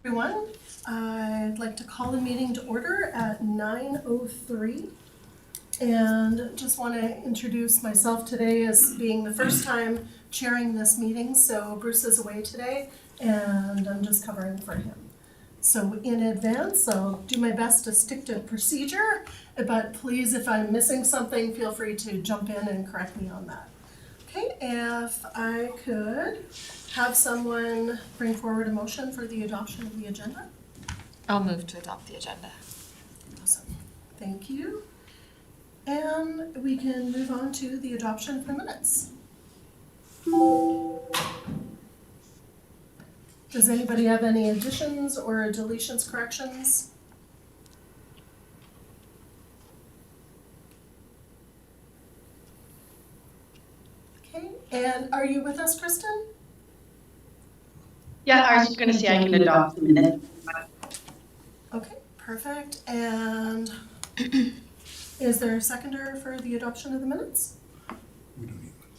Everyone, I'd like to call the meeting to order at 9:03. And just want to introduce myself today as being the first time chairing this meeting. So Bruce is away today and I'm just covering for him. So in advance, I'll do my best to stick to procedure, but please, if I'm missing something, feel free to jump in and correct me on that. Okay, if I could have someone bring forward a motion for the adoption of the agenda. I'll move to adopt the agenda. Awesome, thank you. And we can move on to the adoption of the minutes. Does anybody have any additions or deletions, corrections? Okay, and are you with us, Kristen? Yeah, I was just going to say I can adopt the minutes. Okay, perfect. And is there a seconder for the adoption of the minutes? We don't need one.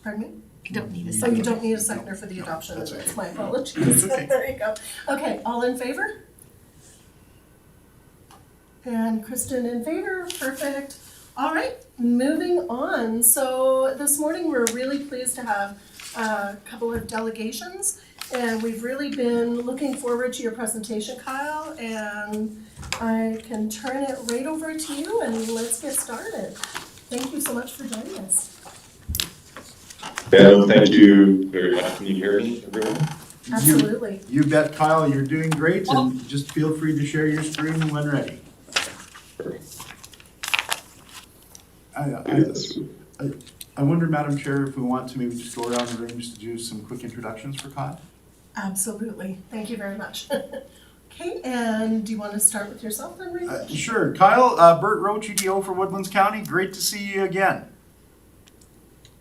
Pardon me? You don't need a Oh, second. you don't need a seconder for the adoption of the minutes. My apologies. That's okay. There you go. Okay, all in favor? And Kristen in favor, perfect. All right, moving on. So this morning we're really pleased to have a couple of delegations, and we've really been looking forward to your presentation, Kyle, and I can turn it right over to you and let's get started. Thank you so much for joining us. Yeah, thank you very much. Can you hear me, everyone? Absolutely. You bet, Kyle, you're doing great, and just feel free to share your screen when ready. I wonder, Madam Chair, if we want to maybe just go around the room just to do some quick introductions for Kyle? Absolutely. Thank you very much. Okay, and do you want to start with yourself then, Ray? Sure. Kyle, Bert Roach, UDO for Woodlands County. Great to see you again.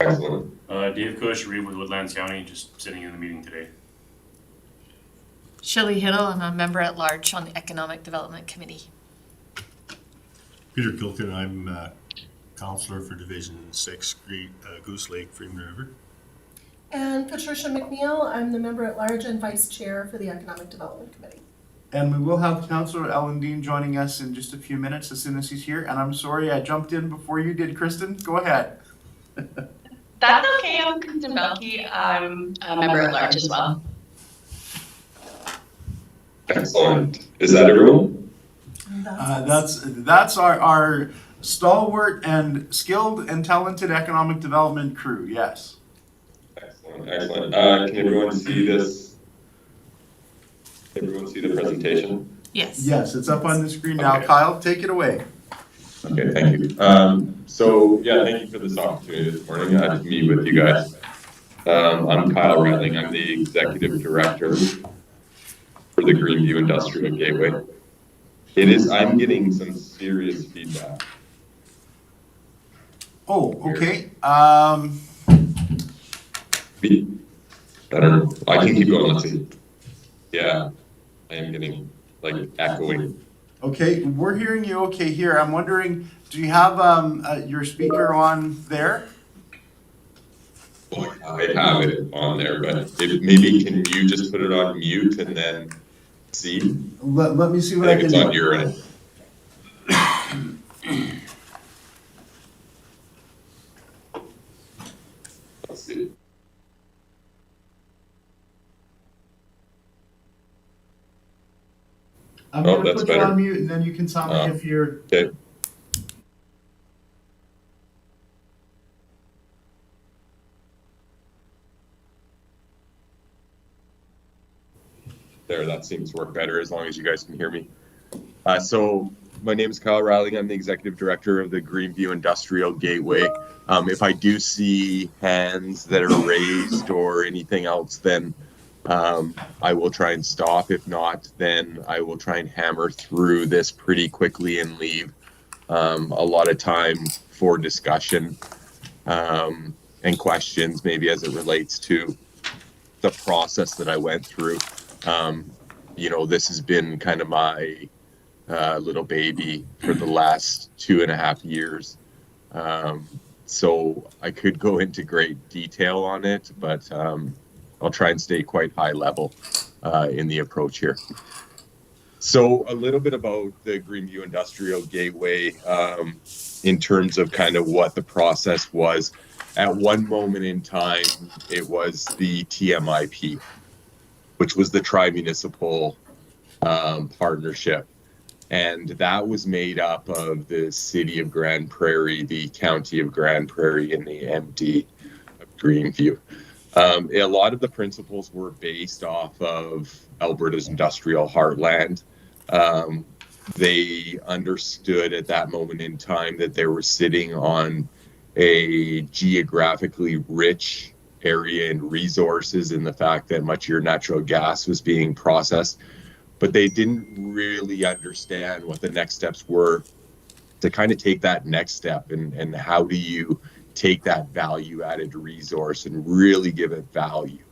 Excellent. Dave Cush, Reeve with Woodlands County, just sitting in the meeting today. Shelley Hiddle, I'm a member at large on the Economic Development Committee. Peter Kilkin, I'm counselor for Division 6, Goose Lake, Freeman River. And Patricia McNeil, I'm the member at large and vice chair for the Economic Development Committee. And we will have Councillor Ellen Dean joining us in just a few minutes as soon as he's here. And I'm sorry I jumped in before you did, Kristen. Go ahead. That's okay. I'm Kristen Belkey. I'm a member at large as well. Excellent. Is that everyone? That's our stalwart and skilled and talented economic development crew. Yes. Excellent. Excellent. Can everyone see this? Everyone see the presentation? Yes. Yes, it's up on the screen now. Okay. Kyle, take it away. Okay, thank you. So yeah, thank you for this opportunity this morning to meet with you guys. I'm Kyle Rattling. I'm the executive director for the Greenview Industrial Gateway. I'm getting some serious feedback. Oh, okay. I don't know. I can keep going. Let's see. Yeah, I am getting like echoing. Okay, we're hearing you okay here. I'm wondering, do you have your speaker on there? Oh, I have it on there, but maybe can you just put it on mute and then see? Let me see I what I think can it's do. on your end. Let's see. I'm Oh, gonna that's put you better. on mute and then you can tell me if you're. Okay. There, that seems to work better as long as you guys can hear me. So my name is Kyle Riley. I'm the executive director of the Greenview Industrial Gateway. If I do see hands that are raised or anything else, then I will try and stop. If not, then I will try and hammer through this pretty quickly and leave a lot of time for discussion and questions, maybe as it relates to the process that I went through. This has been kind of my little baby for the last 2.5 years. So I could go into great detail on it, but I'll try and stay quite high level. in the approach here. So a little bit about the Greenview Industrial Gateway in terms of kind of what the process was. At one moment in time, it was the TMIP, which was the tri-municipal partnership. And that was made up of the city of Grand Prairie, the county of Grand Prairie, and the MD of Greenview. A lot of the principles were based off of Alberta's industrial heartland. They understood at that moment in time that they were sitting on a geographically rich area in resources, and the fact that much of your natural gas was being processed, but they didn't really understand what the next steps were to kind of take that next step, and how do you take that value added resource and really give it value.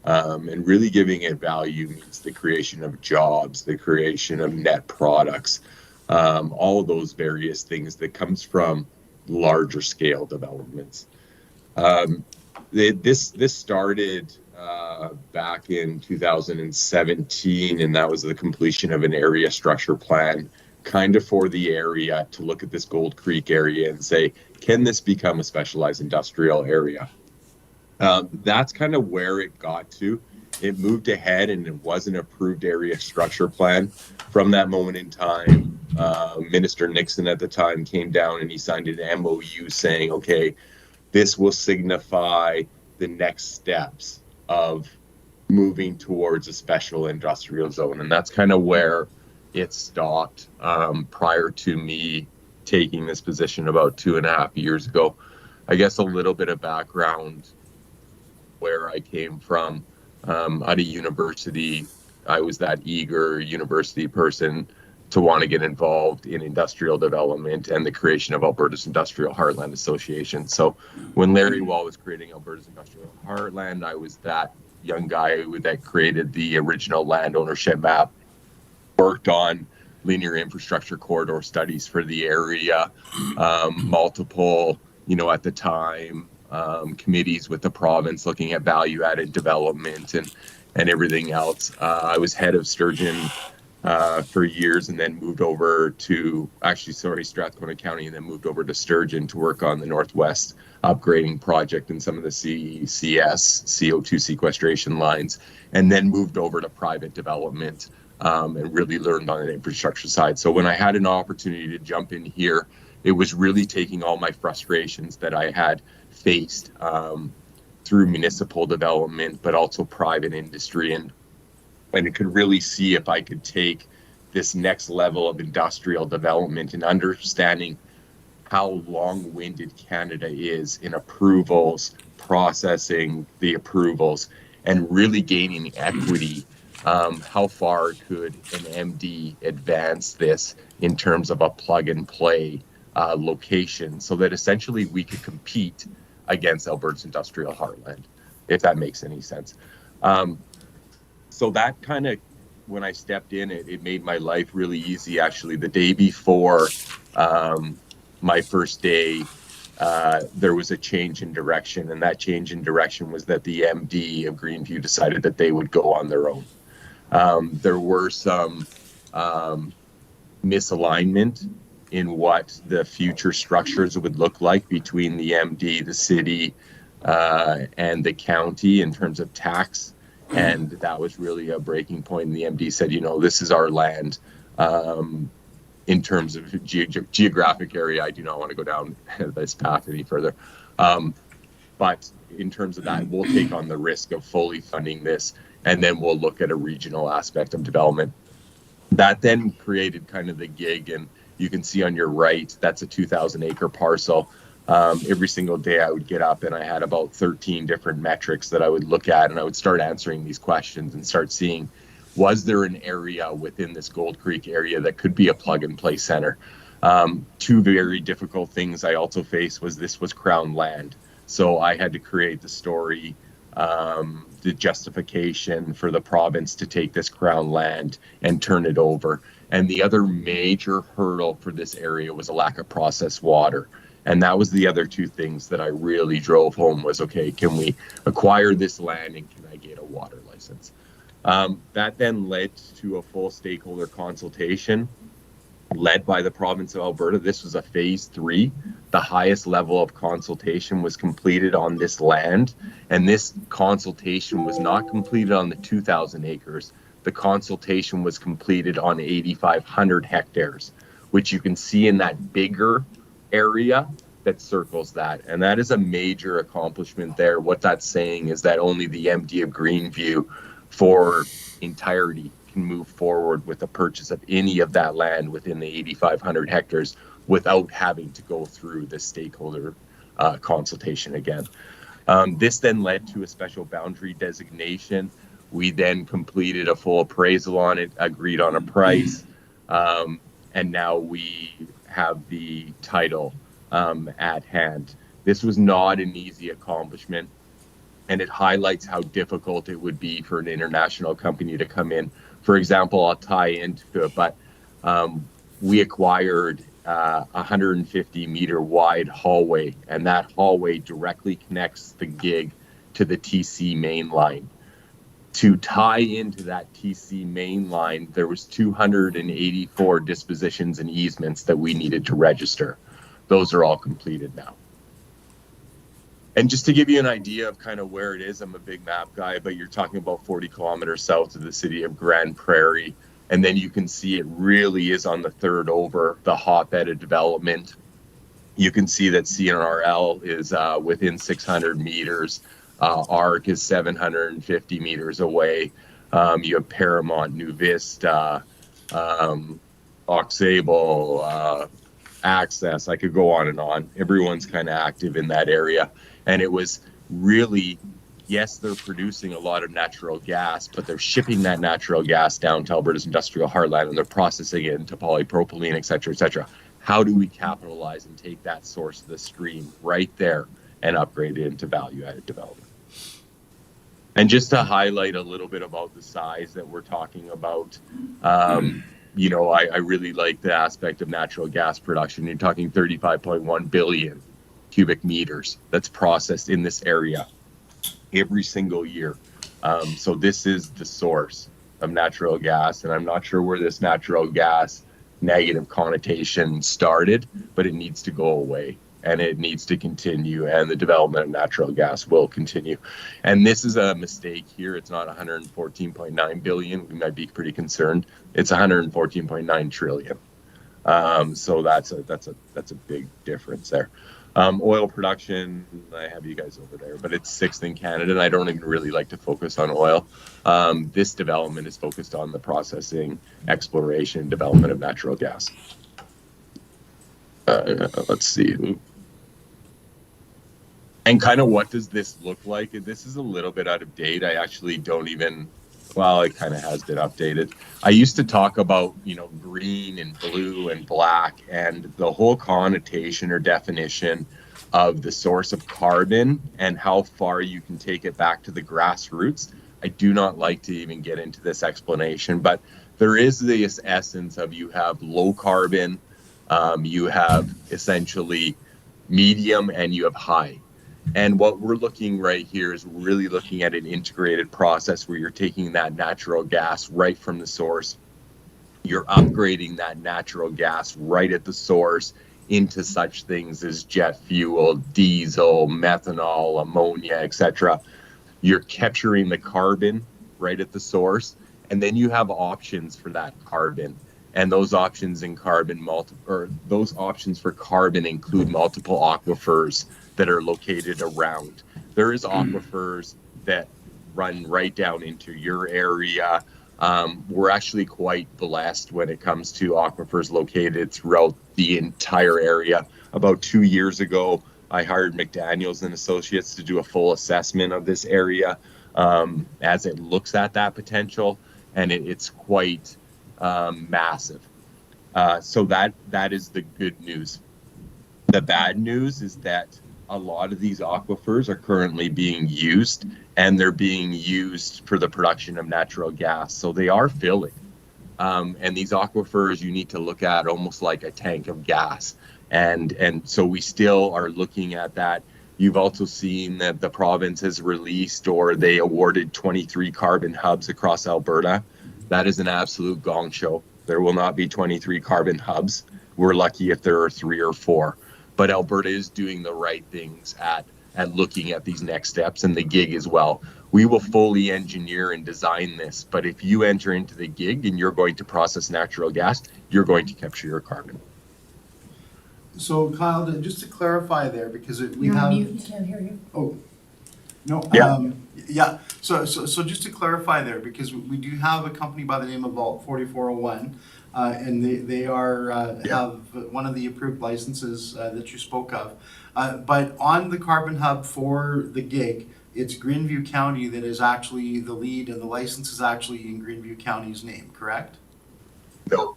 And really giving it value means the creation of jobs, the creation of net products, all of those various things that comes from larger scale developments. This started back in 2017, and that was the completion of an area structure plan kind of for the area to look at this Gold Creek area and say, can this become a specialized industrial area? That's kind of where it got to. It moved ahead and it was an approved area structure plan. From that moment in time, Minister Nixon at the time came down and he signed an MOU saying, okay, this will signify the next steps of moving towards a special industrial zone. And that's kind of where it stopped prior to me taking this position about 2.5 years ago. I guess a little bit of background where I came from. Out of university, I was that eager university person to want to get involved in industrial development and the creation of Alberta's Industrial Heartland Association. So when Larry Wall was creating Alberta's Industrial Heartland, I was that young guy that created the original land ownership map, worked on linear infrastructure corridor studies for the area, multiple, at the time, committees with the province looking at value-added development and everything else. I was head of Sturgeon for years, and then moved over to Strathcona County, and then moved over to Sturgeon to work on the Northwest upgrading project and some of the CCS CO2 sequestration lines, and then moved over to private development and really learned on the infrastructure side. So when I had an opportunity to jump in here, it was really taking all my frustrations that I had faced through municipal development, but also private industry, and it could really see if I could take this next level of industrial development and understanding how long-winded Canada is in approvals, processing the approvals, and really gaining equity. How far could an MD advance this in terms of a plug-and-play location, so that essentially we could compete against Alberta's Industrial Heartland, if that makes any sense. So that kind of, when I stepped in, it made my life really easy. Actually, the day before my first day, there was a change in direction, and that change in direction was that the MD of Greenview decided that they would go on their own. There were some misalignment in what the future structures would look like between the MD, the city, and the county in terms of tax. And that was really a breaking point. And the MD said, this is our land. In terms of geographic area, I do not want to go down this path any further. But in terms of that, we'll take on the risk of fully funding this, and then we'll look at a regional aspect of development. That then created kind of the gig, and you can see on your right, that's a 2,000-acre parcel. Every single day I would get up and I had about 13 different metrics that I would look at, and I would start answering these questions and start seeing, was there an area within this Gold Creek area that could be a plug-and-play center? Two very difficult things I also faced was this was Crown land. So I had to create the story, the justification for the province to take this Crown land and turn it over. And the other major hurdle for this area was a lack of processed water. And that was the other two things that I really drove home was, okay, can we acquire this land and can I get a water license? That then led to a full stakeholder consultation led by the province of Alberta. This was a phase 3. The highest level of consultation was completed on this land, and this consultation was not completed on the 2,000 acres. The consultation was completed on 8,500 hectares, which you can see in that bigger area that circles that. And that is a major accomplishment there. What that's saying is that only the MD of Greenview for entirety can move forward with the purchase of any of that land within the 8,500 hectares without having to go through the stakeholder consultation again. This then led to a special boundary designation. We then completed a full appraisal on it, agreed on a price, and now we have the title at hand. This was not an easy accomplishment, and it highlights how difficult it would be for an international company to come in. For example, I'll tie into it, but we acquired a 150-meter wide hallway, and that hallway directly connects the gig to the TC main line. To tie into that TC main line, there was 284 dispositions and easements that we needed to register. Those are all completed now. And just to give you an idea of kind of where it is, I'm a big map guy, but you're talking about 40 kilometers south of the city of Grand Prairie. And then you can see it really is on the third over the hotbed of development. You can see that CNRL is within 600 meters. ARC is 750 meters away. You have Paramount, New Vista, Aux Sable, Access. I could go on and on. Everyone's kind of active in that area. And it was really, yes, they're producing a lot of natural gas, but they're shipping that natural gas down to Alberta's industrial heartland, and they're processing it into polypropylene, et cetera, et cetera. How do we capitalize and take that source of the stream right there and upgrade it into value-added development? And just to highlight a little bit about the size that we're talking about, you know, I really like the aspect of natural gas production. You're talking 35.1 billion cubic meters that's processed in this area every single year. So this is the source of natural gas, and I'm not sure where this natural gas negative connotation started, but it needs to go away, and it needs to continue, and the development of natural gas will continue. And this is a mistake here. It's not 114.9 billion. We might be pretty concerned. It's 114.9 trillion. So that's a big difference there. Oil production, I have you guys over there, but it's 6th in Canada, and I don't even really like to focus on oil. This development is focused on the processing, exploration, and development of natural gas. Let's see. And kind of what does this look like? This is a little bit out of date. I actually don't even, well, it kind of has been updated. I used to talk about, you know, green and blue and black, and the whole connotation or definition of the source of carbon and how far you can take it back to the grassroots. I do not like to even get into this explanation, but there is this essence of you have low carbon, you have essentially medium, and you have high. And what we're looking right here is really looking at an integrated process where you're taking that natural gas right from the source. You're upgrading that natural gas right at the source into such things as jet fuel, diesel, methanol, ammonia, etc. You're capturing the carbon right at the source, and then you have options for that carbon. And those options in carbon those options for carbon include multiple aquifers that are located around. There is aquifers that run right down into your area. We're actually quite blessed when it comes to aquifers located throughout the entire area. About 2 years ago, I hired McDaniels and Associates to do a full assessment of this area as it looks at that potential, and it's quite massive. So that is the good news. The bad news is that a lot of these aquifers are currently being used, and they're being used for the production of natural gas. So they are filling. And these aquifers you need to look at almost like a tank of gas. And so we still are looking at that. You've also seen that the province has released or they awarded 23 carbon hubs across Alberta. That is an absolute gong show. There will not be 23 carbon hubs. We're lucky if there are 3 or 4. But Alberta is doing the right things at looking at these next steps, and the gig as well. We will fully engineer and design this, but if you enter into the gig and you're going to process natural gas, you're going to capture your carbon. So Kyle, just to clarify there, because we You're on have. mute, you can't hear you. Oh, no. Yeah. Yeah. So just to clarify there, because we do have a company by the name of Vault 4401, and they are have one of the approved licenses that you spoke of. But on the Carbon Hub for the gig, it's Greenview County that is actually the lead, and the license is actually in Greenview County's name, correct? No.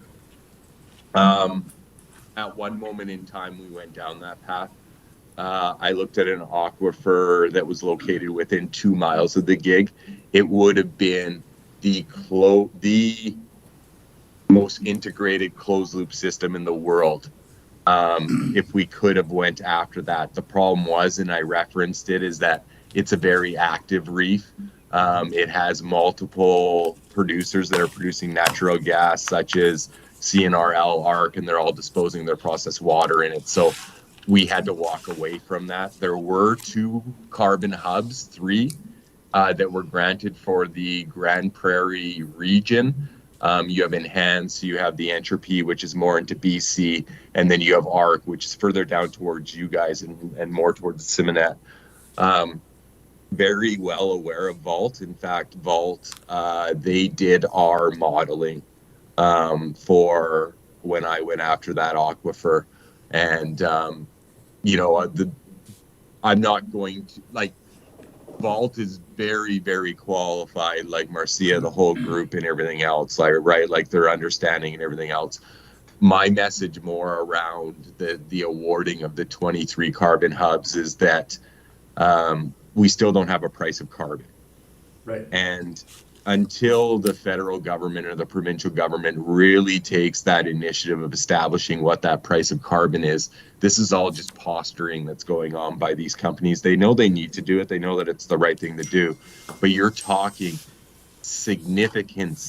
At one moment in time, we went down that path. I looked at an aquifer that was located within 2 miles of the gig. It would have been the most integrated closed loop system in the world. If we could have went after that. The problem was, and I referenced it, is that it's a very active reef. It has multiple producers that are producing natural gas, such as CNRL, ARC, and they're all disposing their processed water in it. So we had to walk away from that. There were 2 carbon hubs, 3, that were granted for the Grand Prairie region. You have Enhance, you have the Entropy, which is more into BC, and then you have ARC, which is further down towards you guys and more towards Simonet. Very well aware of Vault. In fact, Vault, they did our modeling for when I went after that aquifer. And, I'm not going to, like, Vault is very, very qualified, like Marcia, the whole group and everything else, like, right? Like their understanding and everything else. My message more around the awarding of the 23 carbon hubs is that we still don't have a price of carbon. Right. And until the federal government or the provincial government really takes that initiative of establishing what that price of carbon is, this is all just posturing that's going on by these companies. They know they need to do it. They know that it's the right thing to do. But you're talking significant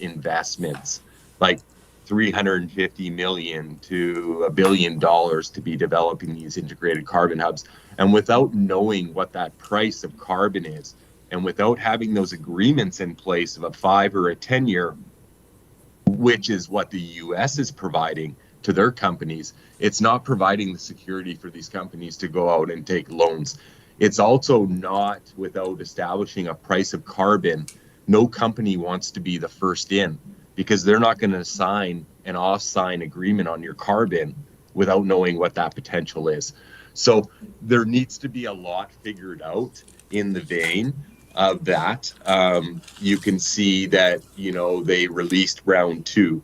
investments, like $350 million to $1 billion to be developing these integrated carbon hubs. And without knowing what that price of carbon is, and without having those agreements in place of a 5 or a 10-year, which is what the US is providing to their companies, it's not providing the security for these companies to go out and take loans. It's also not without establishing a price of carbon. No company wants to be the first in, because they're not going to sign an off-sign agreement on your carbon without knowing what that potential is. So there needs to be a lot figured out in the vein of that. You can see that, they released round 2,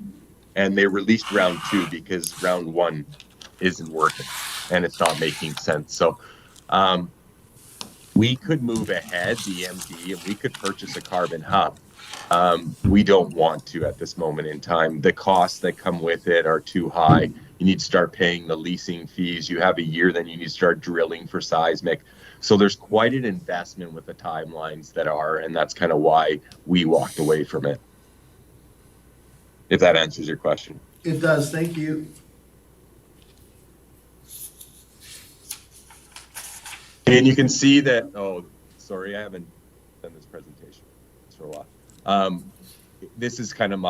and they released round 2 because round 1 isn't working and it's not making sense. So we could move ahead, the MD, and we could purchase a carbon hub. We don't want to at this moment in time. The costs that come with it are too high. You need to start paying the leasing fees. You have a year, then you need to start drilling for seismic. So there's quite an investment with the timelines that are, and that's kind of why we walked away from it. If that answers your question. It does. Thank you. And you can see that, oh, sorry, I haven't done this presentation for a while. This is kind of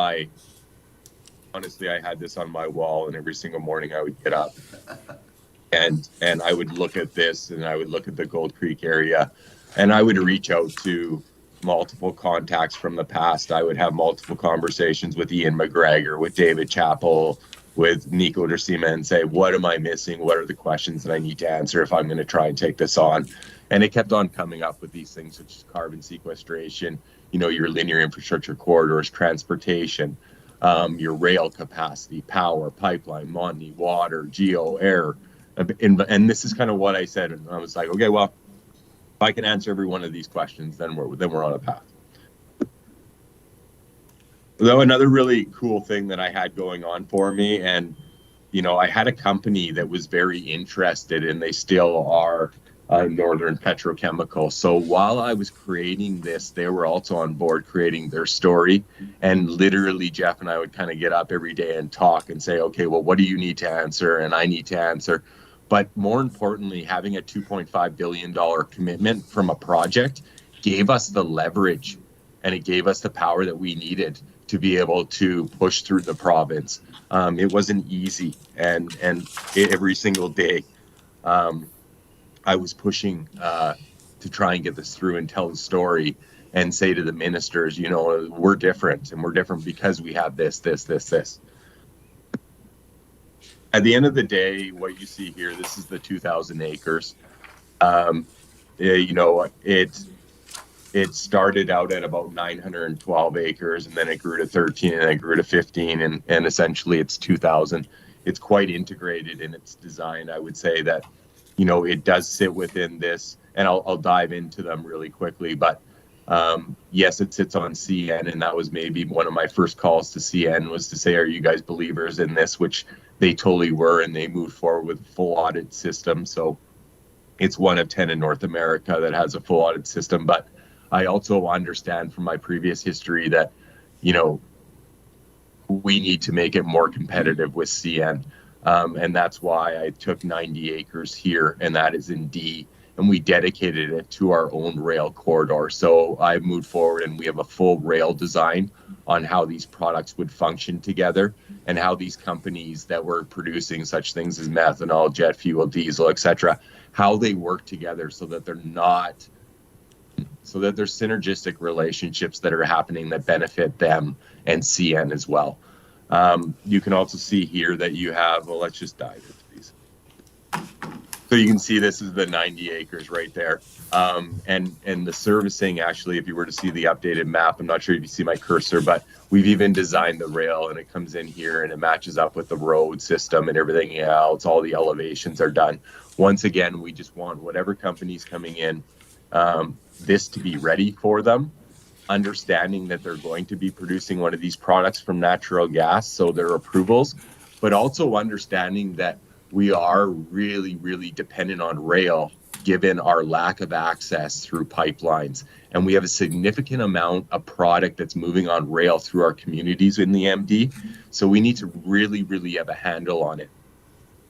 honestly, I had this on my wall, and every single morning I would get up and I would look at this, and I would look at the Gold Creek area, and I would reach out to multiple contacts from the past. I would have multiple conversations with Ian McGregor, with David Chappell, with Nico Dersima, and say, what am I missing? What are the questions that I need to answer if I'm going to try and take this on? And it kept on coming up with these things such as carbon sequestration, your linear infrastructure corridors, transportation, your rail capacity, power, pipeline, Montney, water, geo, air. And this is kind of what I said. And I was like, okay, well, if I can answer every one of these questions, then we're on a path. Though another really cool thing that I had going on for me, and I had a company that was very interested, and they still are, Northern Petrochemical. So while I was creating this, they were also on board creating their story. And literally, Jeff and I would kind of get up every day and talk and say, okay, well, what do you need to answer? And I need to answer. But more importantly, having a $2.5 billion commitment from a project gave us the leverage, and it gave us the power that we needed to be able to push through the province. It wasn't easy, and every single day I was pushing to try and get this through and tell the story and say to the ministers, we're different, and we're different because we have this. At the end of the day, what you see here, this is the 2,000 acres. It started out at about 912 acres, and then it grew to 13, and then it grew to 15, and essentially it's 2,000. It's quite integrated in its design. I would say that, it does sit within this, and I'll dive into them really quickly, but yes, it sits on CN, and that was maybe one of my first calls to CN was to say, are you guys believers in this? Which they totally were, and they moved forward with a full audit system. So it's one of 10 in North America that has a full audit system. But I also understand from my previous history that, we need to make it more competitive with CN. And that's why I took 90 acres here, and that is in D, and we dedicated it to our own rail corridor. So I moved forward, and we have a full rail design on how these products would function together, and how these companies that were producing such things as methanol, jet fuel, diesel, etc., how they work together so that there's synergistic relationships that are happening that benefit them and CN as well. You can also see here that you have, let's just dive into these. So you can see this is the 90 acres right there. And the servicing, actually, if you were to see the updated map, I'm not sure if you see my cursor, but we've even designed the rail, and it comes in here and it matches up with the road system and everything else. All the elevations are done. Once again, we just want whatever company's coming in, this to be ready for them, understanding that they're going to be producing one of these products from natural gas, so their approvals, but also understanding that we are really, really dependent on rail given our lack of access through pipelines. And we have a significant amount of product that's moving on rail through our communities in the MD. So we need to really, really have a handle on it.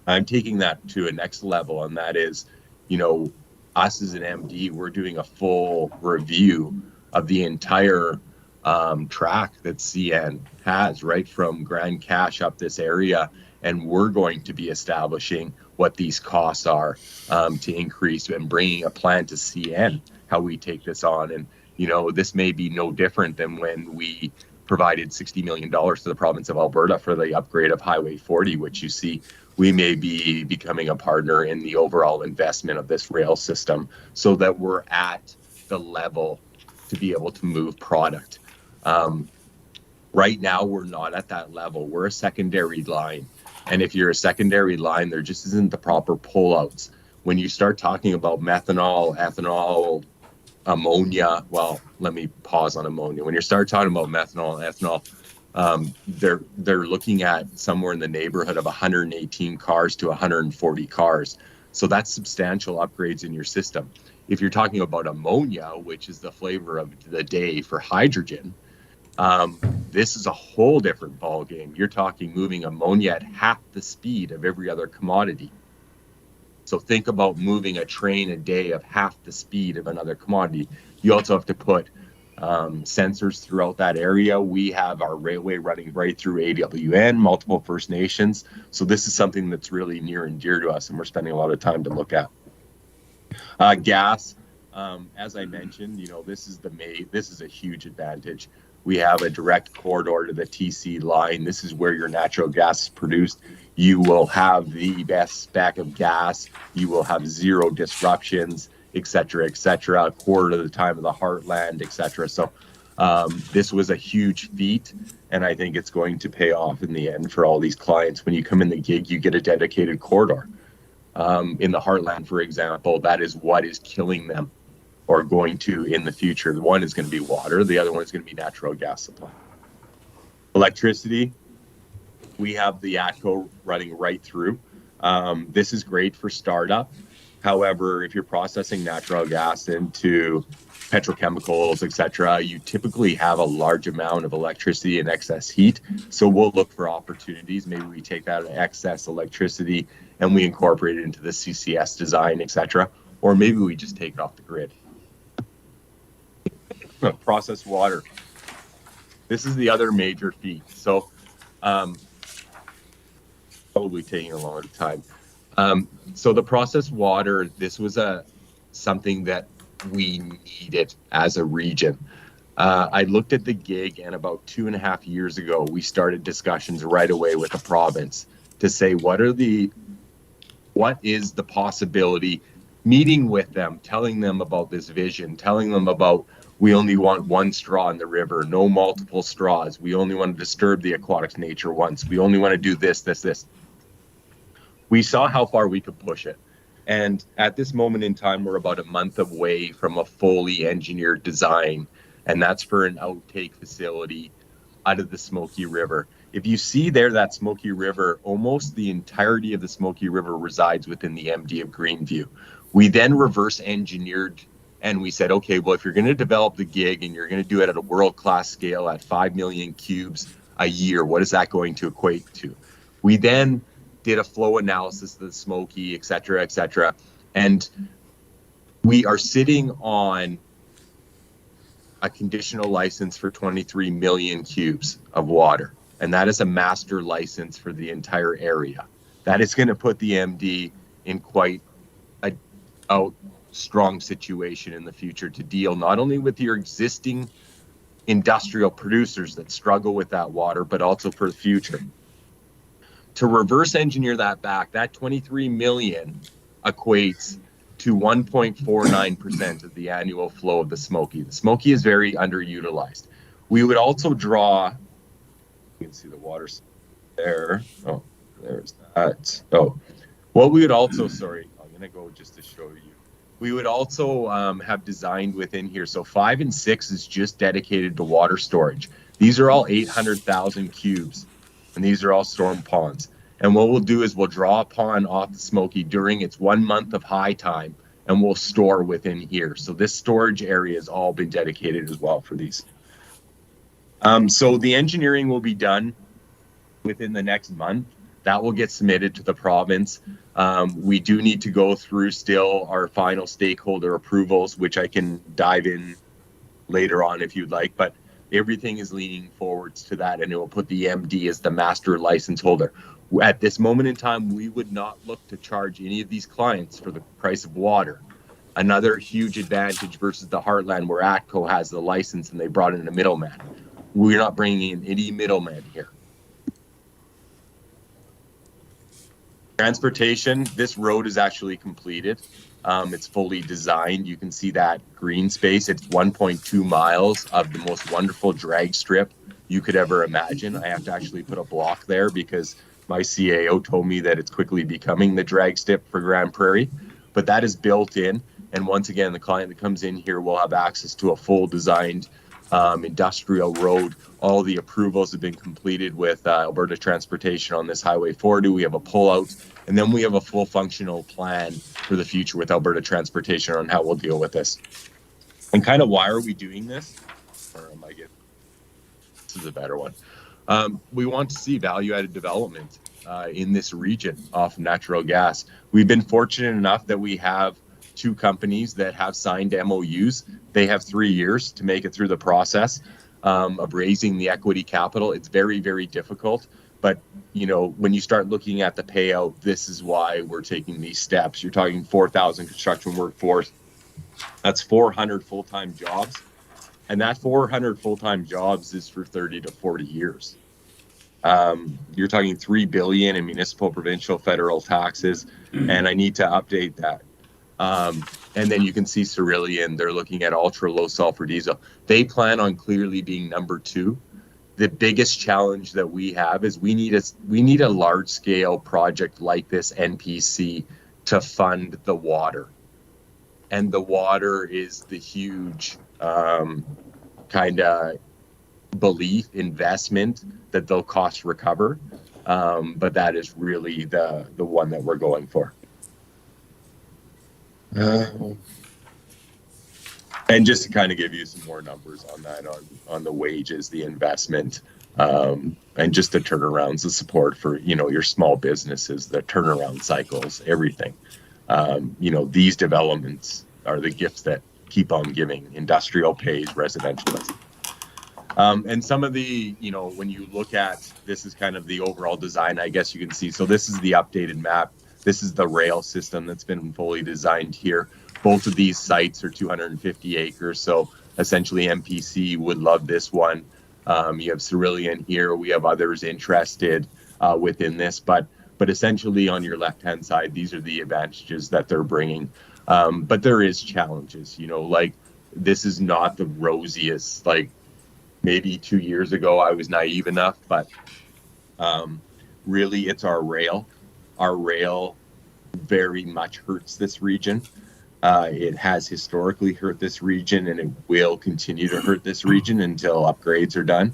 I'm taking that to a next level, and that is, us as an MD, we're doing a full review of the entire track that CN has, right from Grand Cache up this area. And we're going to be establishing what these costs are to increase, and bringing a plan to CN, how we take this on. And, this may be no different than when we provided $60 million to the province of Alberta for the upgrade of Highway 40, which you see we may be becoming a partner in the overall investment of this rail system, so that we're at the level to be able to move product. Right now, we're not at that level. We're a secondary line. And if you're a secondary line, there just isn't the proper pullouts. When you start talking about methanol, ethanol, ammonia, well, let me pause on ammonia. When you start talking about methanol and ethanol, they're looking at somewhere in the neighborhood of 118 cars to 140 cars. So that's substantial upgrades in your system. If you're talking about ammonia, which is the flavor of the day for hydrogen, this is a whole different ballgame. You're talking moving ammonia at half the speed of every other commodity. So think about moving a train a day of half the speed of another commodity. You also have to put sensors throughout that area. We have our railway running right through AWN, multiple First Nations. So this is something that's really near and dear to us, and we're spending a lot of time to look at. Gas, as I mentioned, this is a huge advantage. We have a direct corridor to the TC line. This is where your natural gas is produced. You will have the best spec of gas. You will have zero disruptions, et cetera, a quarter of the time of the heartland, et cetera. So this was a huge feat, and I think it's going to pay off in the end for all these clients. When you come in the gig, you get a dedicated corridor. In the heartland, for example, that is what is killing them, or going to in the future. One is going to be water. The other one is going to be natural gas supply. Electricity. We have the ATCO running right through. This is great for startup. However, if you're processing natural gas into petrochemicals, etc., you typically have a large amount of electricity and excess heat. So we'll look for opportunities. Maybe we take that excess electricity and we incorporate it into the CCS design, etc. Or maybe we just take it off the grid. Processed water. This is the other major feat. So probably taking a longer time. So the processed water, this was something that we needed as a region. I looked at the gig, and about 2.5 years ago, we started discussions right away with the province to say, what is the possibility, meeting with them, telling them about this vision, telling them about we only want one straw in the river, no multiple straws. We only want to disturb the aquatic nature once. We only want to do this. We saw how far we could push it. And at this moment in time, we're about a month away from a fully engineered design, and that's for an outtake facility out of the Smoky River. If you see there, that Smoky River, almost the entirety of the Smoky River resides within the MD of Greenview. We then reverse engineered, and we said, okay, well, if you're going to develop the gig and you're going to do it at a world-class scale at 5 million cubes a year, what is that going to equate to? We then did a flow analysis of the Smoky, et cetera, and we are sitting on a conditional license for 23 million cubes of water, and that is a master license for the entire area. That is going to put the MD in quite a strong situation in the future to deal not only with your existing industrial producers that struggle with that water, but also for the future. To reverse engineer that back, that 23 million equates to 1.49% of the annual flow of the Smoky. The Smoky is very underutilized. We would also draw, you can see the water there. Oh, there's that. Oh, what we would also, sorry, I'm going to go just to show you. We would also have designed within here. So 5 and 6 is just dedicated to water storage. These are all 800,000 cubes. And these are all storm ponds. And what we'll do is we'll draw a pond off the Smoky during its 1 month of high time, and we'll store within here. So this storage area has all been dedicated as well for these. So the engineering will be done within the next month. That will get submitted to the province. We do need to go through still our final stakeholder approvals, which I can dive in later on if you'd like, but everything is leaning forwards to that, and it will put the MD as the master license holder. At this moment in time, we would not look to charge any of these clients for the price of water. Another huge advantage versus the Heartland, where ATCO has the license and they brought in a middleman. We're not bringing in any middleman here. Transportation, this road is actually completed. It's fully designed. You can see that green space. It's 1.2 miles of the most wonderful drag strip you could ever imagine. I have to actually put a block there because my CAO told me that it's quickly becoming the drag strip for Grand Prairie. But that is built in. And once again, the client that comes in here will have access to a full designed industrial road. All the approvals have been completed with Alberta Transportation on this Highway 40. We have a pullout, and then we have a full functional plan for the future with Alberta Transportation on how we'll deal with this. And kind of why are we doing this? Or am I getting, this is a better one. We want to see value-added development in this region off natural gas. We've been fortunate enough that we have 2 companies that have signed MOUs. They have 3 years to make it through the process of raising the equity capital. It's very, very difficult. But, you know, when you start looking at the payout, this is why we're taking these steps. You're talking 4,000 construction workforce. That's 400 full-time jobs. And that 400 full-time jobs is for 30 to 40 years. You're talking $3 billion in municipal, provincial, federal taxes. And I need to update that. And then you can see Cerulean, they're looking at ultra low sulfur diesel. They plan on clearly being number 2. The biggest challenge that we have is we need a large scale project like this NPC to fund the water. And the water is the huge kind of belief investment that they'll cost recover. but that is really the one that we're going for. And just to kind of give you some more numbers on that, on the wages, the investment, and just the turnarounds, the support for, your small businesses, the turnaround cycles, everything. These developments are the gifts that keep on giving. Industrial pays, residential doesn't. And some of the, when you look at, this is kind of the overall design, I guess you can see. So this is the updated map. This is the rail system that's been fully designed here. Both of these sites are 250 acres. So essentially MPC would love this one. You have Cerulean here. We have others interested within this, but essentially on your left-hand side, these are the advantages that they're bringing. But there is challenges, like this is not the rosiest, like maybe 2 years ago I was naive enough, but really it's our rail. Our rail very much hurts this region. It has historically hurt this region, and it will continue to hurt this region until upgrades are done.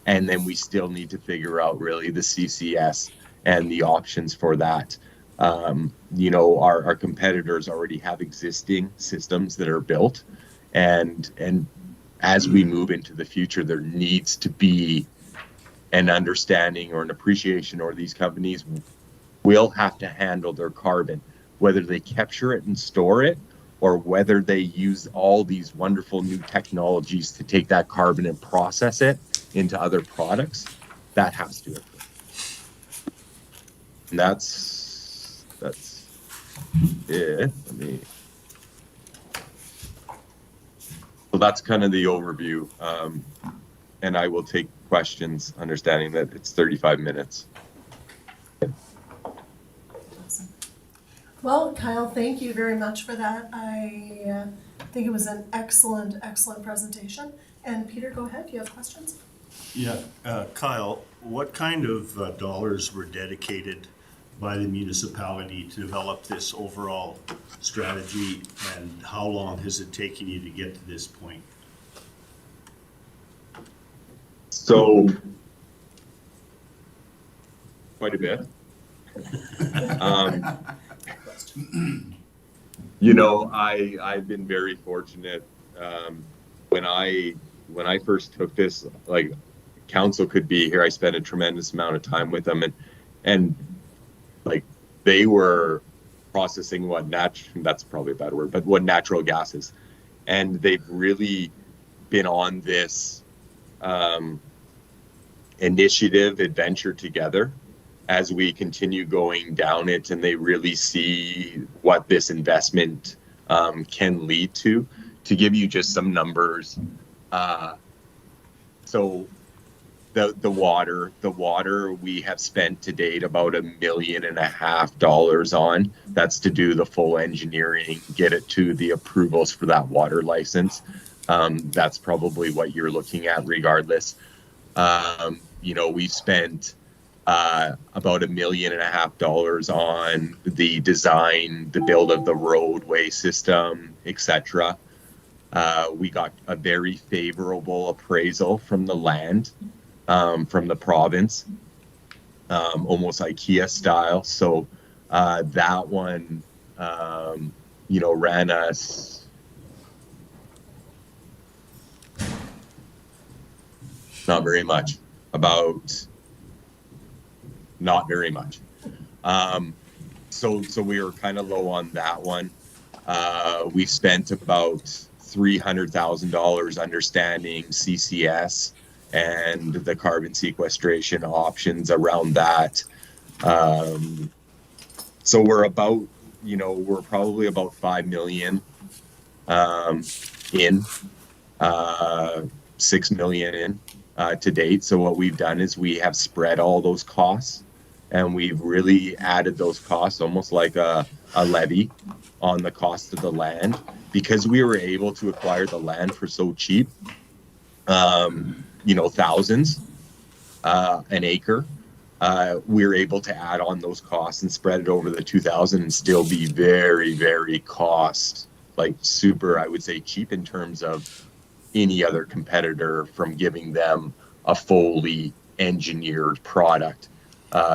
And then we still need to figure out really the CCS and the options for that. Our competitors already have existing systems that are built, and as we move into the future, there needs to be an understanding or an appreciation, or these companies will have to handle their carbon, whether they capture it and store it, or whether they use all these wonderful new technologies to take that carbon and process it into other products. That has to occur. And that's it. So that's kind of the overview. And I will take questions, understanding that it's 35 minutes. Awesome. Well, Kyle, thank you very much for that. I think it was an excellent presentation. And Peter, go ahead. Do you have questions? Yeah, Kyle, what kind of dollars were dedicated by the municipality to develop this overall strategy, and how long has it taken you to get to this point? So, quite a bit. I've been very fortunate. When I first took this, like, council could be here, I spent a tremendous amount of time with them, and like they were processing that's probably a bad word, but what natural gas is. And they've really been on this initiative, adventure together as we continue going down it, and they really see what this investment can lead to. To give you just some numbers, so the water we have spent to date about $1.5 million on. That's to do the full engineering, get it to the approvals for that water license. That's probably what you're looking at regardless. We've spent about $1.5 million on the design, the build of the roadway system, etc. We got a very favorable appraisal from the land, from the province, almost IKEA style. So that one, ran us not very much. So we were kind of low on that one. We spent about $300,000 understanding CCS and the carbon sequestration options around that. So we're probably about 5 million in, 6 million in to date. So what we've done is we have spread all those costs, and we've really added those costs almost like a levy on the cost of the land, because we were able to acquire the land for so cheap, thousands an acre. We were able to add on those costs and spread it over the 2,000 and still be very, very super, I would say, cheap in terms of any other competitor, from giving them a fully engineered product.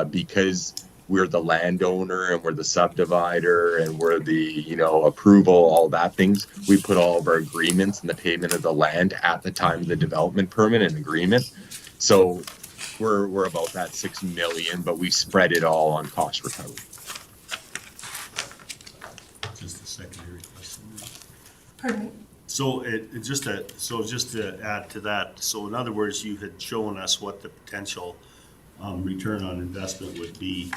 because we're the landowner and we're the subdivider and we're the, approval, all that things. We put all of our agreements and the payment of the land at the time of the development permit and agreement. So we're about that 6 million, but we spread it all on cost recovery. Just a secondary question. Pardon me? So just to add to that, so in other words, you had shown us what the potential return on investment would be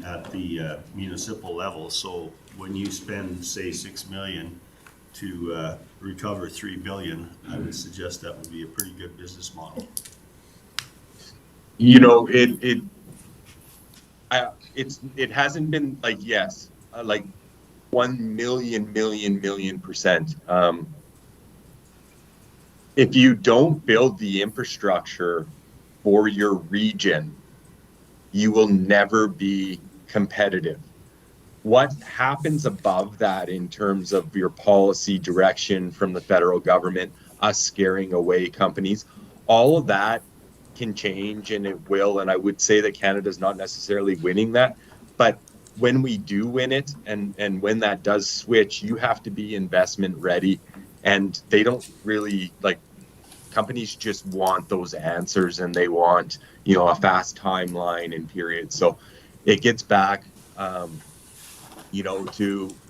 at the municipal level. So when you spend, say, 6 million to recover 3 billion, I would suggest that would be a pretty good business model. It hasn't been like, yes, like 1 million percent. If you don't build the infrastructure for your region, you will never be competitive. What happens above that in terms of your policy direction from the federal government, us scaring away companies, all of that can change, and it will. And I would say that Canada's not necessarily winning that. But when we do win it, and when that does switch, you have to be investment ready. And they don't really, like, companies just want those answers, and they want, a fast timeline and period. So it gets back, to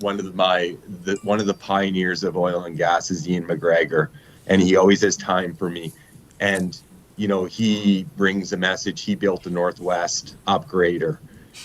one of the pioneers of oil and gas is Ian McGregor, and he always has time for me. And, he brings a message. He built the Northwest Upgrader,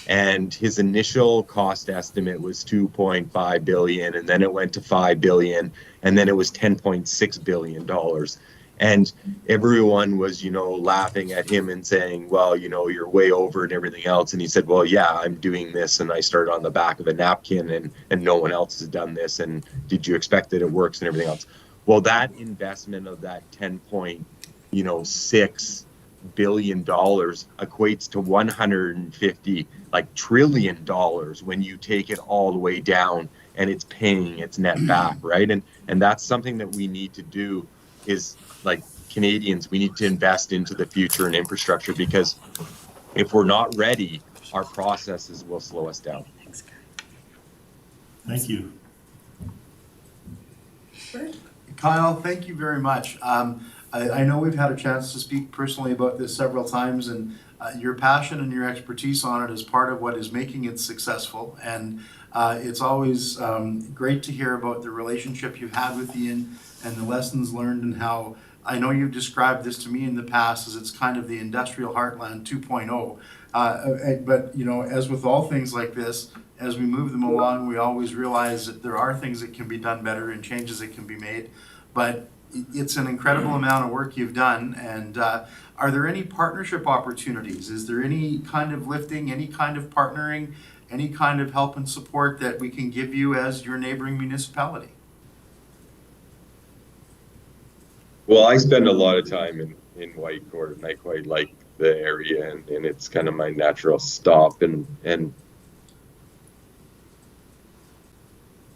and his initial cost estimate was 2.5 billion, and then it went to 5 billion, and then it was 10.6 billion dollars. And everyone was, laughing at him and saying, well, you're way over and everything else. And he said, well, yeah, I'm doing this, and I started on the back of a napkin, and no one else has done this. And did you expect that it works and everything else? Well, that investment of that 10.6 billion dollars equates to 150 trillion dollars when you take it all the way down, and it's paying its net back, right? And that's something that we need to do. Is like Canadians, we need to invest into the future and infrastructure, because if we're not ready, our processes will slow us down. Thank you. Kyle, thank you very much. I know we've had a chance to speak personally about this several times, and your passion and your expertise on it is part of what is making it successful. And it's always great to hear about the relationship you've had with Ian and the lessons learned, and how I know you've described this to me in the past as it's kind of the industrial heartland 2.0. But, as with all things like this, as we move them along, we always realize that there are things that can be done better and changes that can be made. But it's an incredible amount of work you've done. And are there any partnership opportunities? Is there any kind of lifting, any kind of partnering, any kind of help and support that we can give you as your neighboring municipality? Well, I spend a lot of time in Whitecourt, and I quite like the area, and it's kind of my natural stop. And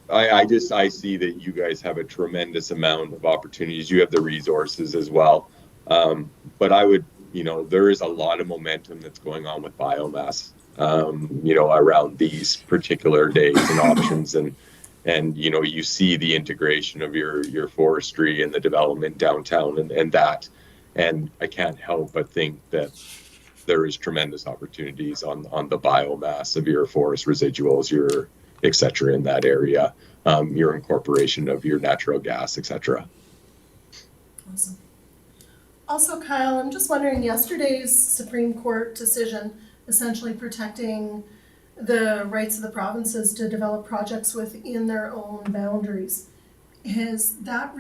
I see that you guys have a tremendous amount of opportunities. You have the resources as well. But I would, there is a lot of momentum that's going on with biomass, around these particular days and options. And you see the integration of your forestry and the development downtown and I can't help but think that there is tremendous opportunities on the biomass of your forest residuals, your et cetera, in that area, your incorporation of your natural gas, et cetera. Awesome. Also, Kyle, I'm just wondering, yesterday's Supreme Court decision essentially protecting the rights of the provinces to develop projects within their own boundaries. Has that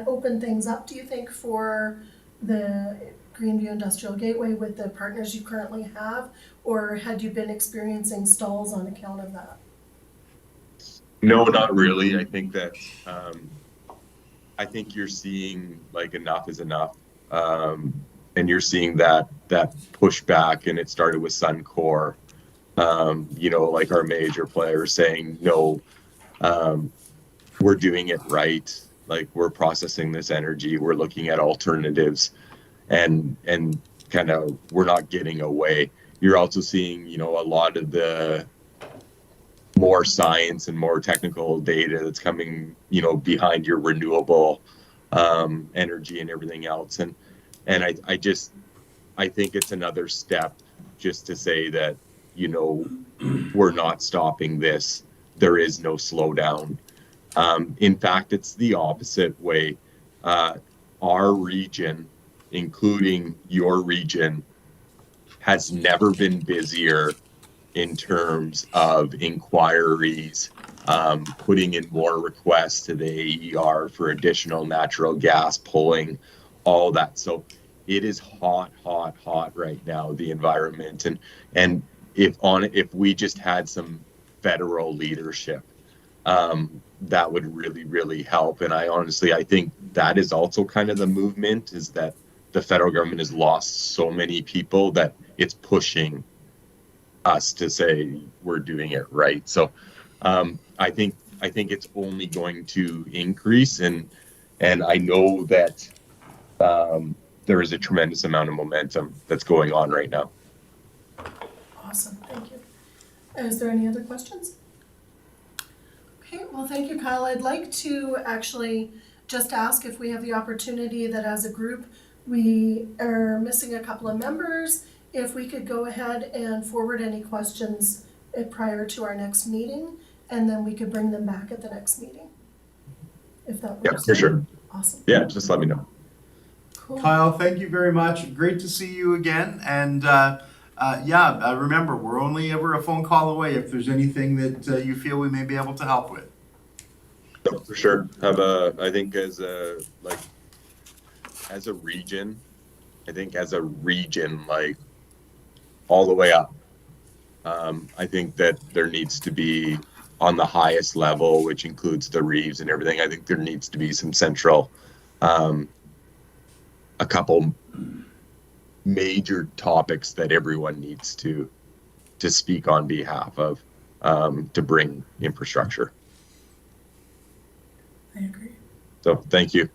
opened things up, do you think, for the Greenview Industrial Gateway with the partners you currently have, or had you been experiencing stalls on account of that? No, not really. I think that I think you're seeing enough is enough, and you're seeing that pushback, and it started with Suncor. Our major players saying, no, we're doing it right. We're processing this energy. We're looking at alternatives. And kind of, we're not getting away. You're also seeing, you know, a lot of the more science and more technical data that's coming, you know, behind your renewable energy and everything else. And I think it's another step just to say that, you know, we're not stopping this. There is no slowdown. In fact, it's the opposite way. Our region, including your region, has never been busier in terms of inquiries, putting in more requests to the AER for additional natural gas pulling, all that. So it is hot right now, the environment. And if we just had some federal leadership, that would really help. And I think that is also kind of the movement, is that the federal government has lost so many people that it's pushing us to say we're doing it right. So I think it's only going to increase, and I know that there is a tremendous amount of momentum that's going on right now. Awesome, thank you. Is there any other questions? Okay, well, thank you, Kyle. I'd like to actually just ask if we have the opportunity that as a group, we are missing a couple of members, if we could go ahead and forward any questions prior to our next meeting, and then we could bring them back at the next meeting. If that works. Yeah, for sure. Awesome. Yeah, just let me know. Cool. Kyle, thank you very much. Great to see you again. And remember, we're only ever a phone call away if there's anything that you feel we may be able to help with. No, for sure. I think as a region, like all the way up, I think that there needs to be, on the highest level, which includes the reeves and everything, I think there needs to be some central, a couple major topics that everyone needs to speak on behalf of, to bring infrastructure. I agree. So thank you.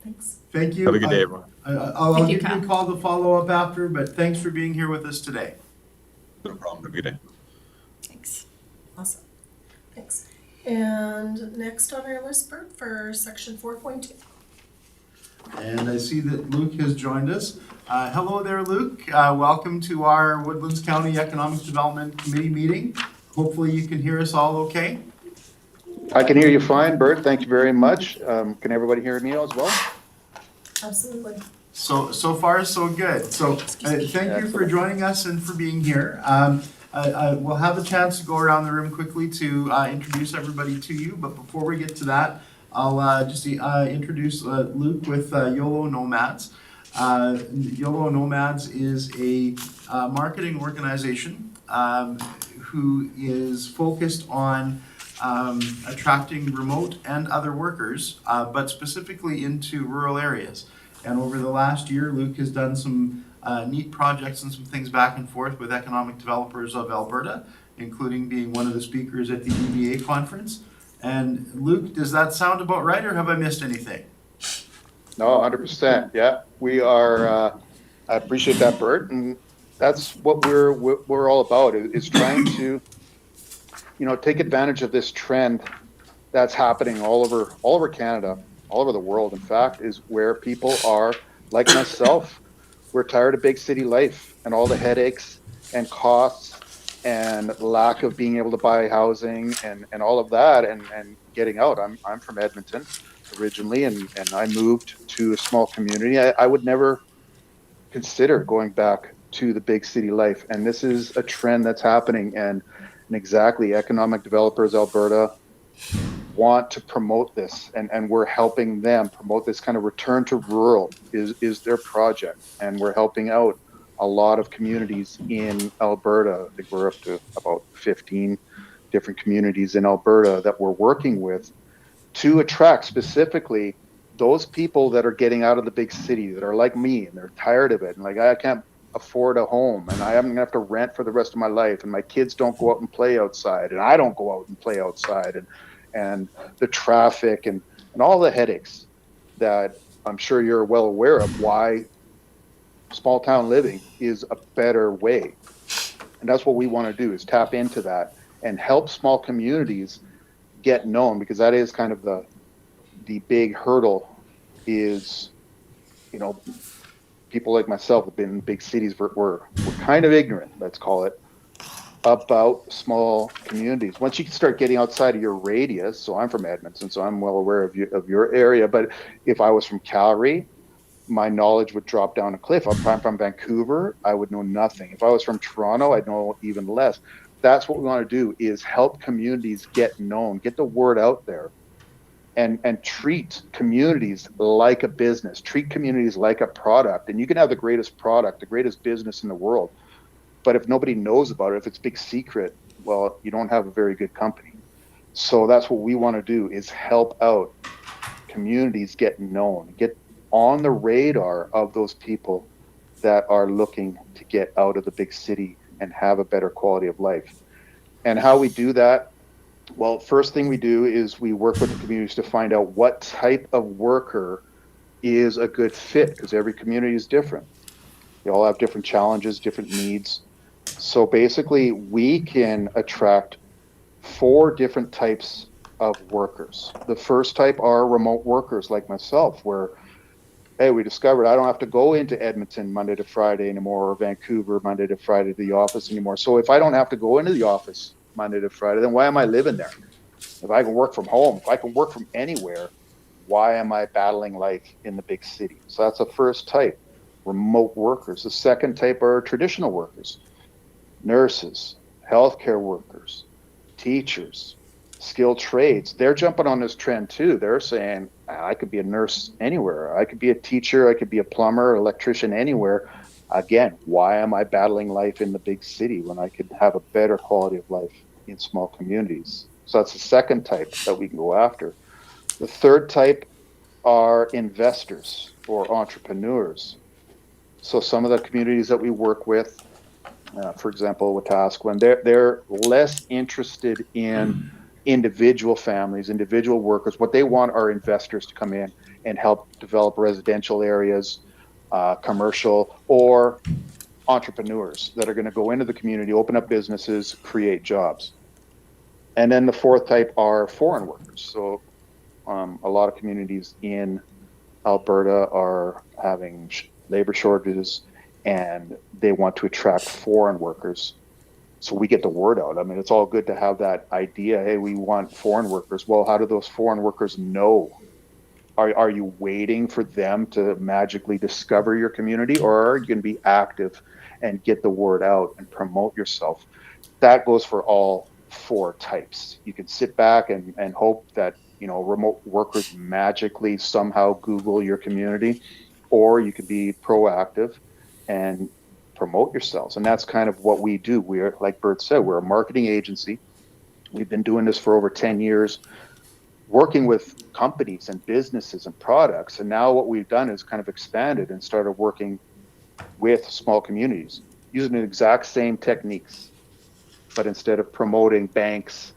Thanks. Thank you. Have a good day, everyone. I'll Thank you, give you a call to follow up after, but thanks for being here with us today. No problem. Have a good day. Thanks. Awesome. Thanks. And next on our list, Bert, for section 4.2. And I see that Luke has joined us. Hello there, Luke. Welcome to our Woodlands County Economic Development Committee meeting. Hopefully you can hear us all okay. I can hear you fine, Bert. Thank you very much. Can everybody hear me as well? Absolutely. So far, so good. So thank you for joining us and for being here. We'll have a chance to go around the room quickly to introduce everybody to you. But before we get to that, I'll just introduce Luke with YOLO Nomads. YOLO Nomads is a marketing organization who is focused on attracting remote and other workers, but specifically into rural areas. And over the last year, Luke has done some neat projects and some things back and forth with economic developers of Alberta, including being one of the speakers at the EBA conference. And Luke, does that sound about right, or have I missed anything? No, 100%. Yeah, we are. I appreciate that, Bert, and that's what we're all about. Is trying to, take advantage of this trend that's happening all over Canada, all over the world. In fact, is where people are, like myself, we're tired of big city life and all the headaches and costs and lack of being able to buy housing and all of that and getting out. I'm from Edmonton originally, and I moved to a small community. I would never consider going back to the big city life, and this is a trend that's happening. And exactly, Economic Developers Alberta want to promote this, and we're helping them promote this kind of return to rural is their project, and we're helping out a lot of communities in Alberta. I think we're up to about 15 different communities in Alberta that we're working with to attract specifically those people that are getting out of the big city, that are like me and they're tired of it, and like, I can't afford a home and I'm gonna have to rent for the rest of my life, and my kids don't go out and play outside and I don't go out and play outside, and the traffic and all the headaches that I'm sure you're well aware of, why small town living is a better way. And that's what we want to do, is tap into that and help small communities get known, because that is kind of the big hurdle is, you know, people like myself have been in big cities, we're kind of ignorant, let's call it, about small communities. Once you start getting outside of your radius, so I'm from Edmonton, so I'm well aware of your area, but if I was from Calgary, my knowledge would drop down a cliff. If I'm from Vancouver, I would know nothing. If I was from Toronto, I'd know even less. That's what we want to do, is help communities get known, get the word out there, and treat communities like a business, treat communities like a product. And you can have the greatest product, the greatest business in the world, but if nobody knows about it, if it's big secret, well, you don't have a very good company. So that's what we want to do, is help out communities get known, get on the radar of those people that are looking to get out of the big city and have a better quality of life. And how we do that, well, first thing we do is we work with the communities to find out what type of worker is a good fit, because every community is different. They all have different challenges, different needs. So basically, we can attract 4 different types of workers. The first type are remote workers like myself, where, hey, we discovered I don't have to go into Edmonton Monday to Friday anymore, or Vancouver Monday to Friday to the office anymore. So if I don't have to go into the office Monday to Friday, then why am I living there? If I can work from home, if I can work from anywhere, why am I battling life in the big city? So that's the first type, remote workers. The second type are traditional workers, nurses, healthcare workers, teachers, skilled trades. They're jumping on this trend too. They're saying, I could be a nurse anywhere. I could be a teacher. I could be a plumber, electrician, anywhere. Again, why am I battling life in the big city when I could have a better quality of life in small communities? So that's the second type that we can go after. The third type are investors or entrepreneurs. So some of the communities that we work with, for example, Wetaskiwin, they're less interested in individual families, individual workers. What they want are investors to come in and help develop residential areas, commercial, or entrepreneurs that are going to go into the community, open up businesses, create jobs. And then the fourth type are foreign workers. So a lot of communities in Alberta are having labor shortages, and they want to attract foreign workers. So we get the word out. I mean, it's all good to have that idea. Hey, we want foreign workers. Well, how do those foreign workers know? Are you waiting for them to magically discover your community, or are you going to be active and get the word out and promote yourself? That goes for all 4 types. You can sit back and hope that, you know, remote workers magically somehow Google your community, or you could be proactive and promote yourselves. And that's kind of what we do. We're, like Bert said, we're a marketing agency. We've been doing this for over 10 years, working with companies and businesses and products. And now what we've done is kind of expanded and started working with small communities using the exact same techniques. But instead of promoting banks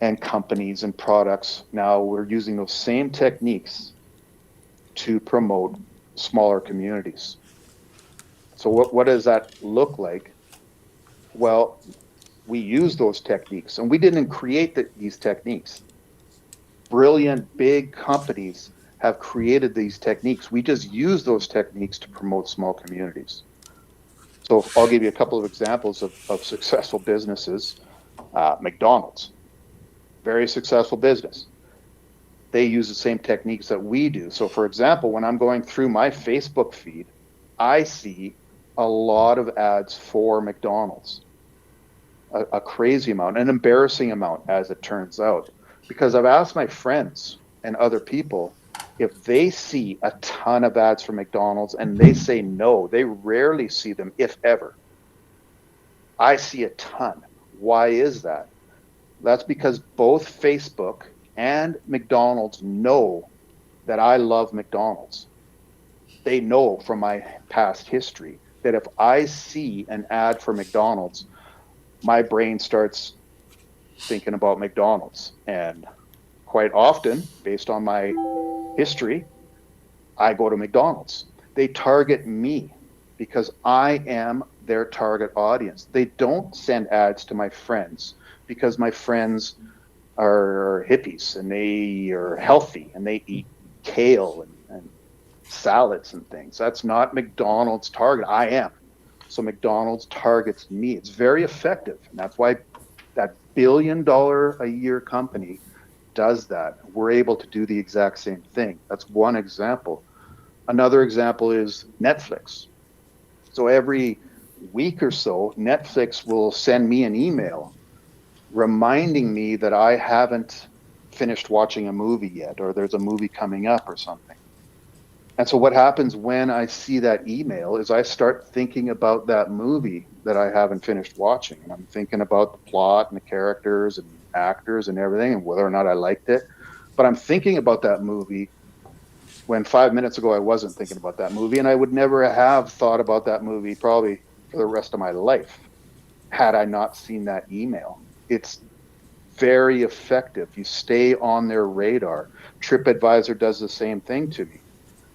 and companies and products, now we're using those same techniques to promote smaller communities. So what does that look like? Well, we use those techniques, and we didn't create these techniques. Brilliant big companies have created these techniques. We just use those techniques to promote small communities. So I'll give you a couple of examples of successful businesses. McDonald's, very successful business. They use the same techniques that we do. So for example, when I'm going through my Facebook feed, I see a lot of ads for McDonald's, a crazy amount, an embarrassing amount, as it turns out, because I've asked my friends and other people if they see a ton of ads for McDonald's, and they say no, they rarely see them, if ever. I see a ton. Why is that? That's because both Facebook and McDonald's know that I love McDonald's. They know from my past history that if I see an ad for McDonald's, my brain starts thinking about McDonald's. And quite often, based on my history, I go to McDonald's. They target me. because I am their target audience. They don't send ads to my friends because my friends are hippies and they are healthy and they eat kale and salads and things. That's not McDonald's target. I am. So McDonald's targets me. It's very effective. And that's why that $1 billion a year company does that. We're able to do the exact same thing. That's one example. Another example is Netflix. So every week or so, Netflix will send me an email reminding me that I haven't finished watching a movie yet, or there's a movie coming up or something. And so what happens when I see that email is I start thinking about that movie that I haven't finished watching. And I'm thinking about the plot and the characters and actors and everything and whether or not I liked it. But I'm thinking about that movie when 5 minutes ago I wasn't thinking about that movie, and I would never have thought about that movie probably for the rest of my life had I not seen that email. It's very effective. You stay on their radar. TripAdvisor does the same thing to me.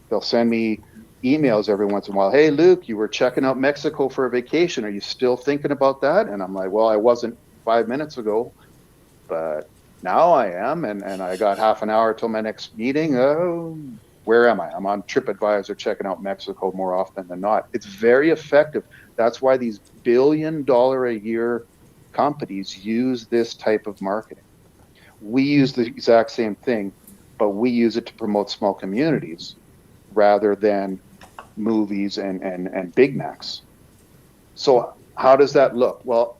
They'll send me emails every once in a while. Hey, Luke, you were checking out Mexico for a vacation. Are you still thinking about that? And I'm like, well, I wasn't 5 minutes ago, but now I am. And I got half an hour till my next meeting. Oh, where am I? I'm on TripAdvisor checking out Mexico more often than not. It's very effective. That's why these $1 billion a year companies use this type of marketing. We use the exact same thing, but we use it to promote small communities rather than movies and Big Macs. So how does that look? Well,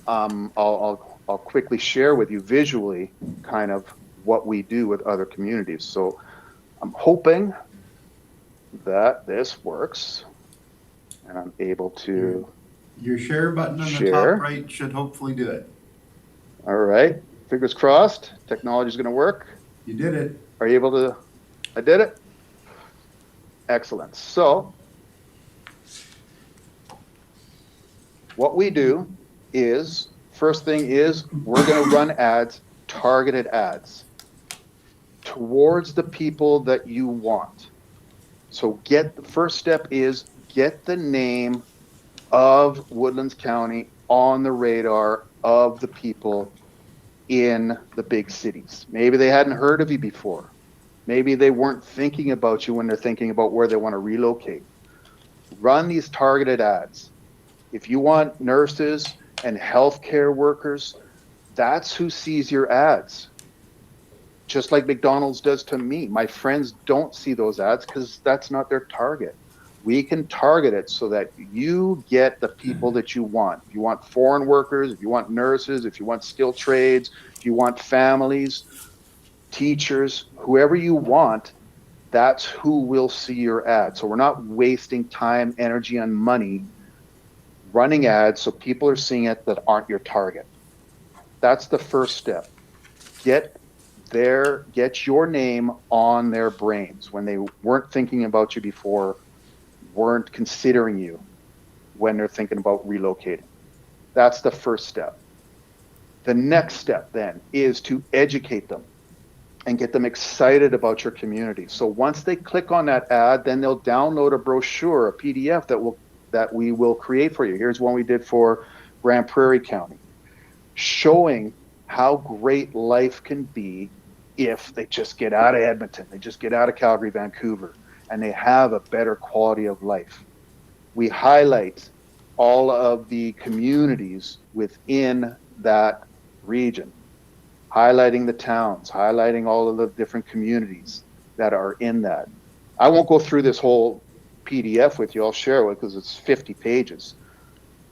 I'll quickly share with you visually kind of what we do with other communities. So I'm hoping that this works and I'm able to Your share button on the share. top right should hopefully do it. All right, fingers crossed, technology is going to work. You did it. Are you able to? I did it. Excellent. So what we do is, first thing is we're going to run ads, targeted ads towards the people that you want. So the first step is get the name of Woodlands County on the radar of the people in the big cities. Maybe they hadn't heard of you before. Maybe they weren't thinking about you when they're thinking about where they want to relocate. Run these targeted ads. If you want nurses and healthcare workers, that's who sees your ads. Just like McDonald's does to me. My friends don't see those ads because that's not their target. We can target it so that you get the people that you want. If you want foreign workers, if you want nurses, if you want skilled trades, if you want families, teachers, whoever you want, that's who will see your ad. So we're not wasting time, energy, and money running ads so people are seeing it that aren't your target. That's the first step. Get your name on their brains when they weren't thinking about you before, weren't considering you when they're thinking about relocating. That's the first step. The next step then is to educate them and get them excited about your community. So once they click on that ad, then they'll download a brochure, a PDF that we will create for you. Here's one we did for Grand Prairie County, showing how great life can be if they just get out of Edmonton, they just get out of Calgary, Vancouver, and they have a better quality of life. We highlight all of the communities within that region, highlighting the towns, highlighting all of the different communities that are in that. I won't go through this whole PDF with you, I'll share it because it's 50 pages,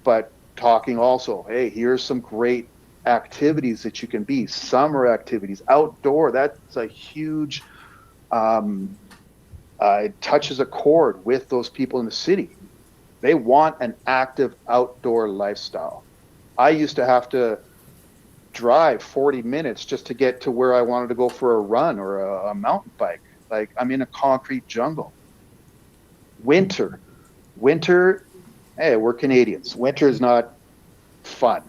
but talking also, hey, here's some great activities that you can be, summer activities, outdoor, that's a huge, it touches a chord with those people in the city. They want an active outdoor lifestyle. I used to have to drive 40 minutes just to get to where I wanted to go for a run or a mountain bike. Like, I'm in a concrete jungle. Winter, hey, we're Canadians. Winter is not fun,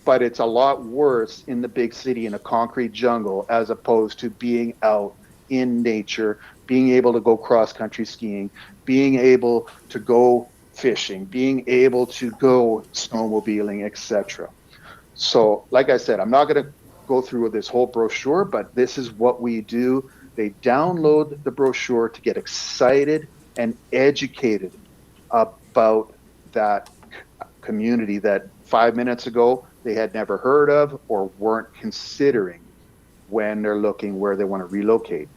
but it's a lot worse in the big city in a concrete jungle as opposed to being out in nature, being able to go cross-country skiing, being able to go fishing, being able to go snowmobiling, etc. So, like I said, I'm not going to go through this whole brochure, but this is what we do. They download the brochure to get excited and educated about that community that 5 minutes ago they had never heard of or weren't considering when they're looking where they want to relocate.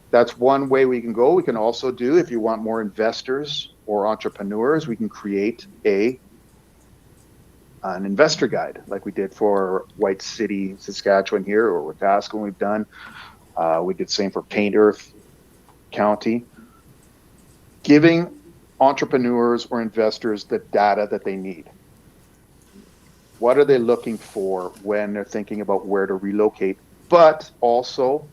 That's one way we can go. We can also do, if you want more investors or entrepreneurs, we can create an investor guide like we did for White City, Saskatchewan here, or Wetaskiwin we've done. We did the same for Paint Earth County. Giving entrepreneurs or investors the data that they need. What are they looking for when they're thinking about where to relocate? But also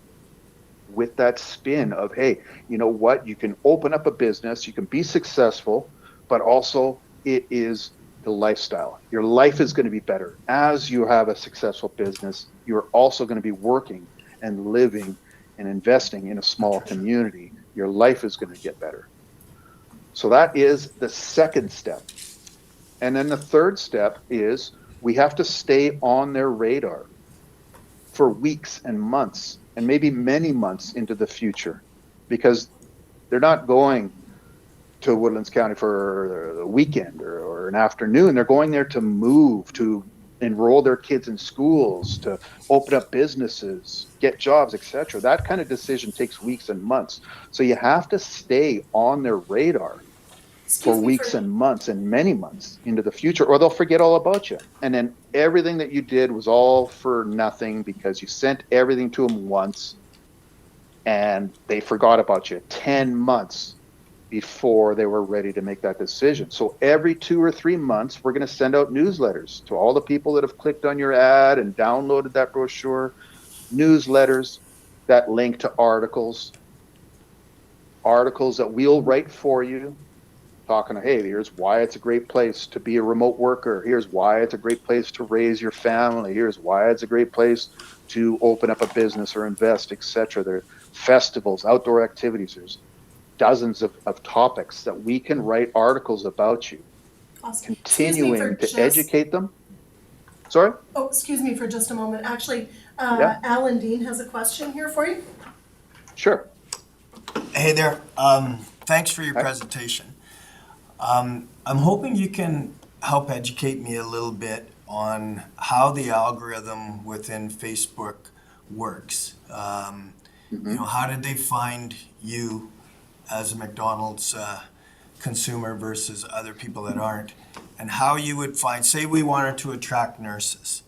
with that spin of, hey, you know what? You can open up a business, you can be successful, but also it is the lifestyle. Your life is going to be better. As you have a successful business, you're also going to be working and living and investing in a small community. Your life is going to get better. So that is the second step. And then the third step is we have to stay on their radar for weeks and months and maybe many months into the future, because they're not going to Woodlands County for a weekend or an afternoon. They're going there to move, to enroll their kids in schools, to open up businesses, get jobs, etc. That kind of decision takes weeks and months. So you have to stay on their radar for weeks and months and many months into the future, or they'll forget all about you. And then everything that you did was all for nothing because you sent everything to them once and they forgot about you 10 months before they were ready to make that decision. So every 2 or 3 months, we're going to send out newsletters to all the people that have clicked on your ad and downloaded that brochure, newsletters that link to articles that we'll write for you, talking, hey, here's why it's a great place to be a remote worker. Here's why it's a great place to raise your family. Here's why it's a great place to open up a business or invest, etc. There are festivals, outdoor activities. There's dozens of topics that we can write articles about you, Awesome. continuing to educate them. Sorry? Oh, excuse me for just a moment. Actually, Yeah. Alan Dean has a question here for you. Sure. Hey there. Thanks for your presentation. I'm hoping you can help educate me a little bit on how the algorithm within Facebook works. You know, how did they find you as a McDonald's consumer versus other people that aren't? And how you would find, say we wanted to attract nurses.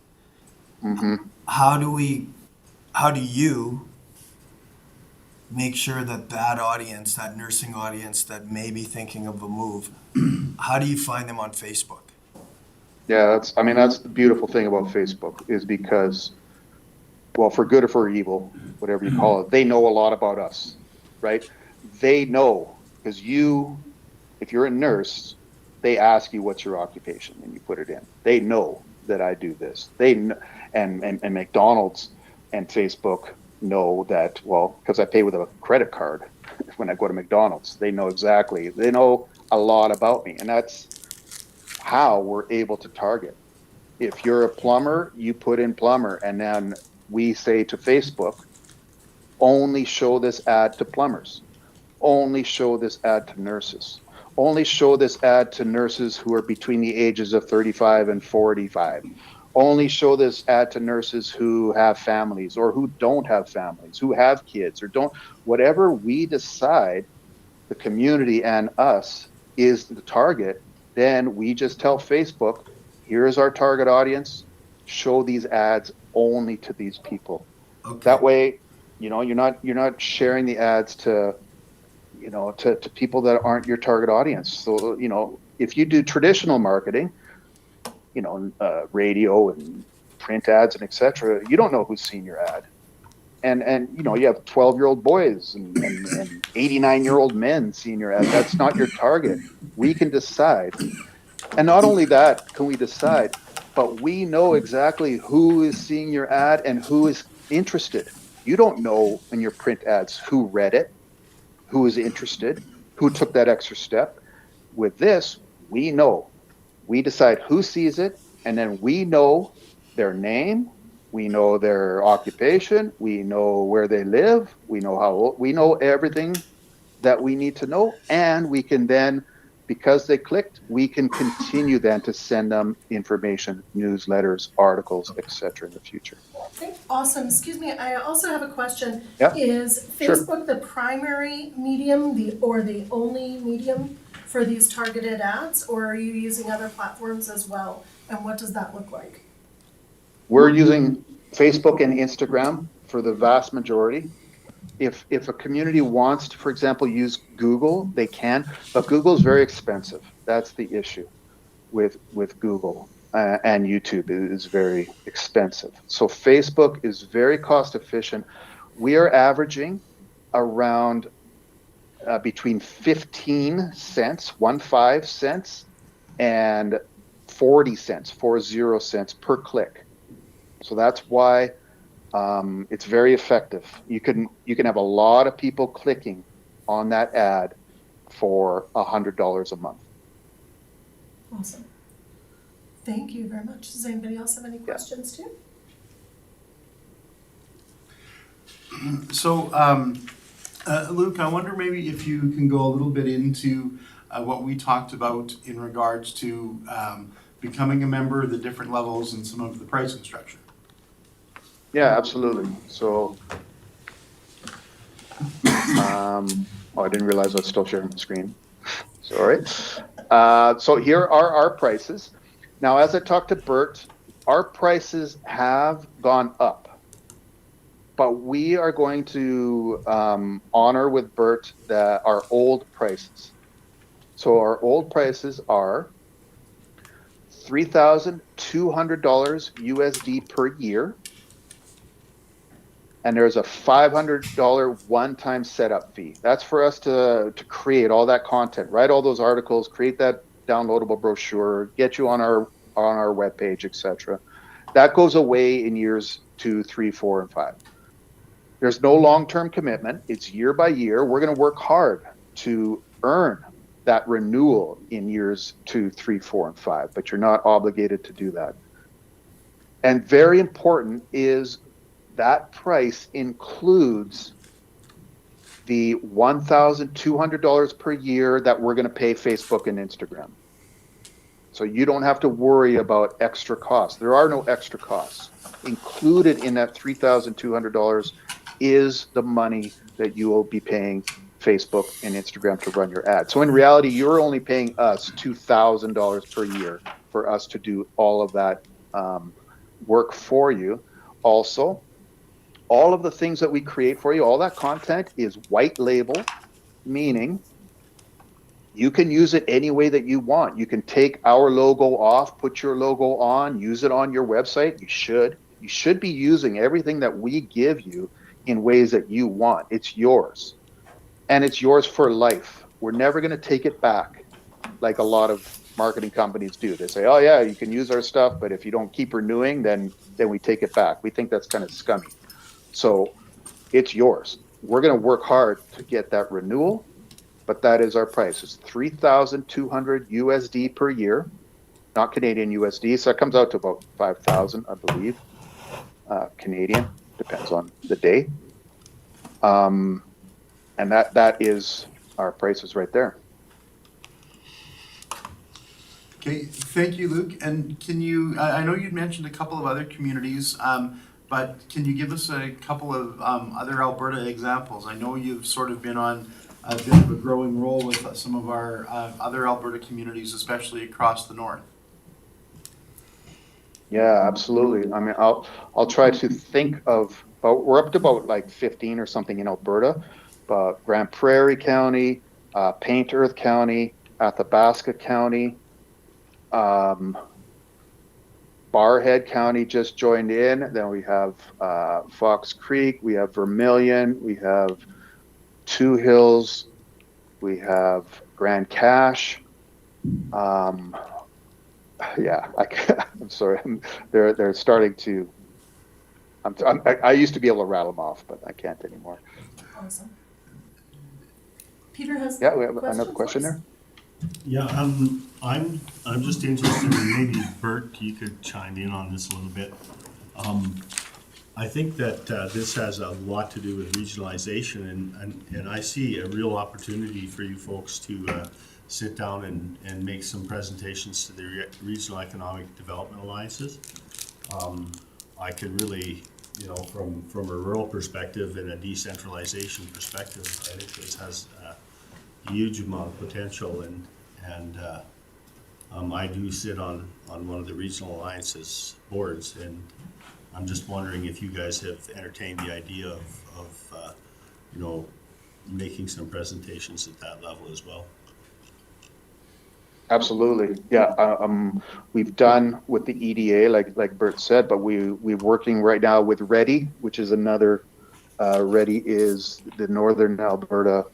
How do you make sure that audience, that nursing audience that may be thinking of a move, how do you find them on Facebook? Yeah, that's the beautiful thing about Facebook, is because, well, for good or for evil, whatever you call it, they know a lot about us, right? They know, because if you're a nurse, they ask you what's your occupation and you put it in. They know that I do this. They know, and McDonald's and Facebook know that, well, because I pay with a credit card when I go to McDonald's. They know exactly. They know a lot about me, and that's how we're able to target. If you're a plumber, you put in plumber, and then we say to Facebook, only show this ad to plumbers. Only show this ad to nurses. Only show this ad to nurses who are between the ages of 35 and 45. Only show this ad to nurses who have families or who don't have families, who have kids or don't. Whatever we decide, the community and us is the target, then we just tell Facebook, here's our target audience, show these ads only to these people. Okay. That way, you're not sharing the ads to people that aren't your target audience. So, if you do traditional marketing, radio and print ads and etc., you don't know who's seen your ad. And you have 12-year-old boys and 89-year-old men seeing your ad. That's not your target. We can decide. And not only that can we decide, but we know exactly who is seeing your ad and who is interested. You don't know in your print ads who read it, who is interested, who took that extra step. With this, We know. We decide who sees it, and then we know their name, we know their occupation, we know where they live, we know how old, we know everything that we need to know, and we can then, because they clicked, we can continue then to send them information, newsletters, articles, etc. in the future. Okay, awesome. Excuse me, I also have a question. Yeah, Is sure. Facebook the primary medium, or the only medium for these targeted ads, or are you using other platforms as well? And what does that look like? We're using Facebook and Instagram for the vast majority. If a community wants to, for example, use Google, they can, but Google is very expensive. That's the issue with Google, and YouTube is very expensive. So Facebook is very cost efficient. We are averaging around between 15 cents, 15 cents, and 40 cents, 40 cents per click. So that's why it's very effective. You can have a lot of people clicking on that ad for $100 a month. Awesome. Thank you very much. Does anybody else have any questions too? So, Luke, I wonder maybe if you can go a little bit into what we talked about in regards to becoming a member, the different levels, and some of the pricing structure. Yeah, absolutely. So, I didn't realize I was still sharing the screen. Sorry. So here are our prices. Now, as I talked to Bert, our prices have gone up, but we are going to honor with Bert our old prices. So our old prices are $3,200 USD per year. And there's a $500 one-time setup fee. That's for us to create all that content, write all those articles, create that downloadable brochure, get you on our webpage, etc. That goes away in years 2, 3, 4, and 5. There's no long-term commitment. It's year by year. We're going to work hard to earn that renewal in years 2, 3, 4, and 5, but you're not obligated to do that. And very important is that price includes the $1,200 per year that we're going to pay Facebook and Instagram. So you don't have to worry about extra costs. There are no extra costs. Included in that $3,200 is the money that you will be paying Facebook and Instagram to run your ad. So in reality, you're only paying us $2,000 per year for us to do all of that work for you. Also, all of the things that we create for you, all that content is white label, meaning you can use it any way that you want. You can take our logo off, put your logo on, use it on your website. You should. You should be using everything that we give you in ways that you want. It's yours. And it's yours for life. We're never going to take it back like a lot of marketing companies do. They say, oh yeah, you can use our stuff, but if you don't keep renewing, then we take it back. We think that's kind of scummy. So it's yours. We're going to work hard to get that renewal, but that is our price. It's $3,200 USD per year, not Canadian USD. So that comes out to about 5,000, I believe, Canadian. Depends on the day. And that is our prices right there. Okay, thank you, Luke. And can you, I know you'd mentioned a couple of other communities, but can you give us a couple of other Alberta examples? I know you've sort of been on a bit of a growing role with some of our other Alberta communities, especially across the north. Yeah, absolutely. I mean, I'll try to think of, we're up to about like 15 or something in Alberta, but Grand Prairie County, Paint Earth County, Athabasca County, Barhead County just joined in. Then we have Fox Creek, we have Vermilion, we have Two Hills, we have Grand Cache. Yeah, I'm sorry. They're starting to. I used to be able to rattle them off, but I can't anymore. Awesome. Peter has Yeah, we have another question there. Yeah, I'm just interested in maybe Bert, you could chime in on this a little bit. I think that this has a lot to do with regionalization, and I see a real opportunity for you folks to sit down and make some presentations to the Regional Economic Development Alliances. I can really, from a rural perspective and a decentralization perspective, I think this has a huge amount of potential, and I do sit on one of the Regional Alliances boards, and I'm just wondering if you guys have entertained the idea of making some presentations at that level as well. Absolutely, yeah. We've done with the EDA, like Bert said, but we're working right now with READY, which is another. READY is the Northern Alberta,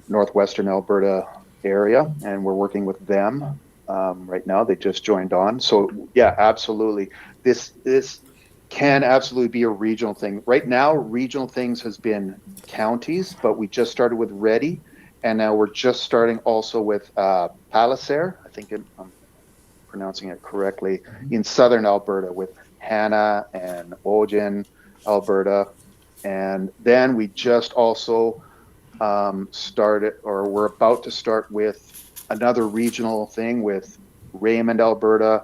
Northwestern Alberta area, and we're working with them right now. They just joined on, so yeah, absolutely. This can absolutely be a regional thing. Right now, regional things has been counties, but we just started with READY. And now we're just starting also with Palliser, I think I'm pronouncing it correctly, in southern Alberta with Hanna and Ogen, Alberta. And then we just also started, or we're about to start with another regional thing with Raymond, Alberta.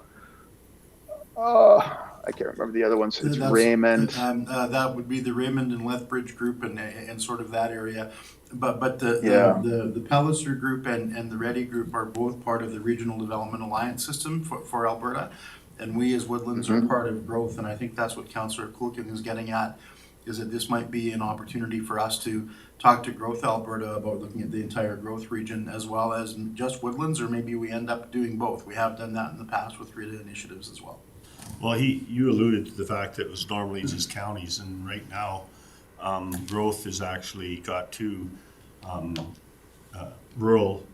I can't remember the other ones. It's Raymond. That would be the Raymond and Lethbridge group and sort of that area. But the Palliser group and the READY group are both part of the Regional Development Alliance system for Alberta. And we as Woodlands are part of growth. And I think that's what Councillor Kulkin is getting at, is that this might be an opportunity for us to talk to Growth Alberta about looking at the entire growth region as well as just Woodlands, or maybe we end up doing both. We have done that in the past with RITA initiatives as well. Well, you alluded to the fact that it was normally just counties, and right now, growth has actually got two rural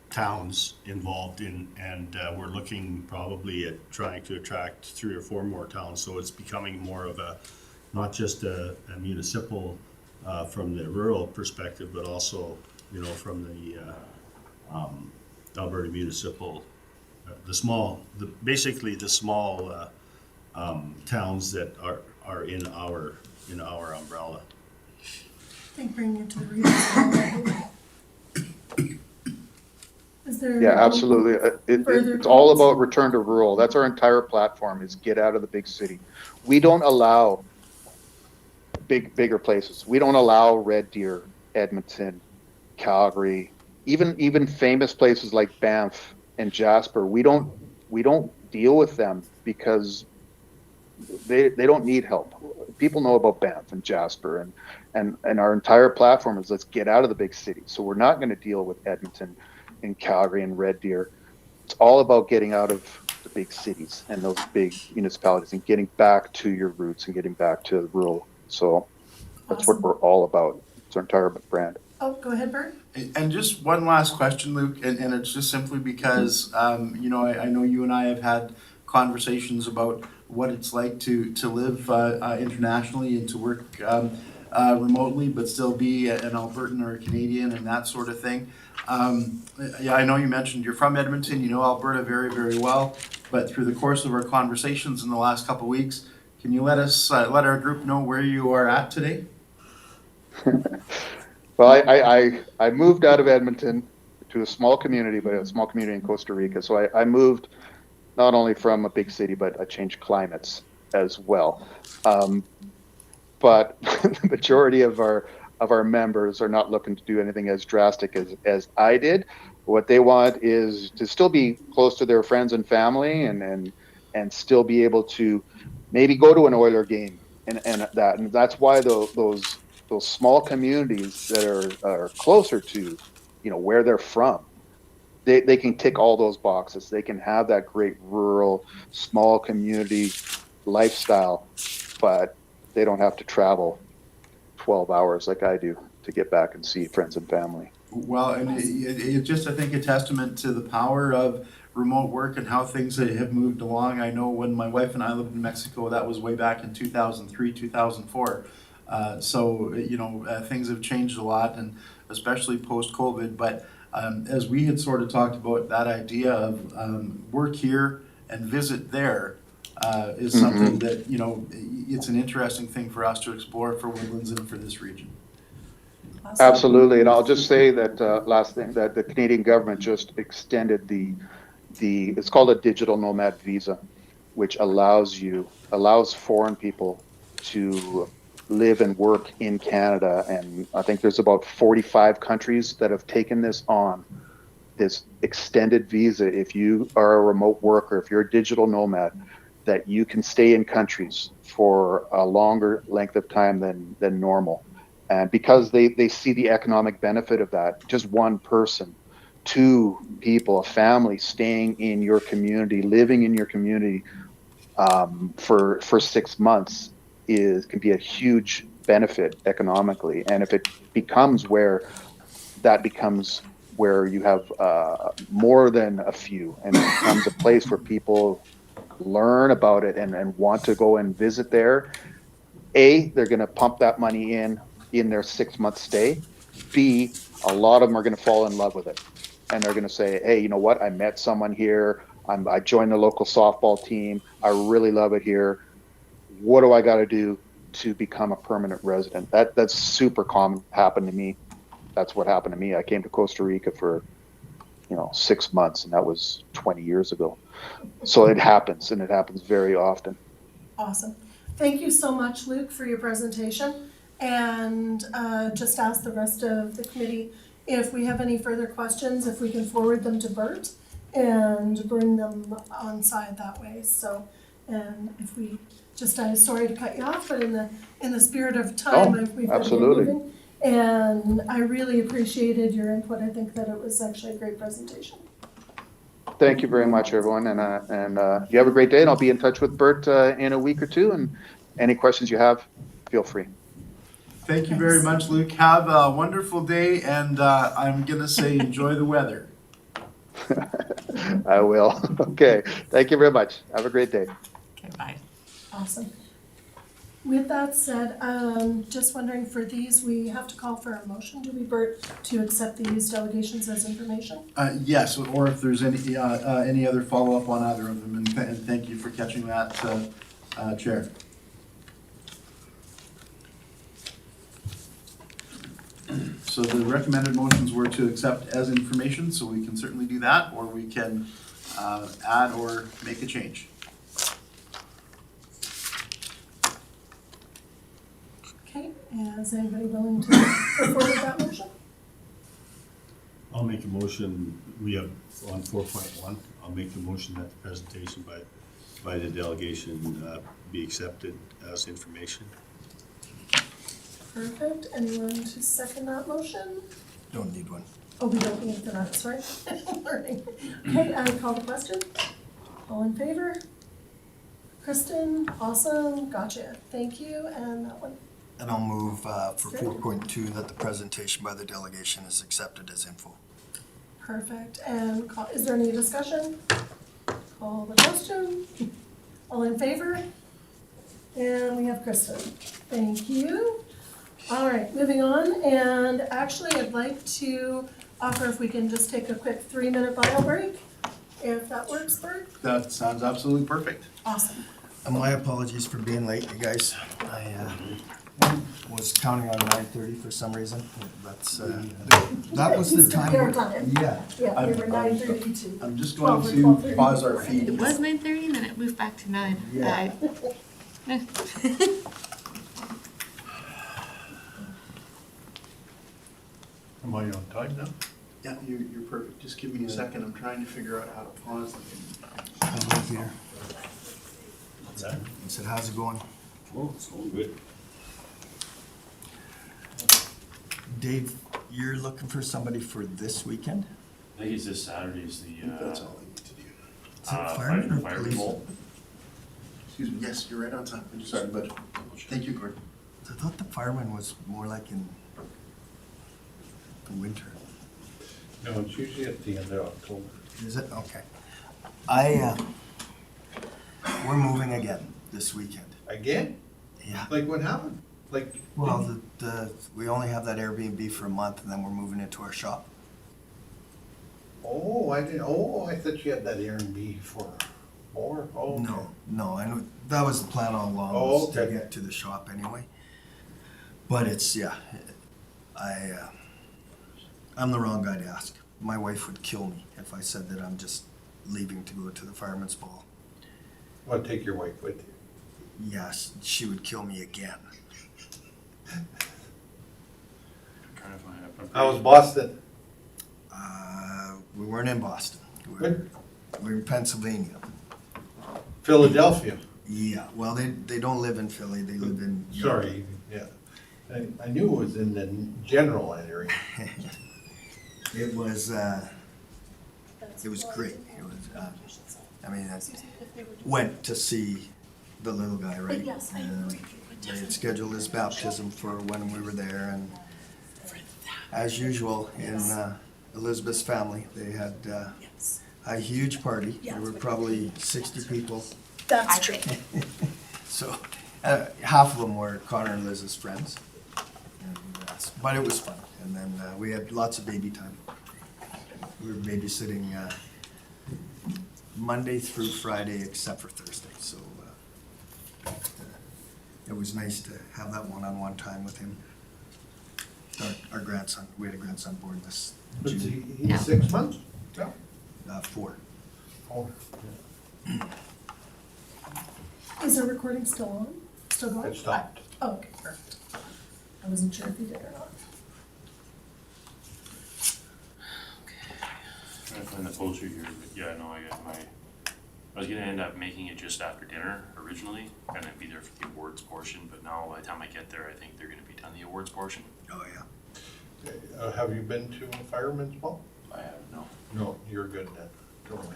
towns involved in, and we're looking probably at trying to attract 3 or 4 more towns. So it's becoming more of a, not just a municipal from the rural perspective, but also, from the Alberta municipal. Basically the small towns that are in our umbrella. I think bringing it to the region. Is there? Yeah, absolutely. It's all about return to rural. That's our entire platform, is get out of the big city. We don't allow bigger places. We don't allow Red Deer, Edmonton, Calgary, even famous places like Banff and Jasper. We don't deal with them because they don't need help. People know about Banff and Jasper, and our entire platform is let's get out of the big city. So we're not going to deal with Edmonton and Calgary and Red Deer. It's all about getting out of the big cities and those big municipalities and getting back to your roots and getting back to rural. So that's what we're all about. It's our entire brand. Oh, go ahead, Bert. And just one last question, Luke, and it's just simply because, I know you and I have had conversations about what it's like to live internationally and to work remotely, but still be an Albertan or a Canadian and that sort of thing. I know you mentioned you're from Edmonton, you know Alberta very, very well, but through the course of our conversations in the last couple of weeks, can you let our group know where you are at today? Well, I moved out of Edmonton to a small community, but a small community in Costa Rica. So I moved not only from a big city, but I changed climates as well. But the majority of our members are not looking to do anything as drastic as I did. What they want is to still be close to their friends and family, and still be able to maybe go to an Oiler game and that's why those small communities that are closer to, where they're from, they can tick all those boxes. They can have that great rural, small community lifestyle, but they don't have to travel 12 hours like I do to get back and see friends and family. Well, and it's just, I think, a testament to the power of remote work and how things have moved along. I know when my wife and I lived in Mexico, that was way back in 2003, 2004. So things have changed a lot, and especially post-COVID. But As we had sort of talked about that idea of work here and visit there is something that, you know, it's an interesting thing for us to explore for Woodlands and for this region. Awesome. Absolutely, and I'll just say that last thing, that the Canadian government just extended it's called a digital nomad visa, which allows foreign people to live and work in Canada, and I think there's about 45 countries that have taken this extended visa. If you are a remote worker, if you're a digital nomad, that you can stay in countries for a longer length of time than normal. And because they see the economic benefit of that, just one person, two people, a family staying in your community, living in your community for 6 months can be a huge benefit economically. And if it becomes where you have more than a few, and it becomes a place where people learn about it and want to go and visit there, they're going to pump that money in their 6-month stay. B, a lot of them are going to fall in love with it, and they're going to say, hey, you know what, I met someone here, I joined the local softball team, I really love it here, what do I got to do to become a permanent resident? That's super common. Happened to me. That's what happened to me. I came to Costa Rica for 6 months, and that was 20 years ago. So it happens, and it happens very often. Awesome. Thank you so much, Luke, for your presentation. And just ask the rest of the committee if we have any further questions, if we can forward them to Bert and bring them on side that way. So, and if we just, I'm sorry to cut you off, but in the spirit of time, we've got to get moving. And I really appreciated your input. I think that it was actually a great presentation. Thank you very much, everyone, and you have a great day. And I'll be in touch with Bert in a week or two. And any questions you have, feel free. Thank you very much, Luke. Have a wonderful day, and I'm going to say enjoy the weather. I will. Okay. Thank you very much. Have a great day. Okay, bye. Awesome. With that said, just wondering, for these, we have to call for a motion, do we, Bert, to accept these delegations as information? Yes, or if there's any other follow-up on either of them, and thank you for catching that, Chair. So the recommended motions were to accept as information, so we can certainly do that, or we can add or make a change. Okay, is anybody willing to put forward that motion? I'll make a motion, we have on 4.1, I'll make the motion that the presentation by the delegation be accepted as information. Perfect. Anyone to second that motion? Don't need one. Oh, we don't need that, sorry. Learning. Okay, I call the question. All in favor? Kristen, awesome, gotcha. Thank you, and that one. And I'll move for 4.2 that the presentation by the delegation is accepted as info. Perfect. And is there any discussion? Call the question. All in favor? And we have Kristen. Thank you. All right, moving on. And actually, I'd like to offer if we can just take a quick 3-minute bio break, if that works, Bert. That sounds absolutely perfect. Awesome. And my apologies for being late, you guys. I was counting on 9:30 for some reason. That's that was the time. Fair time. Yeah. Yeah, we were 9:32. I'm just going 12 or to 12:30. pause our feed. It was 9:30 and then it moved back to 9. Yeah. Am I on time now? Yeah, you're perfect. Just give me a second. I'm trying to figure out how to pause the thing. Hello, Peter. What's that? I said, how's it going? Oh, it's all good. Dave, you're looking for somebody for this weekend? I think it's this Saturday is the That's all I need to do. Is it fireman or fire police? revolt. Excuse me. Yes, you're right on time. I'm sorry, but thank you, Gordon. I thought the fireman was more like in the winter. No, it's usually at the end of October. Is it? Okay. We're moving again this weekend. Again? Yeah. Like what happened? Like, Well, we only have that Airbnb for a month and then we're moving into our shop. Oh, I thought you had that Airbnb for more. Oh, okay. No, I know, that was the plan all along, Oh, was to okay. get to the shop anyway. But it's, yeah, I'm the wrong guy to ask. My wife would kill me if I said that I'm just leaving to go to the fireman's ball. Well, take your wife with you. Yes, she would kill me again. Trying to find out. How was Boston? We weren't in Boston. Good. We were in Pennsylvania. Philadelphia. Yeah, well, they don't live in Philly, they live in. Sorry, yeah. I knew it was in the general area. It was great. It was, I mean, I went to see the little guy, right? Yes, I And agree. they had scheduled his baptism for when we were there, and as usual in Elizabeth's family, they had a huge party. There were probably 60 people. That's true. So half of them were Connor and Liz's friends. And, but it was fun. And then we had lots of baby time. We were babysitting Monday through Friday except for Thursday. So it was nice to have that one-on-one time with him. Our grandson, we had a grandson born this Was June. he 6 months? Yeah. 4. Oh, Is our recording still on? Still going? it stopped. Oh, okay, perfect. I wasn't sure if you did or not. Trying to find the poster here, but yeah, no, I was gonna end up making it just after dinner originally, and then be there for the awards portion, but now by the time I get there, I think they're gonna be done the awards portion. Oh, yeah. Have you been to a fireman's ball? I haven't, no. No, you're good then. Don't worry.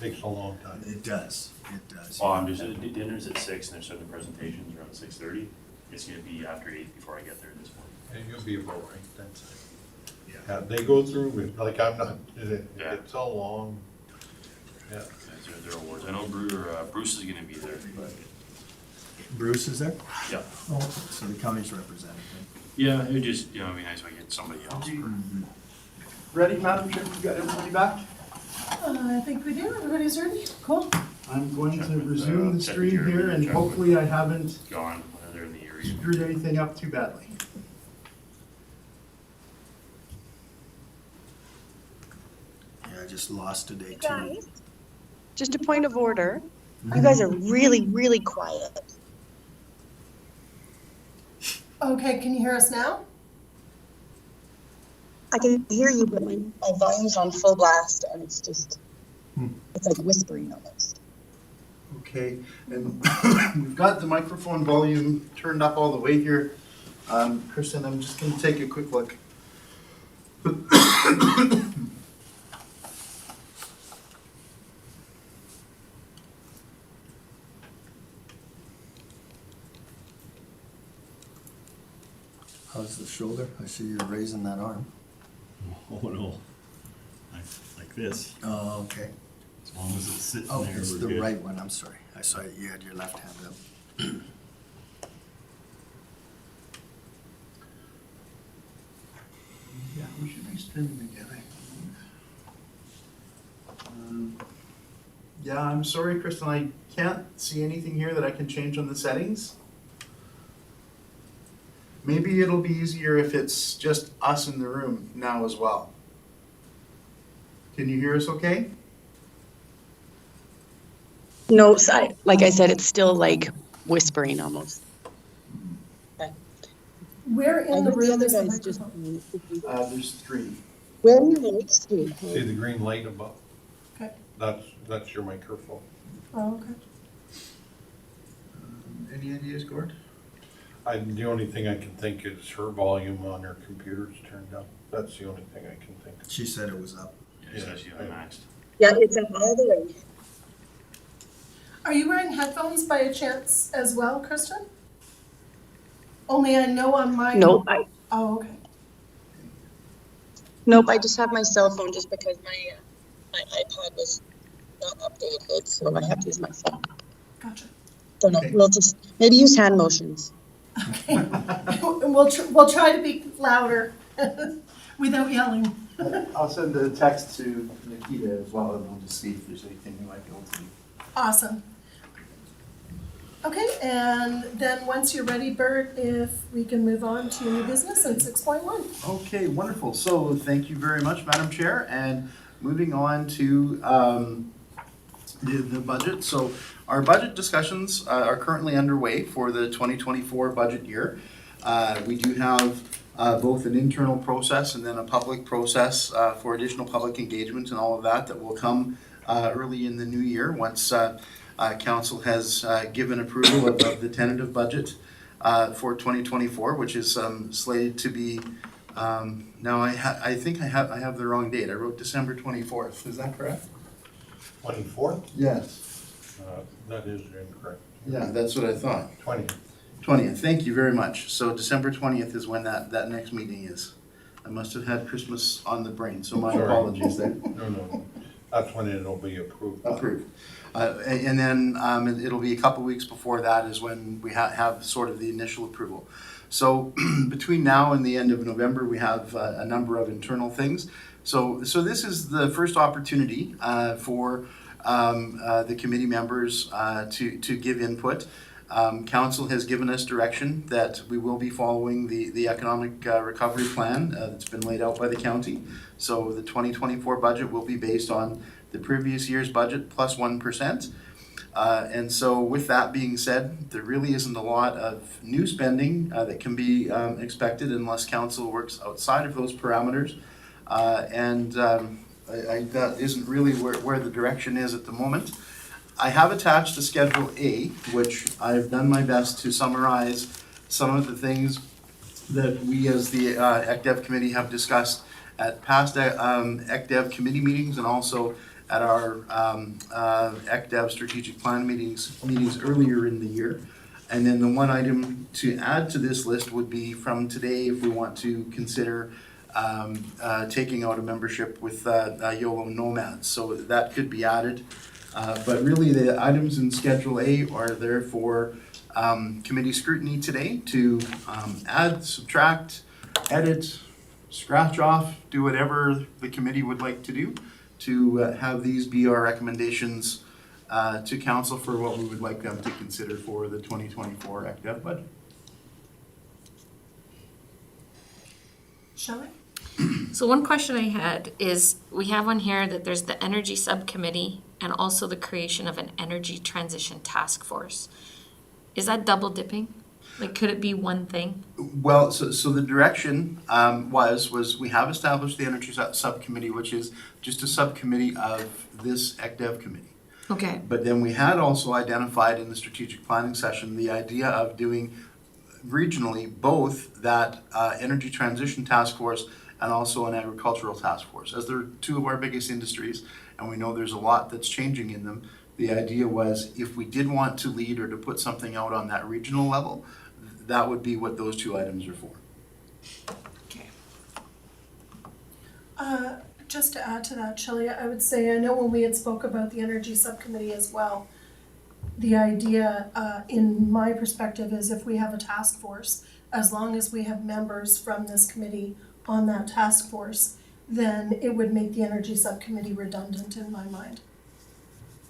Takes a long time. It does. It does. Well, I'm just, dinner's at 6 and they're starting the presentations around 6:30. It's gonna be after 8 before I get there this morning. And you'll be about right then. Yeah, they go through, like I'm not, Yeah. it's a long, yeah. Their awards. I know Bruce is gonna be there, but, Bruce is there? yeah. Oh, so the county's representative. Yeah, it would just, it'd be nice if I get somebody else. Ready, Madam Chair? You got everybody back? I think we do. Everybody's ready? Cool. I'm going to Check with, resume the check stream with here, and check with- hopefully I haven't Gone, when they're in the area. screwed anything up too badly. Yeah, I just lost today too. Guys, just a point of order. You guys are really, really quiet. Okay, can you hear us now? I can hear you, but my volume's on full blast and it's just, it's like whispering almost. Okay, and we've got the microphone volume turned up all the way here. Kristen, I'm just gonna take a quick look. How's the shoulder? I see you're raising that arm. Oh, no. Like this, Oh, okay. as long as it's sitting Oh, there, it's we're the good. right one, I'm sorry. I saw you had your left hand up. Yeah, we should be streaming together. Yeah, I'm sorry, Kristen, I can't see anything here that I can change on the settings. Maybe it'll be easier if it's just us in the room now as well. Can you hear us okay? No, like I said, it's still like whispering almost. Where in the room is the microphone? There's 3. Where are your lights? See the green light above? Okay. That's your microphone. Oh, okay. Any ideas, Gord? The only thing I can think is her volume on her computer's turned up. That's the only thing I can think of. She said it was up. Yeah, it says you have maxed. Yeah, it's up all the way. Are you wearing headphones by a chance as well, Kristen? Only I know on my. Nope, Oh, okay. nope, I just have my cell phone just because my iPad was not updated, so I have to use my phone. Gotcha. So no, Okay. we'll just, maybe use hand motions. Okay. We'll try to be louder without yelling. I'll send a text to Nikita as well, and we'll just see if there's anything we might be able to do. Awesome. Okay, and then once you're ready, Bert, if we can move on to new business and 6.1. Okay, wonderful. So thank you very much, Madam Chair. And moving on to the budget. So our budget discussions are currently underway for the 2024 budget year. We do have both an internal process and then a public process for additional public engagement and all of that will come early in the new year once Council has given approval of the tentative budget for 2024, which is slated to be, now I think I have the wrong date. I wrote December 24th. Is that correct? 24th? Yes. That is incorrect. Yeah, that's what I thought. 20th. 20th, thank you very much. So December 20th is when that next meeting is. I must have had Christmas on the brain, so my Sorry. apologies there. No. That's when it'll be approved. Approved. And then it'll be a couple weeks before that is when we have sort of the initial approval. So between now and the end of November, we have a number of internal things. So this is the first opportunity for the committee members to give input. Council has given us direction that we will be following the economic recovery plan that's been laid out by the county. So the 2024 budget will be based on the previous year's budget plus 1%. And so with that being said, there really isn't a lot of new spending that can be expected unless council works outside of those parameters. That isn't really where the direction is at the moment. I have attached a Schedule A, which I've done my best to summarize some of the things that we as the ECDEV committee have discussed at past ECDEV committee meetings and also at our ECDEV strategic plan meetings earlier in the year. And then the one item to add to this list would be from today if we want to consider taking out a membership with YOLO Nomads. So that could be added. But really the items in Schedule A are there for committee scrutiny today to add, subtract, edit, scratch off, do whatever the committee would like to do to have these be our recommendations to council for what we would like them to consider for the 2024 ECDEV budget. Shall I? So one question I had is, we have on here that there's the energy subcommittee and also the creation of an energy transition task force. Is that double dipping? Like, could it be one thing? Well, so the direction was we have established the energy subcommittee, which is just a subcommittee of this ECDEV committee. Okay. But then we had also identified in the strategic planning session the idea of doing regionally both that energy transition task force and also an agricultural task force. As they're two of our biggest industries, and we know there's a lot that's changing in them, the idea was if we did want to lead or to put something out on that regional level, that would be what those two items are for. Okay. Just to add to that, Shelley, I would say, I know when we had spoke about the energy subcommittee as well, the idea, in my perspective, is if we have a task force, as long as we have members from this committee on that task force, then it would make the energy subcommittee redundant in my mind.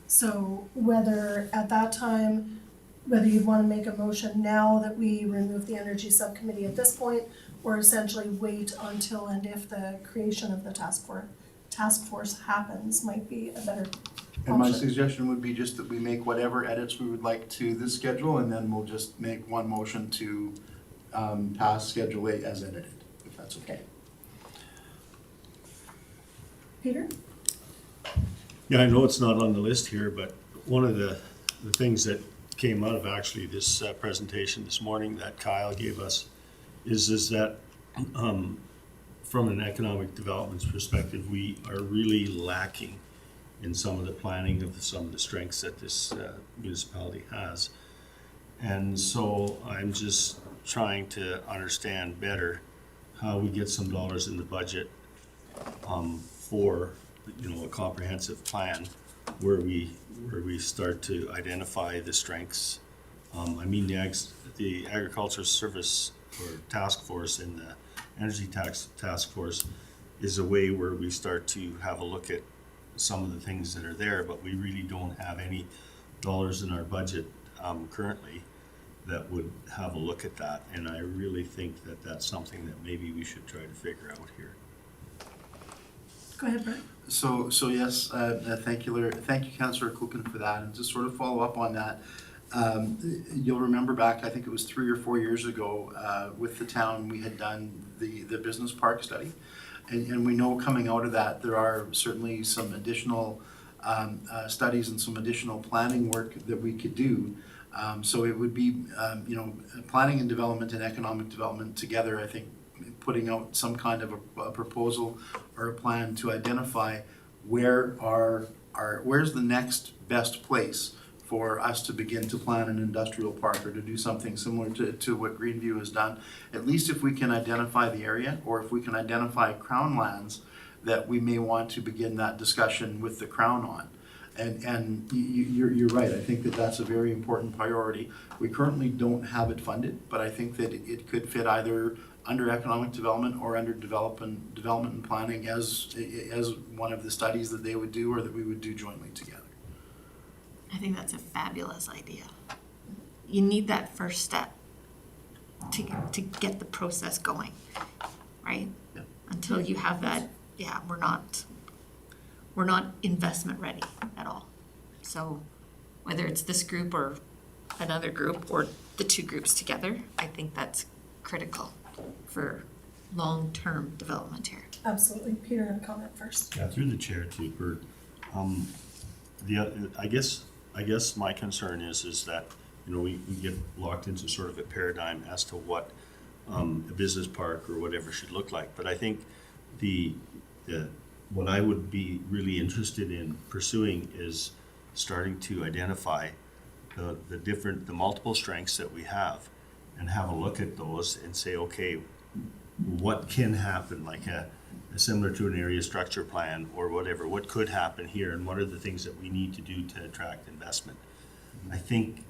So whether at that time, whether you'd want to make a motion now that we remove the energy subcommittee at this point, or essentially wait until and if the creation of the task force happens, might be a better And my option. suggestion would be just that we make whatever edits we would like to this schedule, and then we'll just make one motion to pass Schedule A as edited, if that's okay. Peter? Yeah, I know it's not on the list here, but one of the things that came out of actually this presentation this morning that Kyle gave us is that from an economic development perspective, we are really lacking in some of the planning of some of the strengths that this municipality has. And so I'm just trying to understand better how we get some dollars in the budget for a comprehensive plan where we start to identify the strengths. I mean the agriculture service or task force and the energy task force is a way where we start to have a look at some of the things that are there, but we really don't have any dollars in our budget currently that would have a look at that. And I really think that that's something that maybe we should try to figure out here. Go ahead, Brett. So yes, thank you, Councillor Kukin, for that. And to sort of follow up on that, you'll remember back, I think it was 3 or 4 years ago, with the town, we had done the business park study. And we know coming out of that, there are certainly some additional studies and some additional planning work that we could do. So it would be, planning and development and economic development together, I think, putting out some kind of a proposal or a plan to identify where's the next best place for us to begin to plan an industrial park or to do something similar to what Greenview has done. At least if we can identify the area, or if we can identify Crown lands that we may want to begin that discussion with the Crown on. And you're right, I think that that's a very important priority. We currently don't have it funded, but I think that it could fit either under economic development or under development and planning as one of the studies that they would do or that we would do jointly together. I think that's a fabulous idea. You need that first step to get the process going, right? Yeah. Until you have that, yeah, we're not investment ready at all. So whether it's this group or another group or the two groups together, I think that's critical for long-term development here. Absolutely. Peter had a comment first. Yeah, through the chair too, Bert. I guess my concern is that, we get locked into sort of a paradigm as to what a business park or whatever should look like. But I think what I would be really interested in pursuing is starting to identify the multiple strengths that we have and have a look at those and say, okay, what can happen, like a similar to an area structure plan or whatever, what could happen here and what are the things that we need to do to attract investment. I think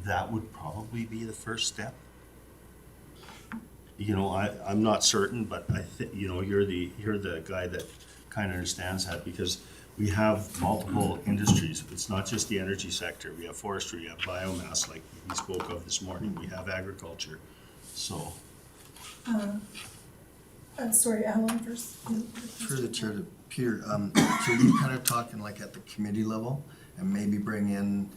that would probably be the first step. I'm not certain, but I think, you're the guy that kind of understands that, because we have multiple industries. It's not just the energy sector. We have forestry, we have biomass, like we spoke of this morning. We have agriculture. So. Sorry, Alan first. Through the chair to Peter, so you're kind of talking like at the committee level and maybe bring in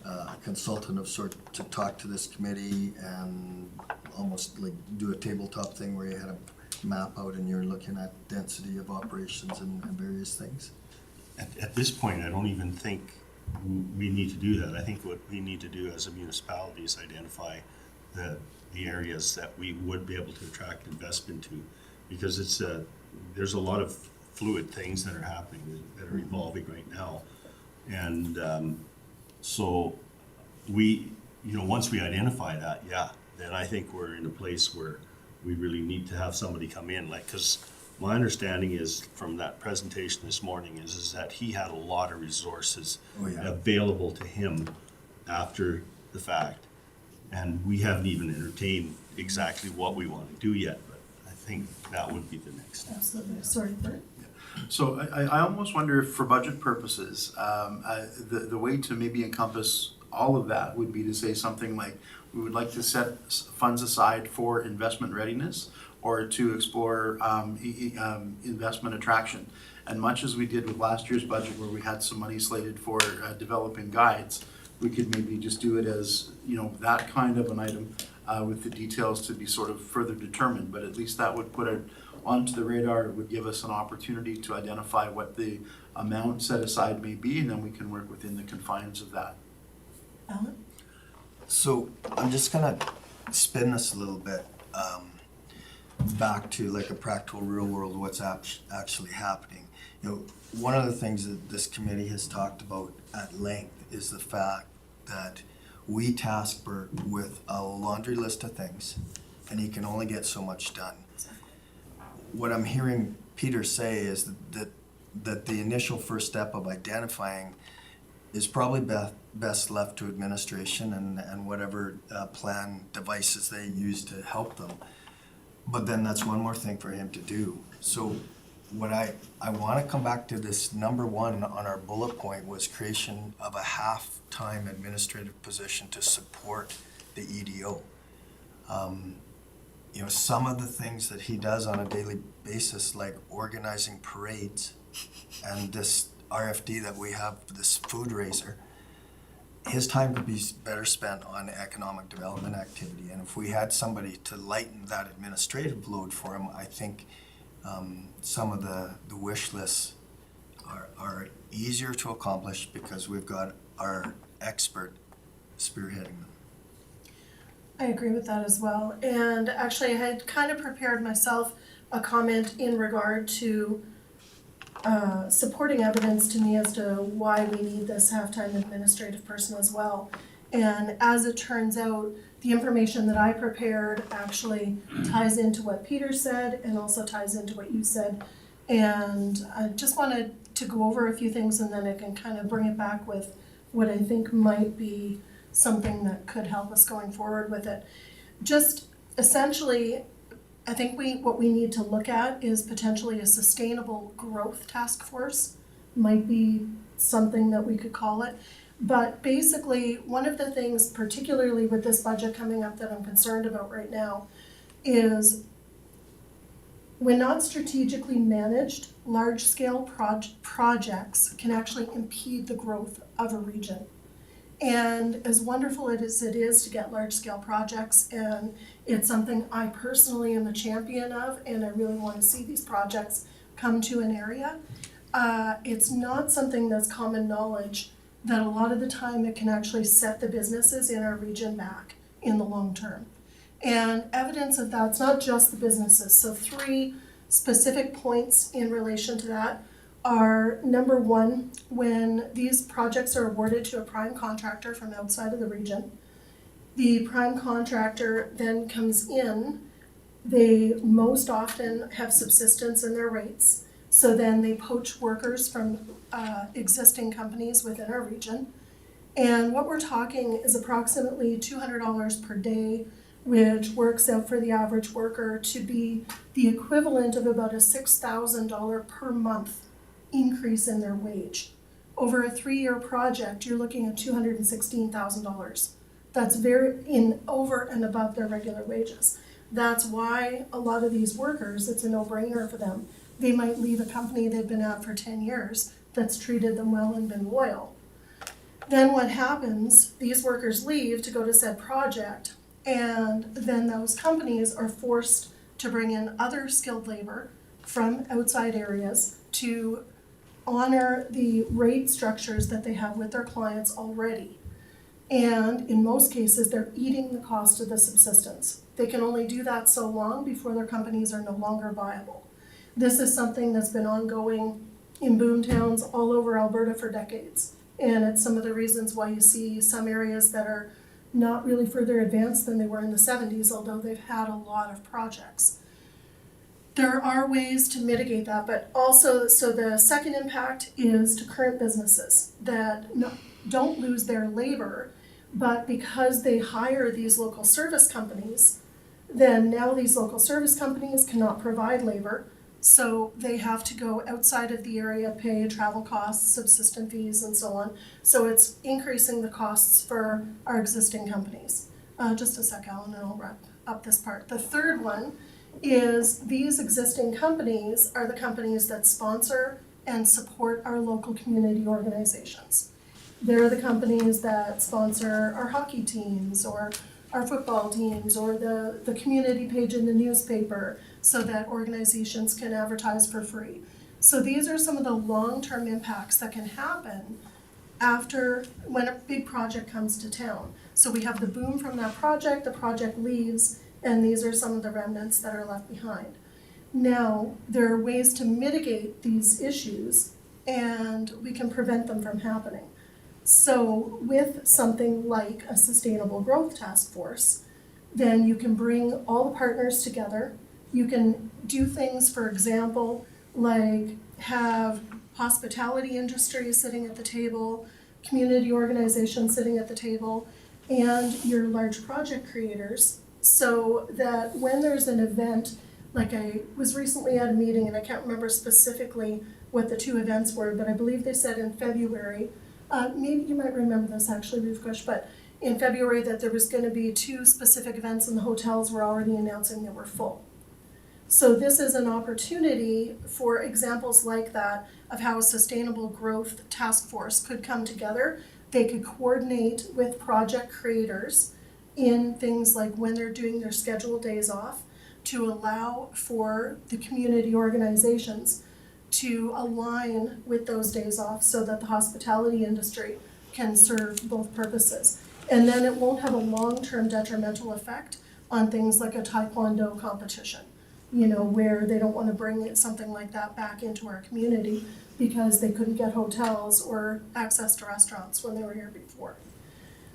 a consultant of sort to talk to this committee and almost like do a tabletop thing where you had a map out and you're looking at density of operations and various things? At this point, I don't even think we need to do that. I think what we need to do as a municipality is identify the areas that we would be able to attract investment to, because there's a lot of fluid things that are happening, that are evolving right now. And so once we identify that, then I think we're in a place where we really need to have somebody come in, because my understanding is from that presentation this morning is that he had a lot of resources available to him after the fact. And we haven't even entertained exactly what we want to do yet, but I think that would be the next step. Absolutely. Sorry, Bert. So I almost wonder if for budget purposes, the way to maybe encompass all of that would be to say something like, we would like to set funds aside for investment readiness or to explore investment attraction. And much as we did with last year's budget where we had some money slated for developing guides, we could maybe just do it as, that kind of an item with the details to be sort of further determined. But at least that would put it onto the radar. It would give us an opportunity to identify what the amount set aside may be, and then we can work within the confines of that. Alan? So I'm just gonna spin this a little bit back to like a practical real world, what's actually happening. One of the things that this committee has talked about at length is the fact that we task Bert with a laundry list of things and he can only get so much done. What I'm hearing Peter say is that the initial first step of identifying is probably best left to administration and whatever plan devices they use to help them. But then that's one more thing for him to do. So what I want to come back to this number one on our bullet point was creation of a half-time administrative position to support the EDO. You know, some of the things that he does on a daily basis, like organizing parades and this RFD that we have, this food raiser, his time could be better spent on economic development activity. And if we had somebody to lighten that administrative load for him, I think some of the wish lists are easier to accomplish because we've got our expert spearheading them. I agree with that as well. And actually, I had kind of prepared myself a comment in regard to supporting evidence to me as to why we need this half-time administrative person as well. And as it turns out, the information that I prepared actually ties into what Peter said and also ties into what you said. And I just wanted to go over a few things and then I can kind of bring it back with what I think might be something that could help us going forward with it. Just essentially, I think what we need to look at is potentially a sustainable growth task force, might be something that we could call it. But basically, one of the things, particularly with this budget coming up that I'm concerned about right now, is when not strategically managed, large-scale projects can actually impede the growth of a region. And as wonderful as it is to get large-scale projects, and it's something I personally am a champion of, and I really want to see these projects come to an area, it's not something that's common knowledge that a lot of the time it can actually set the businesses in our region back in the long term. And evidence of that's not just the businesses. So 3 specific points in relation to that are, number one, when these projects are awarded to a prime contractor from outside of the region, the prime contractor then comes in, they most often have subsistence in their rates, so then they poach workers from existing companies within our region. And what we're talking is approximately $200 per day, which works out for the average worker to be the equivalent of about a $6,000 per month increase in their wage. Over a 3-year project, you're looking at $216,000. That's over and above their regular wages. That's why a lot of these workers, it's a no-brainer for them. They might leave a company they've been at for 10 years that's treated them well and been loyal. Then what happens, these workers leave to go to said project, and then those companies are forced to bring in other skilled labor from outside areas to honor the rate structures that they have with their clients already. And in most cases, they're eating the cost of the subsistence. They can only do that so long before their companies are no longer viable. This is something that's been ongoing in boom towns all over Alberta for decades. And it's some of the reasons why you see some areas that are not really further advanced than they were in the 70s, although they've had a lot of projects. There are ways to mitigate that, but also, so the second impact is to current businesses that don't lose their labor, but because they hire these local service companies, then now these local service companies cannot provide labor, so they have to go outside of the area, pay travel costs, subsistence fees, and so on. So it's increasing the costs for our existing companies. Just a sec, Alan, and I'll wrap up this part. The third one is these existing companies are the companies that sponsor and support our local community organizations. They're the companies that sponsor our hockey teams or our football teams or the community page in the newspaper so that organizations can advertise for free. So these are some of the long-term impacts that can happen after when a big project comes to town. So we have the boom from that project, the project leaves, and these are some of the remnants that are left behind. Now, there are ways to mitigate these issues and we can prevent them from happening. So with something like a sustainable growth task force, then you can bring all the partners together. You can do things, for example, like have hospitality industry sitting at the table, community organizations sitting at the table, and your large project creators, so that when there's an event Like I was recently at a meeting and I can't remember specifically what the two events were, but I believe they said in February, maybe you might remember this actually, Rufkush, but in February that there was gonna be two specific events and the hotels were already announcing they were full. So this is an opportunity for examples like that of how a sustainable growth task force could come together. They could coordinate with project creators in things like when they're doing their scheduled days off to allow for the community organizations to align with those days off so that the hospitality industry can serve both purposes. And then it won't have a long-term detrimental effect on things like a Taekwondo competition, you know, where they don't want to bring something like that back into our community because they couldn't get hotels or access to restaurants when they were here before.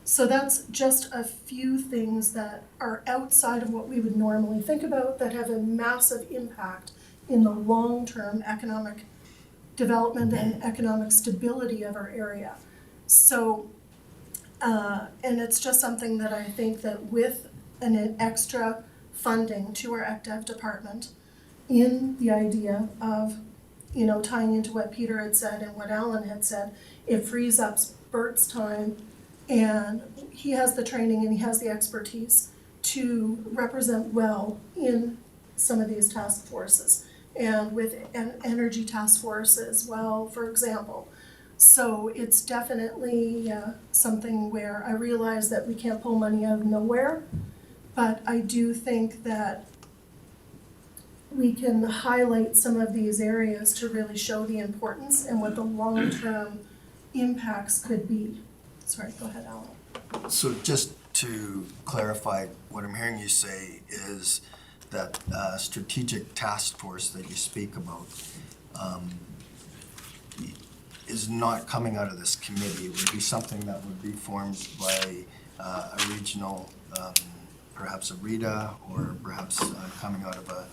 So that's just a few things that are outside of what we would normally think about that have a massive impact in the long-term economic development and economic stability of our area. So, and it's just something that I think that with an extra funding to our ECDEV department in the idea of, you know, tying into what Peter had said and what Alan had said, it frees up Bert's time and he has the training and he has the expertise to represent well in some of these task forces and with an energy task force as well, for example. So it's definitely something where I realize that we can't pull money out of nowhere, but I do think that we can highlight some of these areas to really show the importance and what the long-term impacts could be. Sorry, go ahead, Alan. So just to clarify, what I'm hearing you say is that strategic task force that you speak about is not coming out of this committee. It would be something that would be formed by a regional, perhaps a RETA, or perhaps coming out of a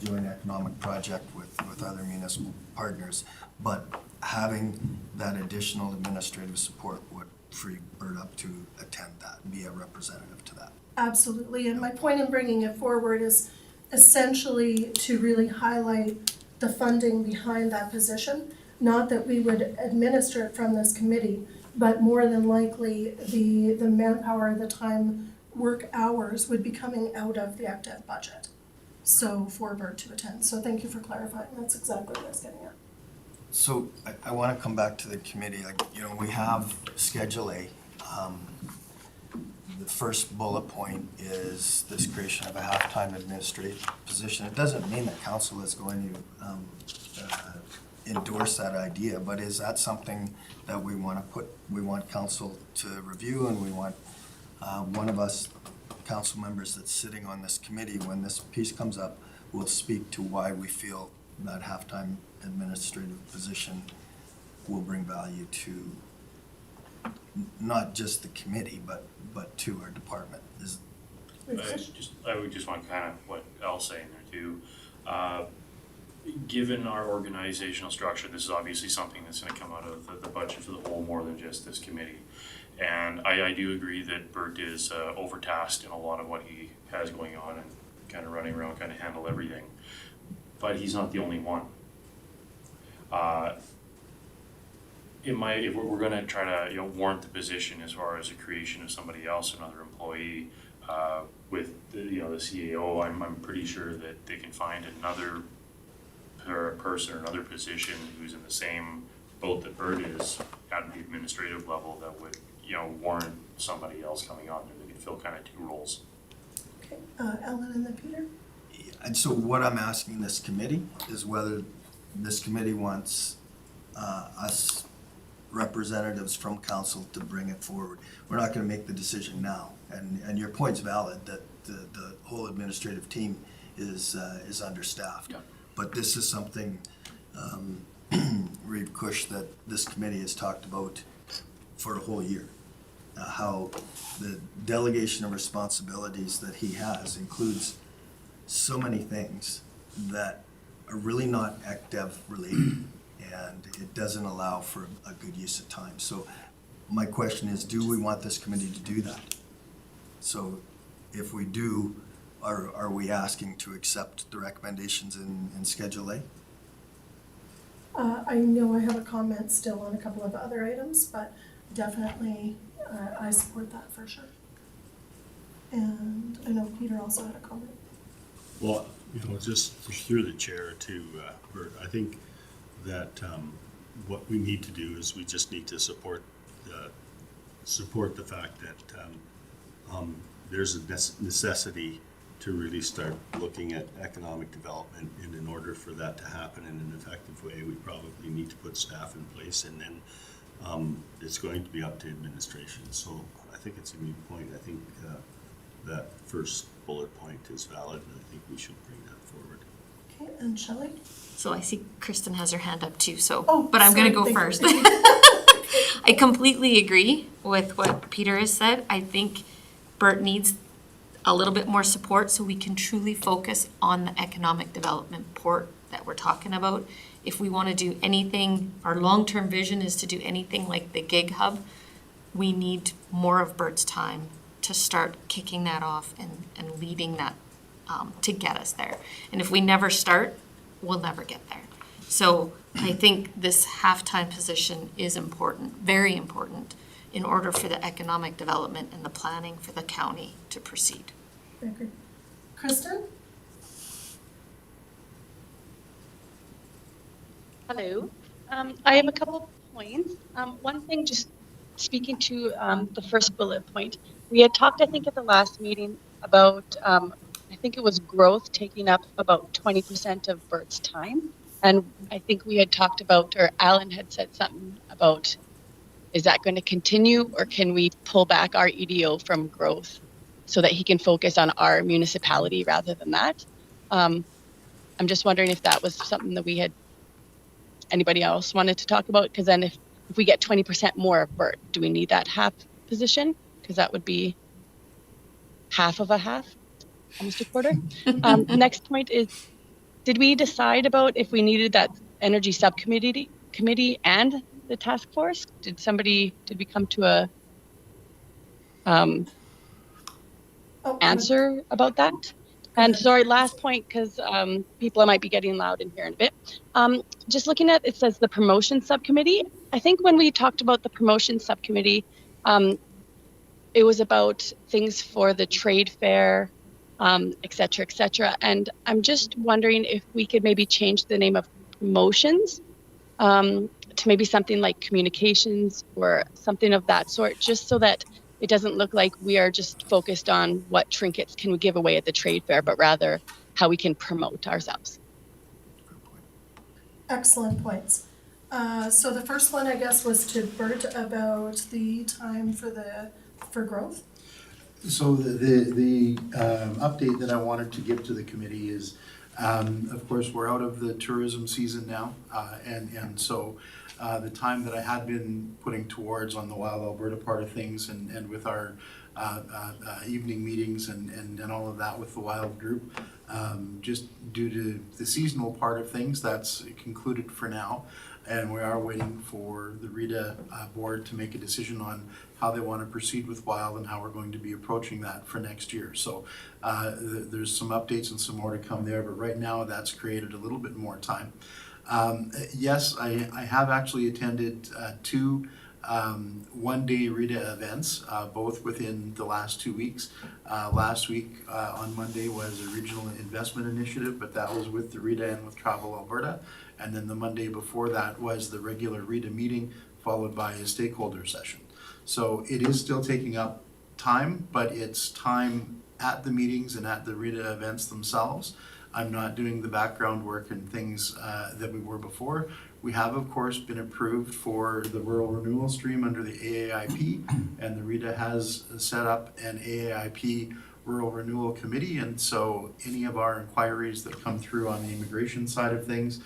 joint economic project with other municipal partners. But having that additional administrative support would free Bert up to attend that, be a representative to that. Absolutely, and my point in bringing it forward is essentially to really highlight the funding behind that position. Not that we would administer it from this committee, but more than likely the manpower, the time, work hours would be coming out of the ECDEV budget. So for Bert to attend, so thank you for clarifying, that's exactly what I was getting at. So I want to come back to the committee. Like, you know, we have Schedule A. The first bullet point is this creation of a half-time administrative position. It doesn't mean that council is going to endorse that idea, but is that something that we want council to review, and we want one of us council members that's sitting on this committee, when this piece comes up, will speak to why we feel that half-time administrative position will bring value to not just the committee, but to our department. I would just want kind of what Al's saying there too. Given our organizational structure, this is obviously something that's going to come out of the budget for the whole, more than just this committee. And I do agree that Bert is overtasked in a lot of what he has going on and kind of running around, kind of handle everything. But he's not the only one. If we're going to try to warrant the position as far as the creation of somebody else, another employee with the CAO, I'm pretty sure that they can find another person or another position who's in the same boat that Bert is at the administrative level that would warrant somebody else coming on there. They could fill kind of two roles. Okay, Ellen and then Peter? And so what I'm asking this committee is whether this committee wants us representatives from council to bring it forward. We're not going to make the decision now, and your point's valid that the whole administrative team is understaffed. Yeah. But this is something, Reeve Cush, that this committee has talked about for a whole year. How the delegation of responsibilities that he has includes so many things that are really not ECDEV related, and it doesn't allow for a good use of time. So my question is, do we want this committee to do that? So if we do, are we asking to accept the recommendations in Schedule A? I know I have a comment still on a couple of other items, but definitely, I support that for sure. And I know Peter also had a comment. Well, just through the chair to Bert, I think that what we need to do is we just need to support the fact that there's a necessity to really start looking at economic development, and in order for that to happen in an effective way, we probably need to put staff in place, and then it's going to be up to administration. So I think it's a moot point. I think that first bullet point is valid, and I think we should bring that forward. Okay, and Shelley? So I see Kristen has her hand up too, so, Oh, but I'm gonna sorry, go thank you. first. I completely agree with what Peter has said. I think Bert needs a little bit more support so we can truly focus on the economic development port that we're talking about. If we want to do anything, our long-term vision is to do anything like the Gig Hub, we need more of Bert's time to start kicking that off and leading that to get us there. And if we never start, we'll never get there. So I think this half-time position is important, very important, in order for the economic development and the planning for the county to proceed. I agree. Kristen? Hello. I have a couple of points. One thing, just speaking to the first bullet point, we had talked, I think, at the last meeting about, I think it was growth taking up about 20% of Bert's time. And I think we had talked about, or Alan had said something about, is that going to continue, or can we pull back our EDO from growth so that he can focus on our municipality rather than that? I'm just wondering if that was something that we had, anybody else wanted to talk about? Because then if we get 20% more of Bert, do we need that half position? Because that would be half of a half, almost a quarter. Next point is, did we decide about if we needed that energy subcommittee and the task force? Did we come to a answer about that? And sorry, last point, because people might be getting loud in here in a bit. Just looking at, it says the promotion subcommittee. I think when we talked about the promotion subcommittee, it was about things for the trade fair, et cetera, et cetera. And I'm just wondering if we could maybe change the name of promotions to maybe something like communications or something of that sort, just so that it doesn't look like we are just focused on what trinkets can we give away at the trade fair, but rather how we can promote ourselves. Excellent points. So the first one, I guess, was to Bert about the time for growth. So the update that I wanted to give to the committee is, of course, we're out of the tourism season now, and so the time that I had been putting towards on the Wild Alberta part of things and with our evening meetings and all of that with the Wild group, just due to the seasonal part of things, that's concluded for now. And we are waiting for the RITA board to make a decision on how they want to proceed with Wild and how we're going to be approaching that for next year. So there's some updates and some more to come there, but right now that's created a little bit more time. Yes, I have actually attended two one-day RITA events, both within the last 2 weeks. Last week on Monday was a regional investment initiative, but that was with the RITA and with Travel Alberta. And then the Monday before that was the regular RITA meeting, followed by a stakeholder session. So it is still taking up time, but it's time at the meetings and at the RITA events themselves. I'm not doing the background work and things that we were before. We have, of course, been approved for the rural renewal stream under the AAIP, and the RITA has set up an AAIP rural renewal committee. And so any of our inquiries that come through on the immigration side of things,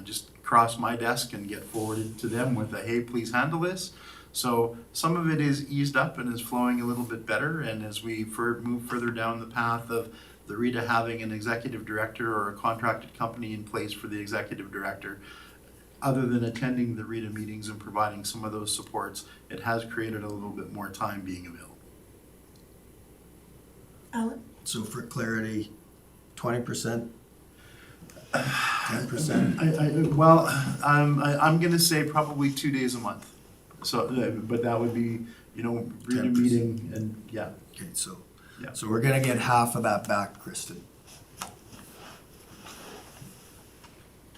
just cross my desk and get forwarded to them with a, hey, please handle this. So some of it is eased up and is flowing a little bit better. And as we move further down the path of the RITA having an executive director or a contracted company in place for the executive director, other than attending the RITA meetings and providing some of those supports, it has created a little bit more time being available. Alan? So for clarity, 20%, 10%? Well, I'm gonna say probably 2 days a month. So, but that would be, read a 10%. meeting and, yeah. Okay, so, Yeah. so we're gonna get half of that back, Kristen.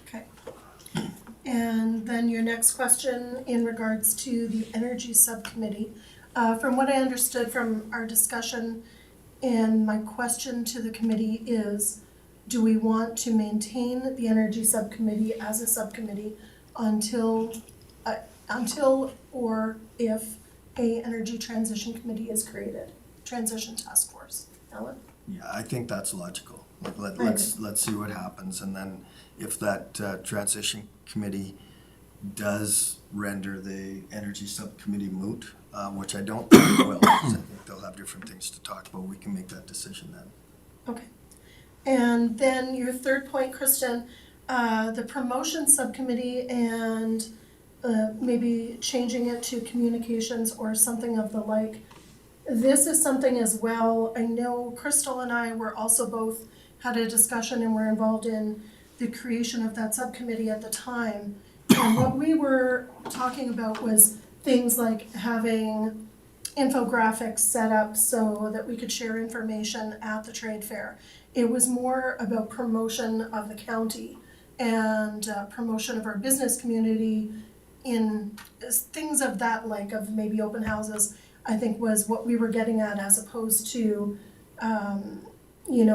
Okay. And then your next question in regards to the energy subcommittee. From what I understood from our discussion, and my question to the committee is, do we want to maintain the energy subcommittee as a subcommittee until or if a energy transition committee is created, transition task force? Ellen? Yeah, I think that's logical. Like, I let's see what happens, and then if that transition committee does render the energy subcommittee moot, which I don't think it will, 'cause I think they'll have different things to talk about, we can make that decision then. Okay. And then your third point, Kristen, the promotion subcommittee and maybe changing it to communications or something of the like. This is something as well, I know Crystal and I were also both had a discussion and were involved in the creation of that subcommittee at the time. And what we were talking about was things like having infographics set up so that we could share information at the trade fair. It was more about promotion of the county and promotion of our business community in things of that like, of maybe open houses, I think was what we were getting at, as opposed to,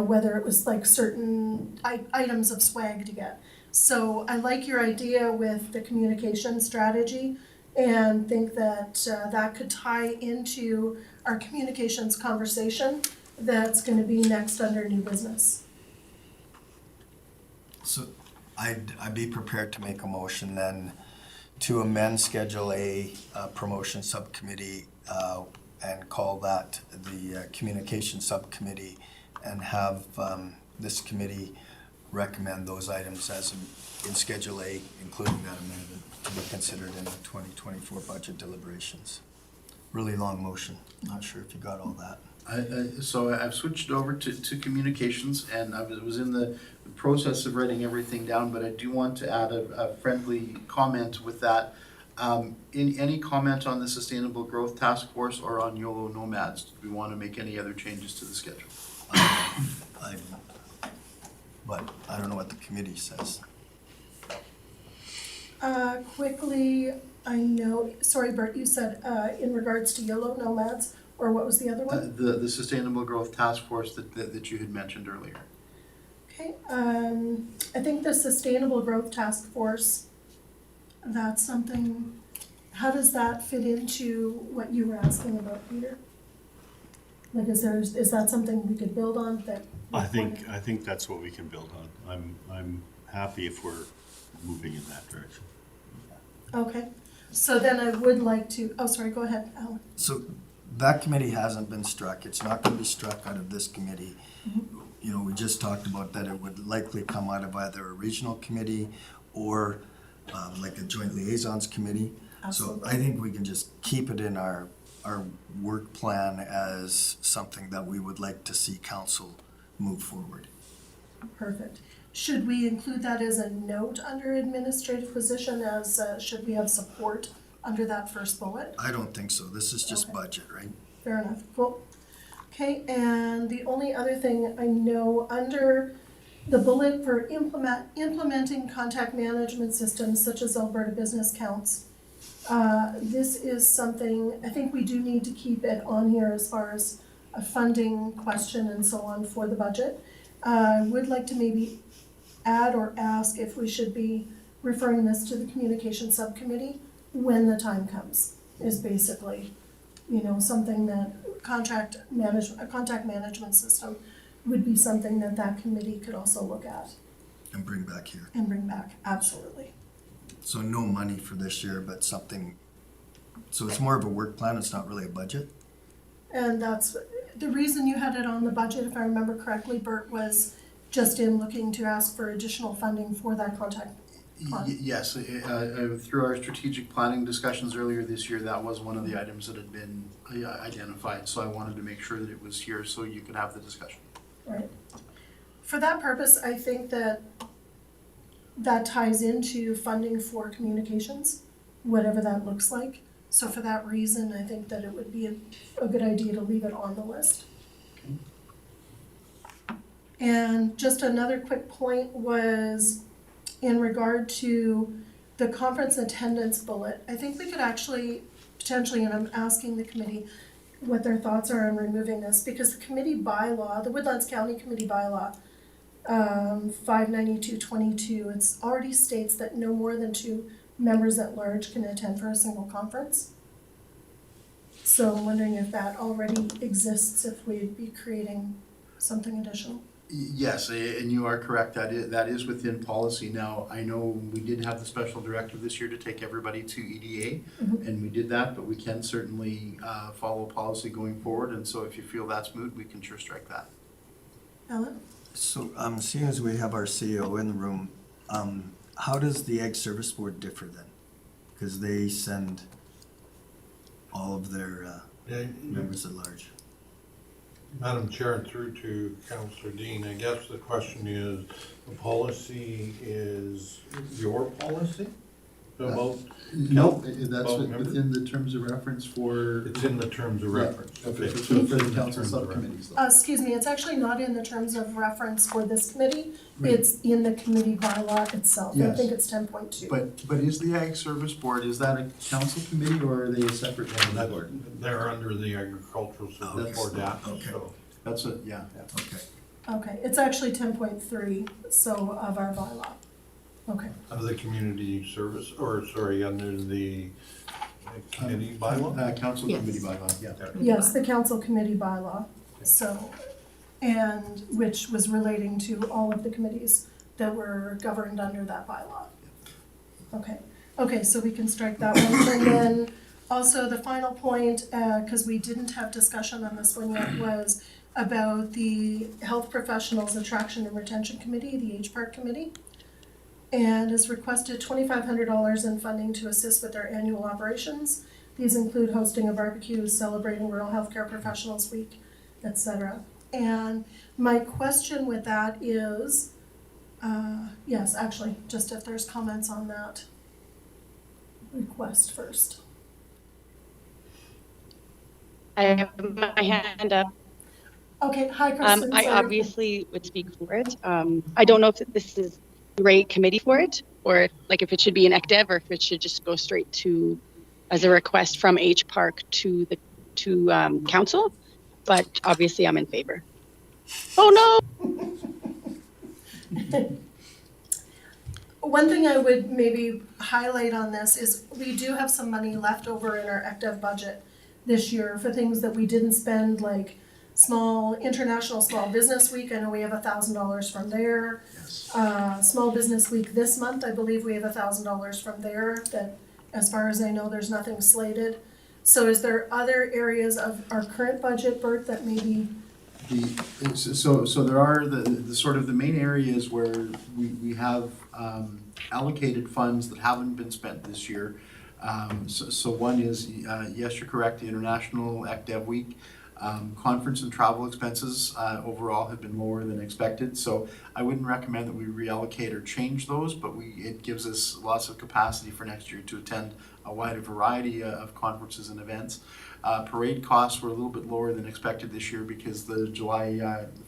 whether it was like certain items of swag to get. So I like your idea with the communication strategy and think that that could tie into our communications conversation that's going to be next under new business. So I'd be prepared to make a motion then to amend Schedule A, promotion subcommittee, and call that the communication subcommittee, and have this committee recommend those items as in Schedule A, including that amendment, to be considered in the 2024 budget deliberations. Really long motion. Not sure if you got all that. So I've switched over to communications, and I was in the process of writing everything down, but I do want to add a friendly comment with that. Any comment on the Sustainable Growth Task Force or on YOLO Nomads? Do we want to make any other changes to the schedule? But I don't know what the committee says. Quickly, I know, sorry Bert, you said in regards to YOLO Nomads, or what was the other one? The Sustainable Growth Task Force that you had mentioned earlier. Okay, I think the Sustainable Growth Task Force, that's something, how does that fit into what you were asking about, Peter? Like, is that something we could build on that? I think that's what we can build on. I'm happy if we're moving in that direction. Okay, so then I would like to, oh, sorry, go ahead, Alan. So that committee hasn't been struck. It's not going to be struck out of this committee. We just talked about that it would likely come out of either a regional committee or like a joint liaisons committee. Absolutely. So I think we can just keep it in our work plan as something that we would like to see council move forward. Perfect. Should we include that as a note under administrative position, as should we have support under that first bullet? I don't think so. This is just Okay. budget, right? Fair enough, cool. Okay, and the only other thing I know, under the bullet for implementing contact management systems such as Alberta Business Counts, this is something, I think we do need to keep it on here as far as a funding question and so on for the budget. I would like to maybe add or ask if we should be referring this to the communication subcommittee when the time comes, is basically, something that a contact management system would be something that committee could also look at And bring back here. and bring back, absolutely. So no money for this year, but something, so it's more of a work plan, it's not really a budget? And that's, the reason you had it on the budget, if I remember correctly, Bert, was just in looking to ask for additional funding for that contact. Yes, through our strategic planning discussions earlier this year, that was one of the items that had been identified. So I wanted to make sure that it was here so you could have the discussion. right? For that purpose, I think that ties into funding for communications, whatever that looks like. So for that reason, I think that it would be a good idea to leave it on the list. And just another quick point was in regard to the conference attendance bullet. I think we could actually potentially, and I'm asking the committee what their thoughts are on removing this, because the committee bylaw, the Woodlands County Committee bylaw, 59222, it's already states that no more than 2 members at large can attend for a single conference. So I'm wondering if that already exists, if we'd be creating something additional. Yes, and you are correct, that is within policy. Now, I know we did have the special directive this year to take everybody to EDA, and we did that, but we can certainly follow policy going forward, and so if you feel that's moot, we can sure strike that. Ellen? So, seeing as we have our CEO in the room, how does the Ag Service Board differ then? Because they send all of their members at large. Madam Chair, through to Councillor Dean, I guess the question is, the policy is your policy about No, that's Well, remember- within the terms of reference for, it's in the terms of Yeah. reference? for Okay. the council subcommittees. though. Excuse me, it's actually not in the terms of reference for this committee. It's in the committee bylaw itself. I Yes. think it's 10.2. But is the Ag Service Board, is that a council committee or are they a separate That's- board? They're under the Agricultural Service That's- Board Act, okay. so. That's it, yeah. Okay. Okay, it's actually 10.3, so of our bylaw. Okay, Under the community service, or sorry, under the committee bylaw? Council Yes. committee bylaw, yeah. yes, the council committee bylaw, so, and which was relating to all of the committees that were governed under that bylaw. Okay, so we can strike that one, and then also the final point, because we didn't have discussion on this one yet, was about the Health Professionals Attraction and Retention Committee, the HPARC Committee, and has requested $2,500 in funding to assist with their annual operations. These include hosting a barbecue, celebrating Rural Healthcare Professionals Week, etc. And my question with that is, yes, actually, just if there's comments on that request first. I have my hand up. Okay, hi, Kristen. I sorry. obviously would speak for it. I don't know if this is the right committee for it, or like if it should be an ECDEV, or if it should just go straight to, as a request from HPARC to the, council, but obviously I'm in favor. Oh, no! One thing I would maybe highlight on this is we do have some money left over in our ECDEV budget this year for things that we didn't spend, like International Small Business Week. I know we have $1,000 from there. Yes. Small Business Week this month, I believe we have $1,000 from there, that as far as I know, there's nothing slated. So is there other areas of our current budget, Bert, that maybe, So there are the sort of the main areas where we have allocated funds that haven't been spent this year. So one is, yes, you're correct, the International ECDEV Week. Conference and travel expenses overall have been lower than expected, so I wouldn't recommend that we reallocate or change those, but it gives us lots of capacity for next year to attend a wider variety of conferences and events. Parade costs were a little bit lower than expected this year because the July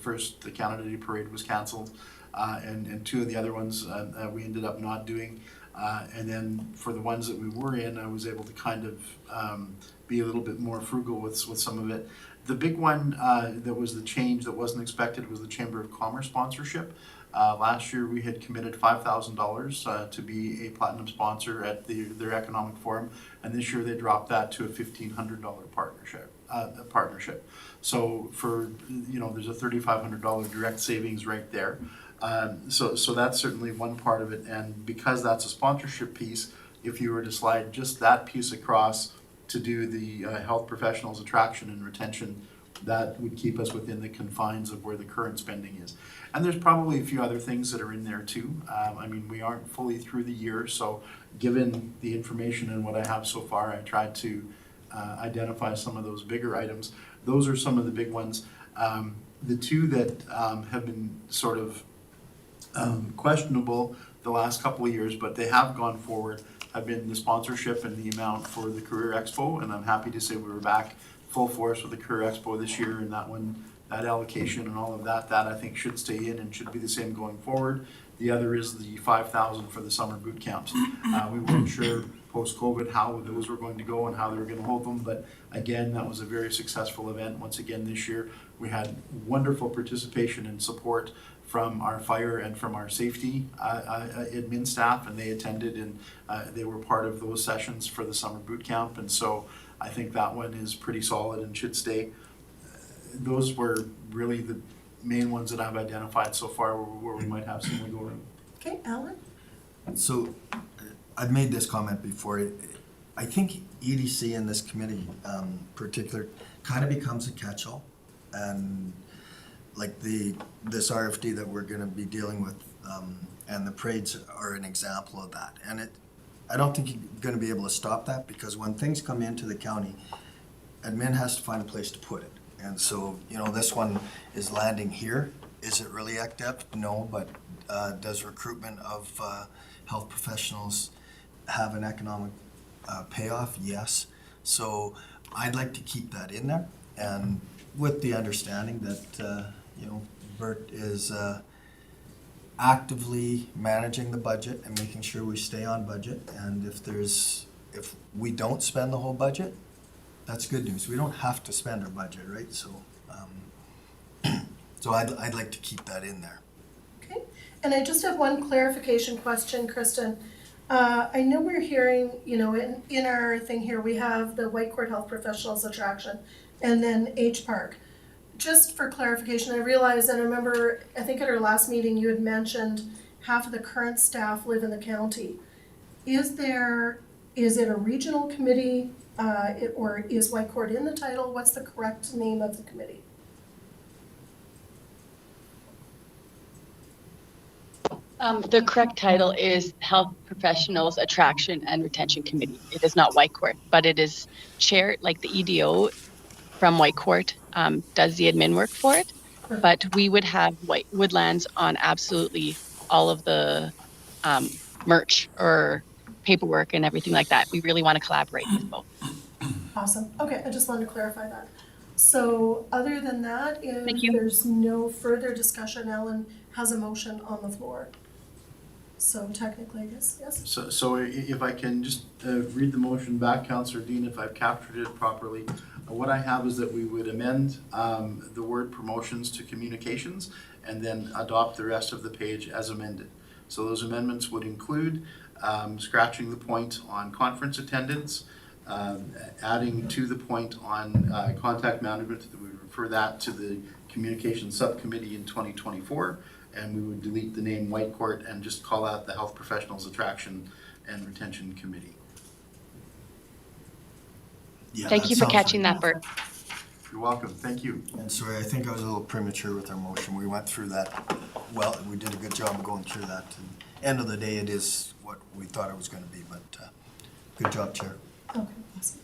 1st, the Canada Day Parade was canceled, and 2 of the other ones we ended up not doing. And then for the ones that we were in, I was able to kind of be a little bit more frugal with some of it. The big one that was the change that wasn't expected was the Chamber of Commerce sponsorship. Last year we had committed $5,000 to be a platinum sponsor at their economic forum, and this year they dropped that to a $1,500 partnership. So for there's a $3,500 direct savings right there. So that's certainly one part of it, and because that's a sponsorship piece, if you were to slide just that piece across to do the health professionals attraction and retention, that would keep us within the confines of where the current spending is. And there's probably a few other things that are in there too. I mean, we aren't fully through the year, so given the information and what I have so far, I tried to identify some of those bigger items. Those are some of the big ones. The two that have been sort of questionable the last couple of years, but they have gone forward, have been the sponsorship and the amount for the Career Expo, and I'm happy to say we were back full force with the Career Expo this year, and that one, that allocation and all of that I think should stay in and should be the same going forward. The other is the 5,000 for the summer boot camps. We weren't sure post-COVID how those were going to go and how they were going to hold them, but again, that was a very successful event. Once again, this year, we had wonderful participation and support from our fire and from our safety admin staff, and they attended and they were part of those sessions for the summer boot camp, and so I think that one is pretty solid and should stay. Those were really the main ones that I've identified so far where we might have some wiggle room. Okay, Alan? So I've made this comment before. I think EDC and this committee particular kind of becomes a catch-all. And like this RFD that we're going to be dealing with and the parades are an example of that. And I don't think you're going to be able to stop that, because when things come into the county, admin has to find a place to put it. And so, you know, this one is landing here. Is it really ECDEP? No, but does recruitment of health professionals have an economic payoff? Yes. So I'd like to keep that in there, and with the understanding that, you know, Bert is actively managing the budget and making sure we stay on budget. And if we don't spend the whole budget, that's good news. We don't have to spend our budget, right? So, so I'd like to keep that in there. Okay, and I just have one clarification question, Kristen. I know we're hearing, you know, in our thing here, we have the Whitecourt Health Professionals Attraction and then H Park. Just for clarification, I realize, and I remember, I think at our last meeting, you had mentioned half of the current staff live in the county. Is it a regional committee, or is Whitecourt in the title? What's the correct name of the committee? The correct title is Health Professionals Attraction and Retention Committee. It is not Whitecourt, but it is chaired, like the EDO from Whitecourt does the admin work for it. But we would have Woodlands on absolutely all of the merch or paperwork and everything like that. We really want to collaborate with both. Awesome. Okay, I just wanted to clarify that. So other than that, Thank if you. there's no further discussion, Ellen has a motion on the floor. So technically, I guess, yes? So if I can just read the motion back, Councillor Dean, if I've captured it properly. What I have is that we would amend the word promotions to communications and then adopt the rest of the page as amended. So those amendments would include scratching the point on conference attendance, adding to the point on contact management, that we refer that to the communications subcommittee in 2024, and we would delete the name Whitecourt and just call out the Health Professionals Attraction and Retention Committee. Yeah, Thank you for sounds catching like- that, Bert. You're welcome, thank you. And sorry, I think I was a little premature with our motion. We went through that. Well, we did a good job going through that. And end of the day, it is what we thought it was going to be, but good job, Chair. Okay, awesome.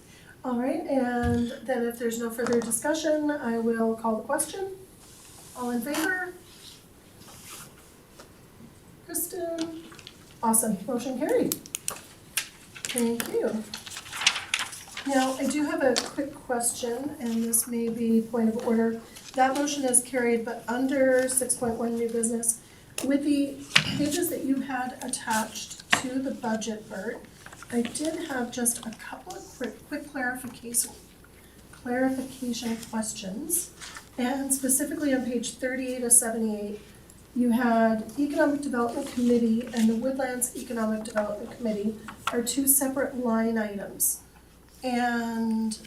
All right, and then if there's no further discussion, I will call the question. All in favor? Kristen? Awesome, motion carried. Thank you. Now, I do have a quick question, and this may be point of order. That motion is carried, but under 6.1 new business, with the pages that you had attached to the budget, Bert, I did have just a couple of quick clarification questions. And specifically on page 38 of 78, you had Economic Development Committee and the Woodlands Economic Development Committee are two separate line items. And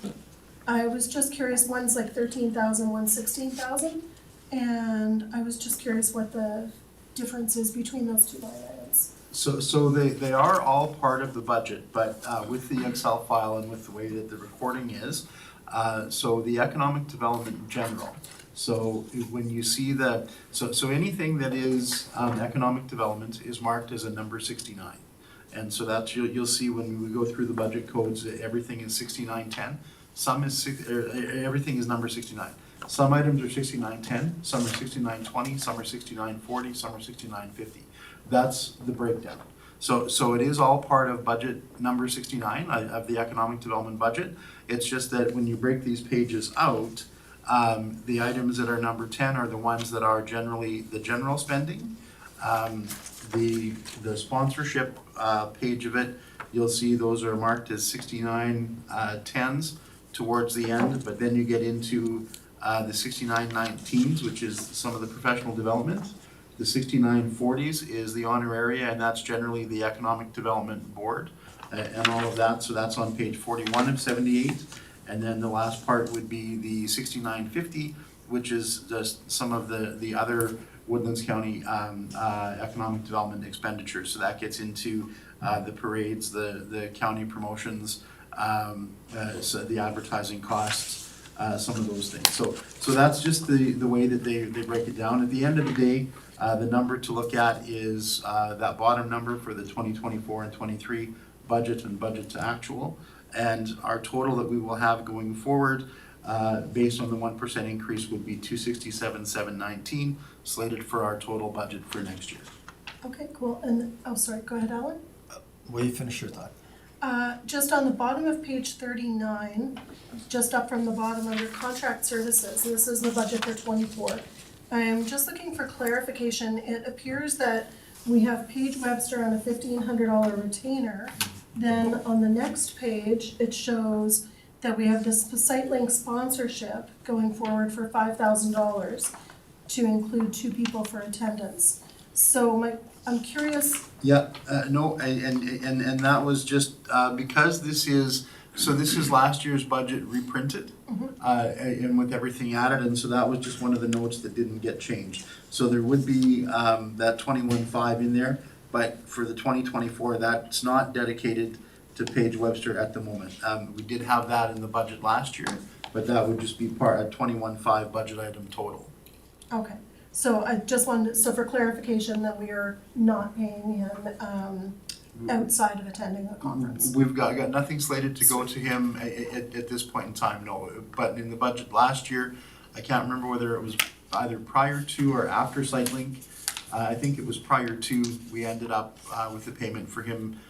I was just curious, one's like 13,000, one's 16,000. And I was just curious what the difference is between those two line items. So they are all part of the budget, but with the Excel file and with the way that the recording is, so the economic development general. So when you see so anything that is economic development is marked as a number 69. And so that's, you'll see when we go through the budget codes, everything is 6910. Everything is number 69. Some items are 6910, some are 6920, some are 6940, some are 6950. That's the breakdown. So it is all part of budget number 69 of the economic development budget. It's just that when you break these pages out, the items that are number 10 are the ones that are generally the general spending. The sponsorship page of it, you'll see those are marked as 6910s towards the end, but then you get into the 6919s, which is some of the professional development. The 6940s is the honoraria, and that's generally the Economic Development Board and all of that. So that's on page 41 of 78. And then the last part would be the 6950, which is just some of the other Woodlands County economic development expenditures. So that gets into the parades, the county promotions, so the advertising costs, some of those things. So that's just the way that they break it down. At the end of the day, the number to look at is that bottom number for the 2024 and 23 budget and budget to actual. And our total that we will have going forward, based on the 1% increase, would be 267,719 slated for our total budget for next year. Okay, cool. And, oh, sorry, go ahead, Alan. Will you finish your thought? Just on the bottom of page 39, just up from the bottom under contract services, this is the budget for 24. I am just looking for clarification. It appears that we have Paige Webster on a $1,500 retainer. Then on the next page, it shows that we have this SiteLink sponsorship going forward for $5,000 to include 2 people for attendance. So I'm curious. Yeah, no, and that was just because this is last year's budget reprinted, and with everything added, and so that was just one of the notes that didn't get changed. So there would be that 21.5 in there, but for the 2024, that's not dedicated to Paige Webster at the moment. We did have that in the budget last year, but that would just be part of 21.5 budget item total. Okay, so I just wanted, so for clarification that we are not paying him outside of attending the conference. We've got nothing slated to go to him at this point in time, no. But in the budget last year, I can't remember whether it was either prior to or after SiteLink. I think it was prior to. We ended up with the payment for him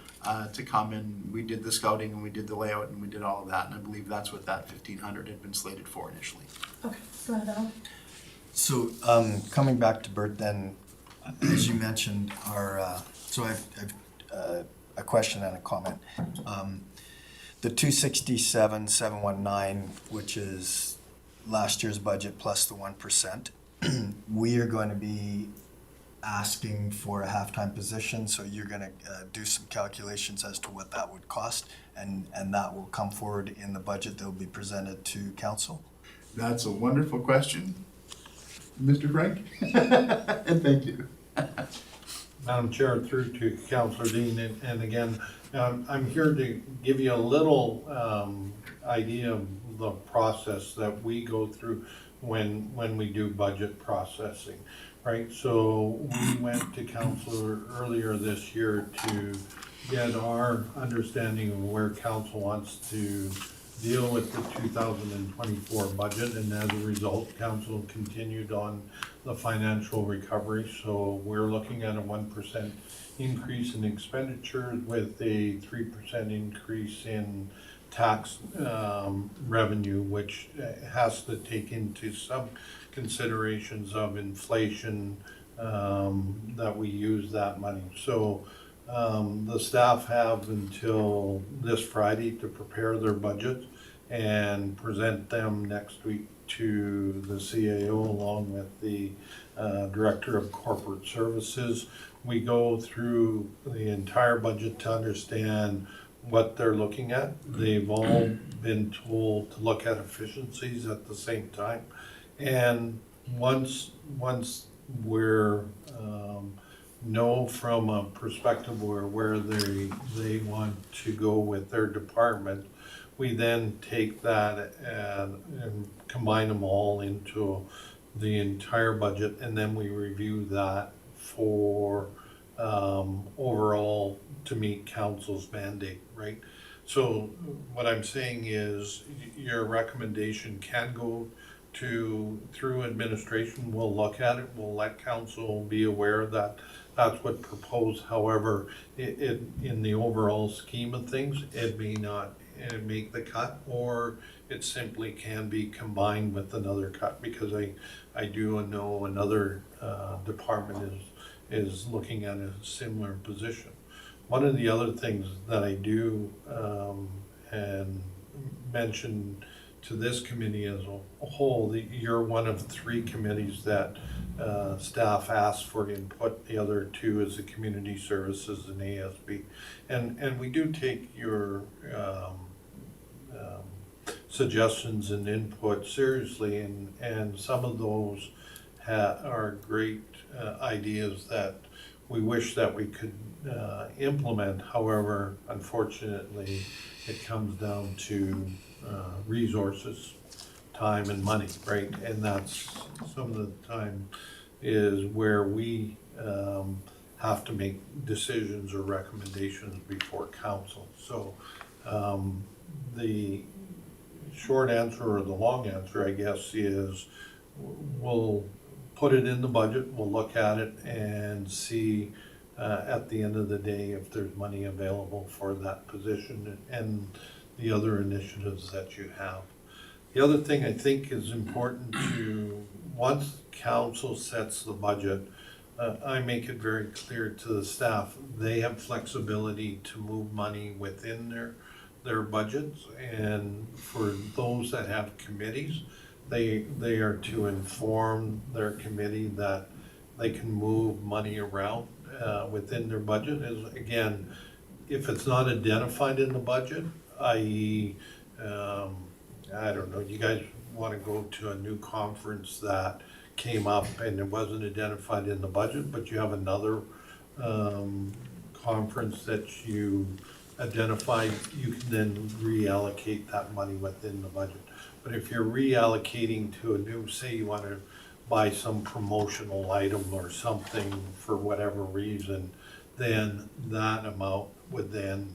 to come, and we did the scouting and we did the layout and we did all of that. And I believe that's what that 1,500 had been slated for initially. Okay, go ahead, Alan. So coming back to Bert then, as you mentioned, so I've a question and a comment. The 267,719, which is last year's budget plus the 1%, we are going to be asking for a halftime position, so you're going to do some calculations as to what that would cost, and that will come forward in the budget that will be presented to council? That's a wonderful question, Mr. Frank, and thank you. Madam Chair, through to Councillor Dean, and again, I'm here to give you a little idea of the process that we go through when we do budget processing, right? So we went to council earlier this year to get our understanding of where council wants to deal with the 2024 budget, and as a result, council continued on the financial recovery. So we're looking at a 1% increase in expenditures with a 3% increase in tax revenue, which has to take into some considerations of inflation that we use that money. So the staff have until this Friday to prepare their budget and present them next week to the CAO along with the Director of Corporate Services. We go through the entire budget to understand what they're looking at. They've all been told to look at efficiencies at the same time. And once we're know from a perspective where they want to go with their department, we then take that and combine them all into the entire budget, and then we review that for overall to meet council's mandate, right? So what I'm saying is your recommendation can go through administration, we'll look at it, we'll let council be aware that that's what proposed. However, in the overall scheme of things, it may not make the cut, or it simply can be combined with another cut, because I do know another department is looking at a similar position. One of the other things that I do and mention to this committee as a whole, you're one of 3 committees that staff asked for input. The other 2 is the community services and ASB. And we do take your suggestions and input seriously, and some of those are great ideas that we wish that we could implement. However, unfortunately, it comes down to resources, time and money, right? And that's some of the time is where we have to make decisions or recommendations before council. So the short answer, or the long answer, I guess, is we'll put it in the budget, we'll look at it and see at the end of the day if there's money available for that position and the other initiatives that you have. The other thing I think is important to, once council sets the budget, I make it very clear to the staff, they have flexibility to move money within their budgets. And for those that have committees, they are to inform their committee that they can move money around within their budget. As again, if it's not identified in the budget, i.e., I don't know, you guys want to go to a new conference that came up and it wasn't identified in the budget, but you have another conference that you identified, you can then reallocate that money within the budget. But if you're reallocating to a new, say you want to buy some promotional item or something for whatever reason, then that amount would then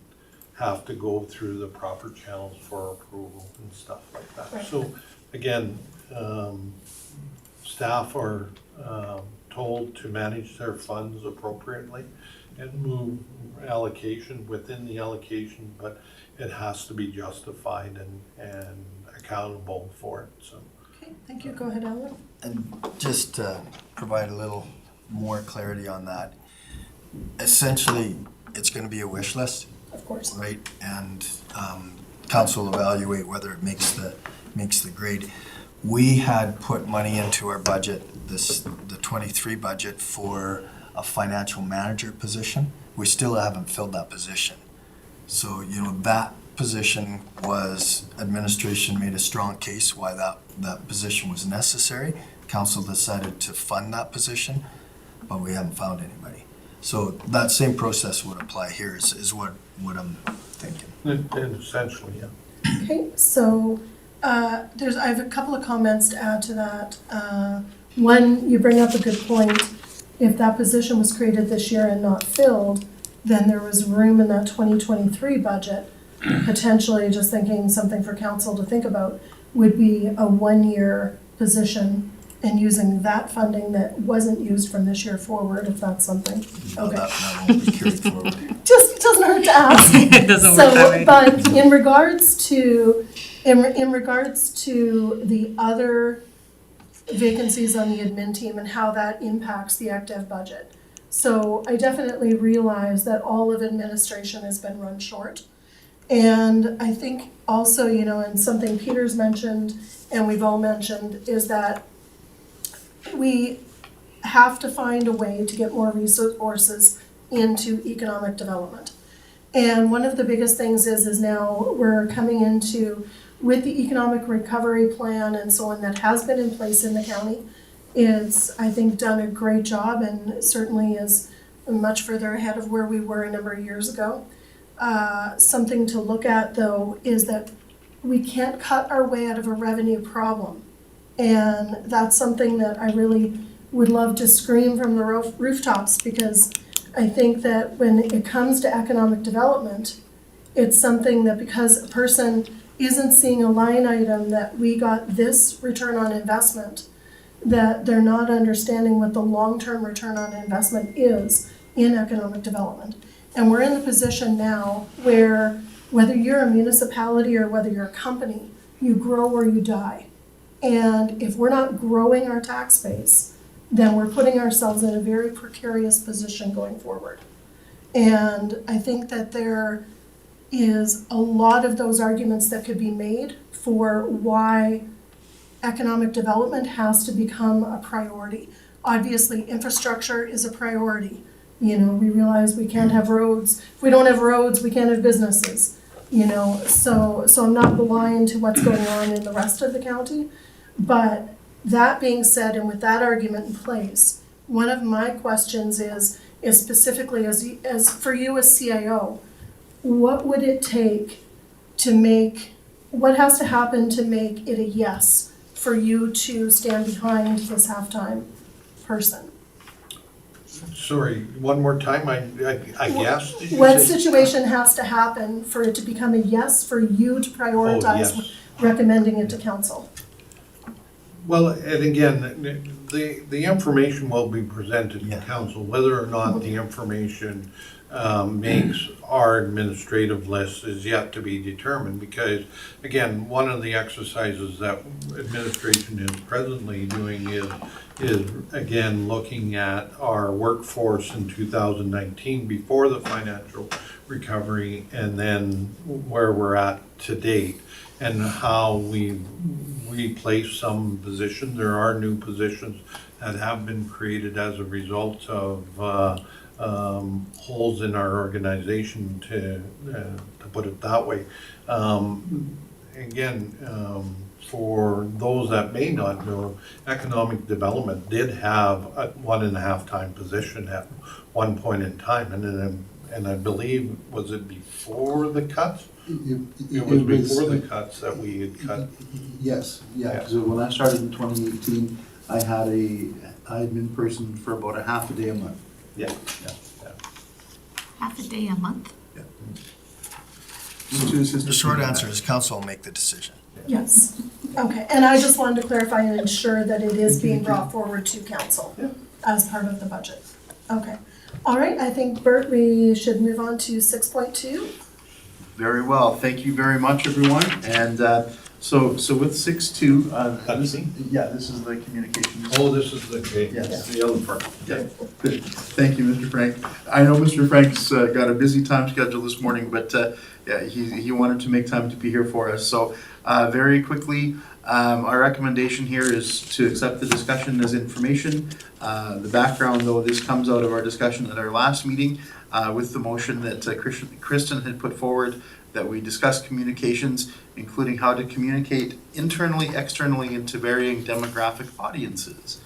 have to go through the proper channels for approval and stuff like that. Right. So again, staff are told to manage their funds appropriately and move allocation within the allocation, but it has to be justified and accountable for it, so. Okay, thank you. Go ahead, Alan. And just to provide a little more clarity on that, essentially, it's going to be a wish list, Of course. right? And council will evaluate whether it makes the grade. We had put money into our budget, the 23 budget, for a financial manager position. We still haven't filled that position. So, that position was, administration made a strong case why that position was necessary. Council decided to fund that position, but we haven't found anybody. So that same process would apply here is what I'm thinking. And essentially, yeah. Okay, so I have a couple of comments to add to that. One, you bring up a good point. If that position was created this year and not filled, then there was room in that 2023 budget, potentially, just thinking something for council to think about, would be a 1-year position and using that funding that wasn't used from this year forward, if that's something. No, Okay. that won't be carried forward. Just, it doesn't hurt to ask. It doesn't work that way. But in regards to the other vacancies on the admin team and how that impacts the AcDev budget. So I definitely realize that all of administration has been run short. And I think also, and something Peter's mentioned and we've all mentioned, is that we have to find a way to get more resources into economic development. And one of the biggest things is now we're coming into, with the economic recovery plan and so on that has been in place in the county, it's, I think, done a great job and certainly is much further ahead of where we were a number of years ago. Something to look at, though, is that we can't cut our way out of a revenue problem. And that's something that I really would love to scream from the rooftops, because I think that when it comes to economic development, it's something that because a person isn't seeing a line item that we got this return on investment, that they're not understanding what the long-term return on investment is in economic development. And we're in the position now where whether you're a municipality or whether you're a company, you grow or you die. And if we're not growing our tax base, then we're putting ourselves in a very precarious position going forward. And I think that there is a lot of those arguments that could be made for why economic development has to become a priority. Obviously, infrastructure is a priority. You know, we realize we can't have roads. If we don't have roads, we can't have businesses. You know, so I'm not blind to what's going on in the rest of the county. But that being said, and with that argument in place, one of my questions is specifically as for you as CIO, what would it take to make, what has to happen to make it a yes for you to stand behind this halftime person? Sorry, one more time, I guess? Did you What say- situation has to happen for it to become a yes for you to prioritize yes. recommending it to council? Well, and again, the information will be presented to council, whether or not the information makes our administrative list is yet to be determined, because, again, one of the exercises that administration is presently doing is again, looking at our workforce in 2019 before the financial recovery, and then where we're at to date, and how we replace some positions. There are new positions that have been created as a result of holes in our organization, to put it that way. Again, for those that may not know, economic development did have a 1.5-time position at one point in time, and I believe, was it before the cuts? It was before the cuts that we had cut. Yes, yeah, because when I started in 2018, I had I'd been person for about a half a day a month. Yeah. Half a day a month? The short answer is council will make the decision. Yes. Okay, and I just wanted to clarify and ensure that it is being brought forward to council as part of the budget. Okay. All right, I think, Bert, we should move on to 6.2. Very well, thank you very much, everyone. And so with 6.2, this is the communications. Oh, this is the, Yes. the other part. Yeah, good. Thank you, Mr. Frank. I know Mr. Frank's got a busy time schedule this morning, but yeah, he wanted to make time to be here for us. So very quickly, our recommendation here is to accept the discussion as information. The background, though, this comes out of our discussion at our last meeting with the motion that Kristen had put forward, that we discuss communications, including how to communicate internally, externally, into varying demographic audiences.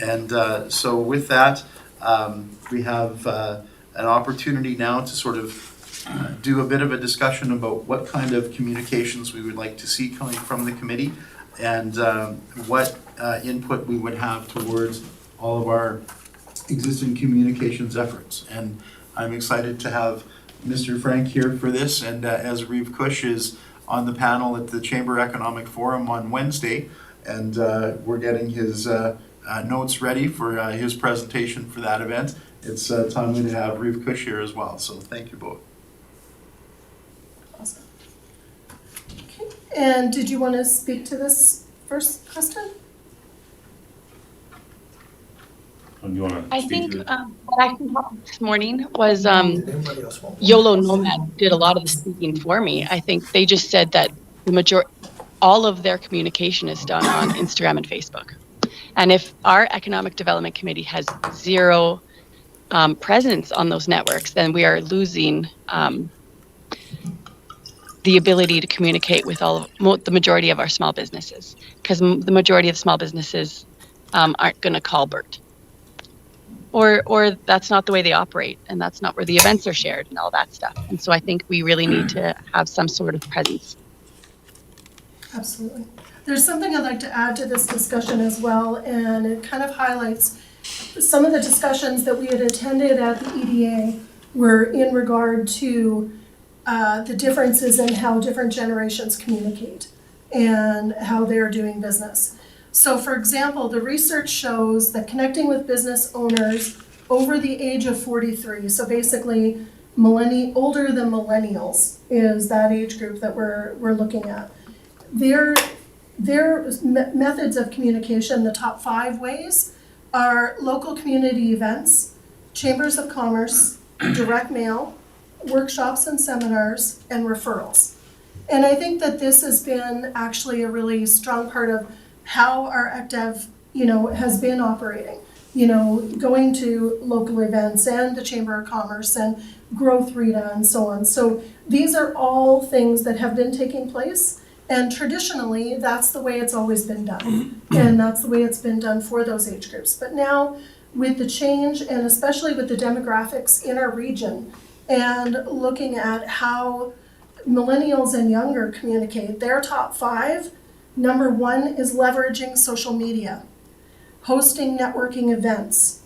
And so with that, we have an opportunity now to sort of do a bit of a discussion about what kind of communications we would like to see coming from the committee, and what input we would have towards all of our existing communications efforts. And I'm excited to have Mr. Frank here for this, and as Reeve Cush is on the panel at the Chamber Economic Forum on Wednesday, and we're getting his notes ready for his presentation for that event. It's timely to have Reeve Cush here as well, so thank you both. Awesome. Okay, and did you want to speak to this first, Kristen? Do you want to I speak think to it? what I can talk this morning was Did anybody else want? YOLO Nomad did a lot of the speaking for me. I think they just said that all of their communication is done on Instagram and Facebook. And if our Economic Development Committee has zero presence on those networks, then we are losing the ability to communicate with the majority of our small businesses, because the majority of small businesses aren't going to call Bert. Or that's not the way they operate, and that's not where the events are shared and all that stuff. And so I think we really need to have some sort of presence. Absolutely. There's something I'd like to add to this discussion as well, and it kind of highlights some of the discussions that we had attended at the EDA were in regard to the differences in how different generations communicate and how they're doing business. So for example, the research shows that connecting with business owners over the age of 43, so basically older than millennials is that age group that we're looking at. Their methods of communication, the top 5 ways, are local community events, chambers of commerce, direct mail, workshops and seminars, and referrals. And I think that this has been actually a really strong part of how our ECDEV, has been operating. Going to local events and the Chamber of Commerce and Growth Rita and so on. So these are all things that have been taking place, and traditionally that's the way it's always been done. And that's the way it's been done for those age groups. But now with the change, and especially with the demographics in our region, and looking at how millennials and younger communicate, their top 5, number 1 is leveraging social media, hosting networking events,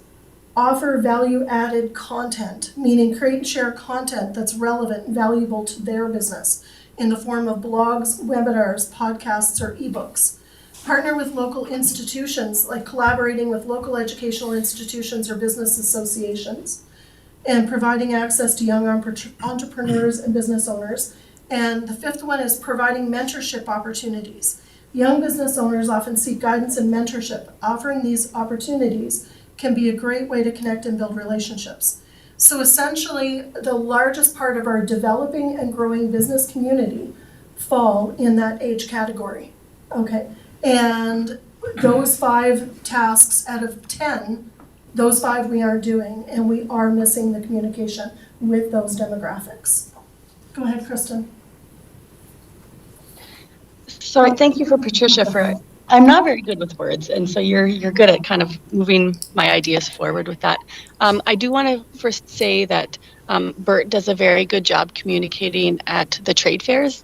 offer value-added content, meaning create and share content that's relevant and valuable to their business in the form of blogs, webinars, podcasts, or ebooks. Partner with local institutions, like collaborating with local educational institutions or business associations, and providing access to young entrepreneurs and business owners. And the 5th one is providing mentorship opportunities. Young business owners often seek guidance and mentorship. Offering these opportunities can be a great way to connect and build relationships. So essentially, the largest part of our developing and growing business community fall in that age category. Okay, and those 5 tasks out of 10, those 5 we are doing, and we are missing the communication with those demographics. Go ahead, Kristen. Sorry, thank you for Patricia for, I'm not very good with words, and so you're good at kind of moving my ideas forward with that. I do want to first say that Bert does a very good job communicating at the trade fairs.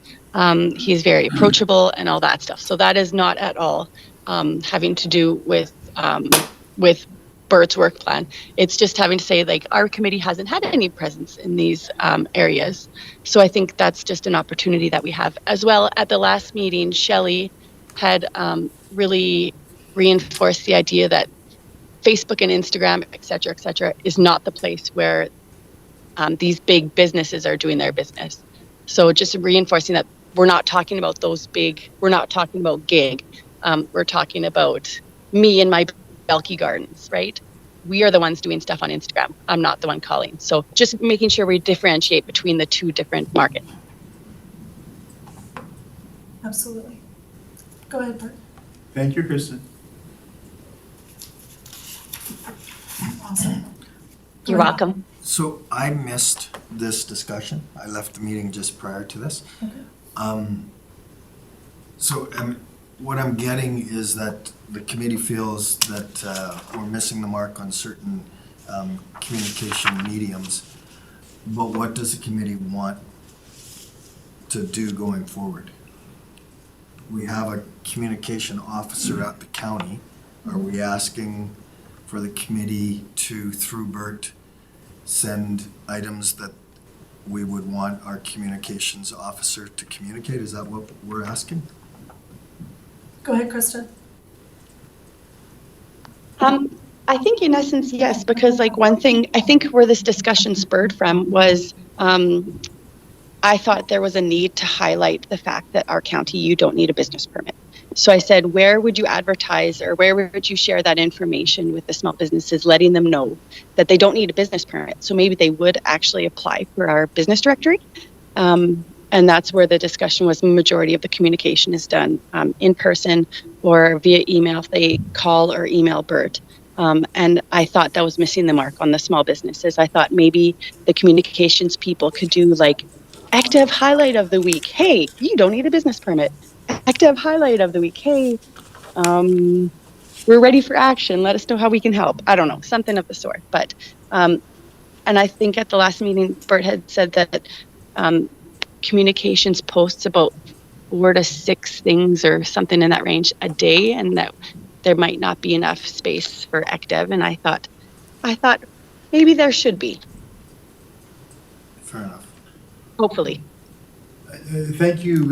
He's very approachable and all that stuff. So that is not at all having to do with Bert's work plan. It's just having to say, like, our committee hasn't had any presence in these areas. So I think that's just an opportunity that we have. As well, at the last meeting, Shelley had really reinforced the idea that Facebook and Instagram, et cetera, is not the place where these big businesses are doing their business. So just reinforcing that we're not talking about those big, we're not talking about gig. We're talking about me and my Belky Gardens, right? We are the ones doing stuff on Instagram. I'm not the one calling. So just making sure we differentiate between the 2 different markets. Absolutely. Go ahead, Bert. Thank you, Kristen. Awesome. You're welcome. So I missed this discussion. I left the meeting just prior to this. Okay. What I'm getting is that the committee feels that we're missing the mark on certain communication mediums. But what does the committee want to do going forward? We have a communication officer at the county. Are we asking for the committee to, through Bert, send items that we would want our communications officer to communicate? Is that what we're asking? Go ahead, Kristen. I think in essence, yes, because like one thing, I think where this discussion spurred from was I thought there was a need to highlight the fact that our county, you don't need a business permit. So I said, where would you advertise or where would you share that information with the small businesses, letting them know that they don't need a business permit? So maybe they would actually apply for our business directory. And that's where the discussion was. The majority of the communication is done in person or via email if they call or email Bert. And I thought that was missing the mark on the small businesses. I thought maybe the communications people could do like ECDEV highlight of the week. Hey, you don't need a business permit. ECDEV highlight of the week. Hey, we're ready for action. Let us know how we can help. I don't know, something of the sort. But, and I think at the last meeting, Bert had said that communications posts about 4 to 6 things or something in that range a day, and that there might not be enough space for ECDEV. And I thought maybe there should be. Fair enough. hopefully. Thank you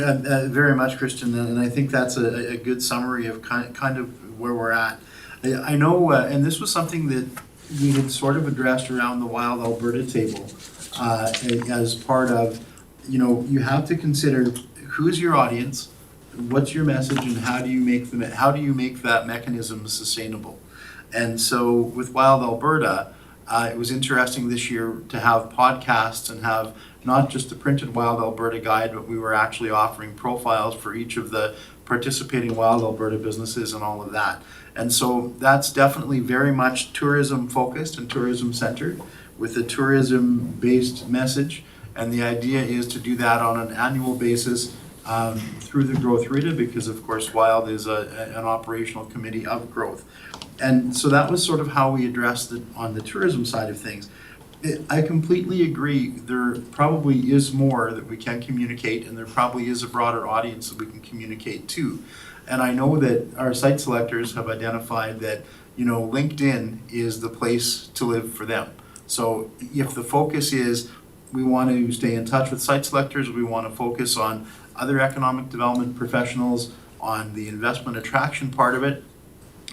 very much, Kristen, and I think that's a good summary of kind of where we're at. I know, and this was something that we had sort of addressed around the Wild Alberta table as part of, you have to consider who's your audience, what's your message, and how do you make that mechanism sustainable. And so with Wild Alberta, it was interesting this year to have podcasts and have not just the printed Wild Alberta guide, but we were actually offering profiles for each of the participating Wild Alberta businesses and all of that. And so that's definitely very much tourism focused and tourism centered with a tourism based message. And the idea is to do that on an annual basis through the Growth RITA, because of course Wild is an operational committee of growth. And so that was sort of how we addressed it on the tourism side of things. I completely agree. There probably is more that we can communicate, and there probably is a broader audience that we can communicate to. And I know that our site selectors have identified that, LinkedIn is the place to live for them. So if the focus is we want to stay in touch with site selectors, we want to focus on other economic development professionals, on the investment attraction part of it,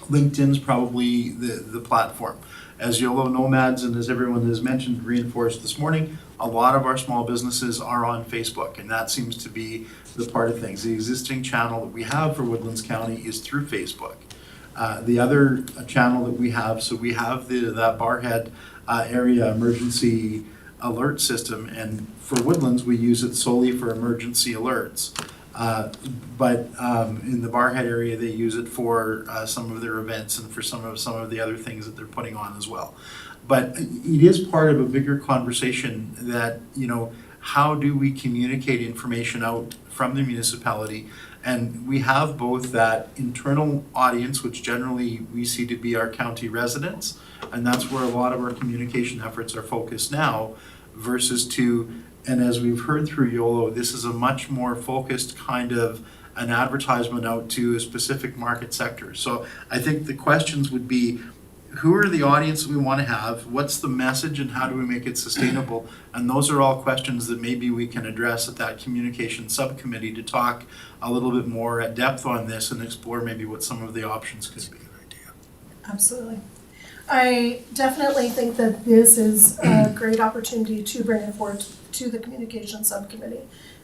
LinkedIn's probably the platform. As YOLO Nomads and as everyone has mentioned, reinforced this morning, a lot of our small businesses are on Facebook, and that seems to be the part of things. The existing channel that we have for Woodlands County is through Facebook. The other channel that we have, so we have that Barrhead area emergency alert system, and for Woodlands we use it solely for emergency alerts. But in the Barrhead area, they use it for some of their events and for some of the other things that they're putting on as well. But it is part of a bigger conversation that, how do we communicate information out from the municipality? And we have both that internal audience, which generally we see to be our county residents, and that's where a lot of our communication efforts are focused now, versus and as we've heard through YOLO, this is a much more focused kind of an advertisement out to a specific market sector. So I think the questions would be, who are the audience we want to have? What's the message and how do we make it sustainable? And those are all questions that maybe we can address at that communication subcommittee to talk a little bit more at depth on this and explore maybe what some of the options could be. Absolutely. I definitely think that this is a great opportunity to bring it forward to the communication subcommittee.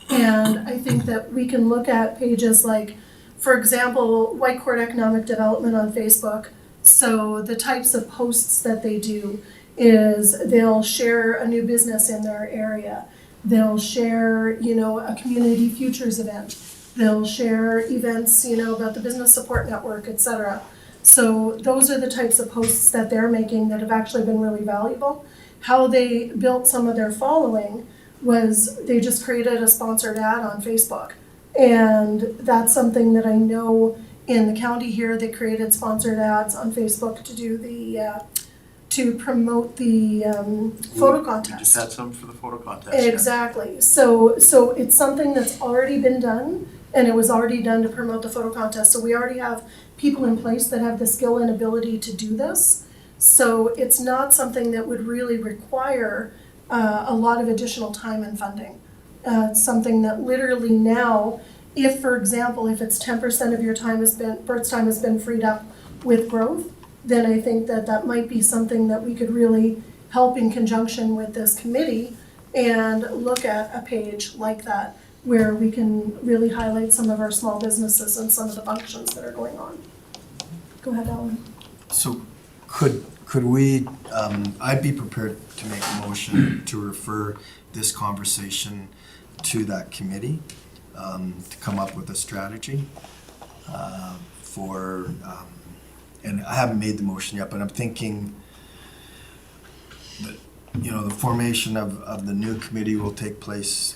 And I think that we can look at pages like, for example, Whitecourt Economic Development on Facebook. So the types of posts that they do is they'll share a new business in their area. They'll share, a community futures event. They'll share events, about the business support network, etc. So those are the types of posts that they're making that have actually been really valuable. How they built some of their following was they just created a sponsored ad on Facebook. And that's something that I know in the county here, they created sponsored ads on Facebook to do to promote the photo contest. We just had some for the photo contest. Exactly. So it's something that's already been done, and it was already done to promote the photo contest. So we already have people in place that have the skill and ability to do this. So it's not something that would really require a lot of additional time and funding. It's something that literally now, if, for example, if it's 10% of your Bert's time has been freed up with growth, then I think that might be something that we could really help in conjunction with this committee and look at a page like that where we can really highlight some of our small businesses and some of the functions that are going on. Go ahead, Alan. So could we, I'd be prepared to make a motion to refer this conversation to that committee to come up with a strategy and I haven't made the motion yet, but I'm thinking that, the formation of the new committee will take place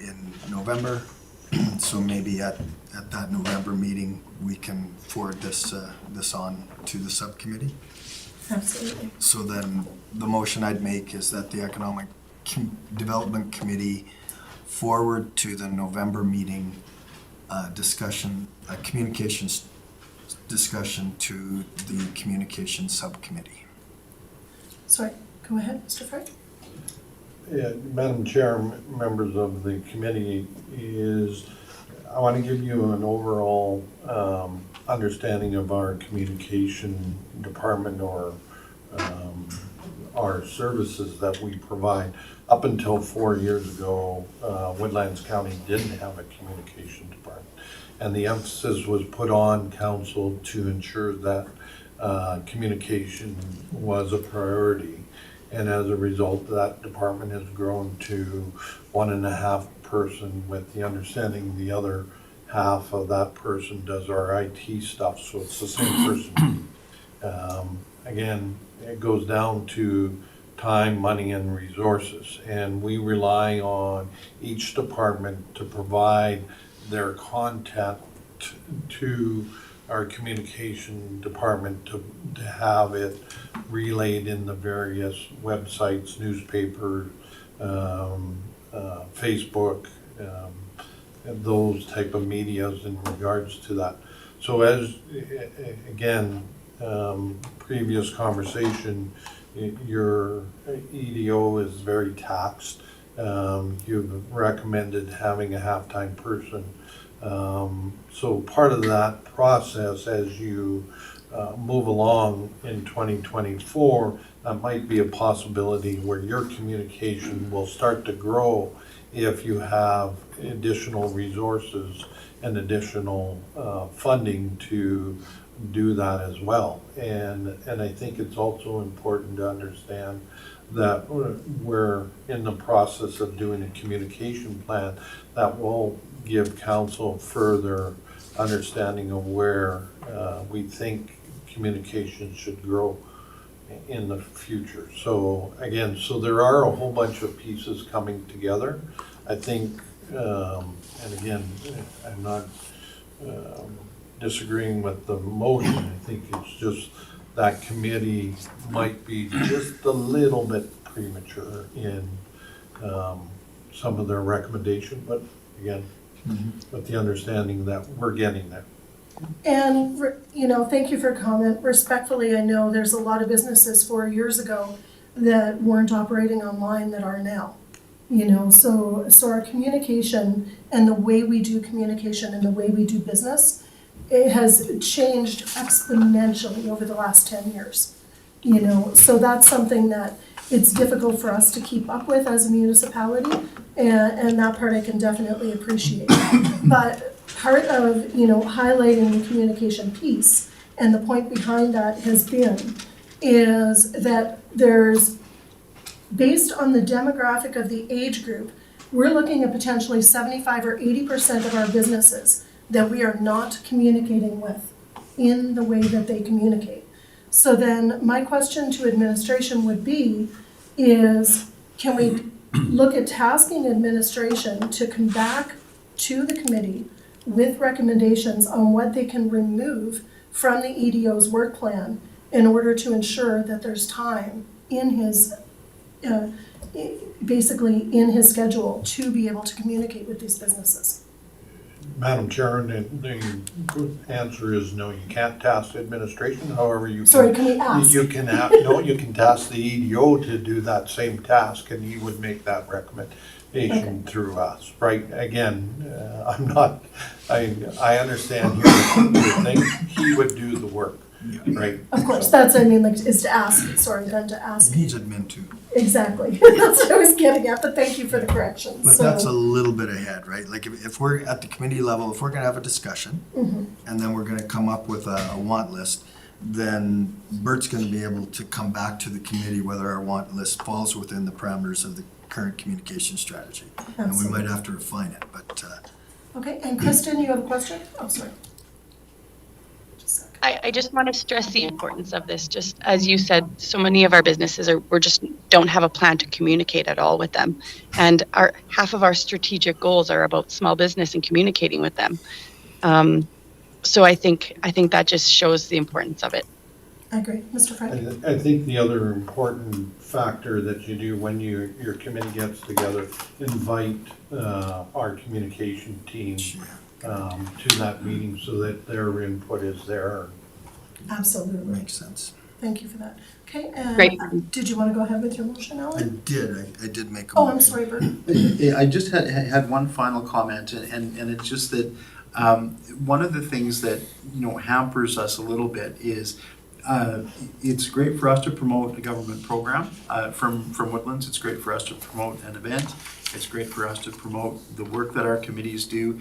in November. So maybe at that November meeting, we can forward this on to the subcommittee. Absolutely. So then the motion I'd make is that the Economic Development Committee forward to the November meeting communications discussion to the communications subcommittee. Sorry, go ahead, Mr. Frank. Madam Chair, members of the committee, is I want to give you an overall understanding of our communication department or our services that we provide. Up until 4 years ago, Woodlands County didn't have a communication department. And the emphasis was put on council to ensure that communication was a priority. And as a result, that department has grown to 1.5 person, with the understanding the other half of that person does our IT stuff, so it's the same person. Again, it goes down to time, money, and resources, and we rely on each department to provide their content to our communication department to have it relayed in the various websites, newspapers, Facebook, and those type of medias in regards to that. So as, again, previous conversation, your EDO is very taxed. You've recommended having a half-time person. So part of that process as you move along in 2024, that might be a possibility where your communication will start to grow if you have additional resources and additional funding to do that as well. And I think it's also important to understand that we're in the process of doing a communication plan that will give council further understanding of where we think communication should grow in the future. So again, so there are a whole bunch of pieces coming together. I think, and again, I'm not disagreeing with the motion. I think it's just that committee might be just a little bit premature in some of their recommendation, but again, with the understanding that we're getting there. And, you know, thank you for your comment. Respectfully, I know there's a lot of businesses 4 years ago that weren't operating online that are now. You know, so our communication and the way we do communication and the way we do business, it has changed exponentially over the last 10 years. You know, so that's something that it's difficult for us to keep up with as a municipality, and that part I can definitely appreciate. But part of, you know, highlighting the communication piece, and the point behind that has been, is that there's, based on the demographic of the age group, we're looking at potentially 75 or 80% of our businesses that we are not communicating with in the way that they communicate. So then my question to administration would be, is can we look at tasking administration to come back to the committee with recommendations on what they can remove from the EDO's work plan in order to ensure that there's time in his, basically in his schedule to be able to communicate with these businesses? Madam Chair, the answer is no, you can't task administration, however you can. Sorry, can we ask? You can you can task the EDO to do that same task, and he would make that recommendation through us, right? Again, I'm not, I understand your thing, he would do the work, right? Of course, that's, I mean, like, is to ask, sorry, then to ask. He needs admin too. Exactly, that's what I was getting at, but thank you for the correction. But So- that's a little bit ahead, right? Like if we're at the committee level, if we're gonna have a discussion, and then we're gonna come up with a want list, then Bert's gonna be able to come back to the committee whether our want list falls within the parameters of the current communication strategy. And we might have to refine it, but, Okay, and Kristen, you have a question? Oh, sorry. Just a sec. I just want to stress the importance of this. Just as you said, so many of our businesses we're just don't have a plan to communicate at all with them. And half of our strategic goals are about small business and communicating with them. So I think that just shows the importance of it. I agree. Mr. Frank? I think the other important factor that you do when your committee gets together, invite our communication team to that meeting so that their input is there. Absolutely. makes sense. thank you for that. Okay, and Great. did you want to go ahead with your motion, I Alan? did, I did make a Oh, I'm motion. sorry, Bert. I just had one final comment, and it's just that one of the things that, hampers us a little bit is it's great for us to promote a government program from Woodlands. It's great for us to promote an event. It's great for us to promote the work that our committees do,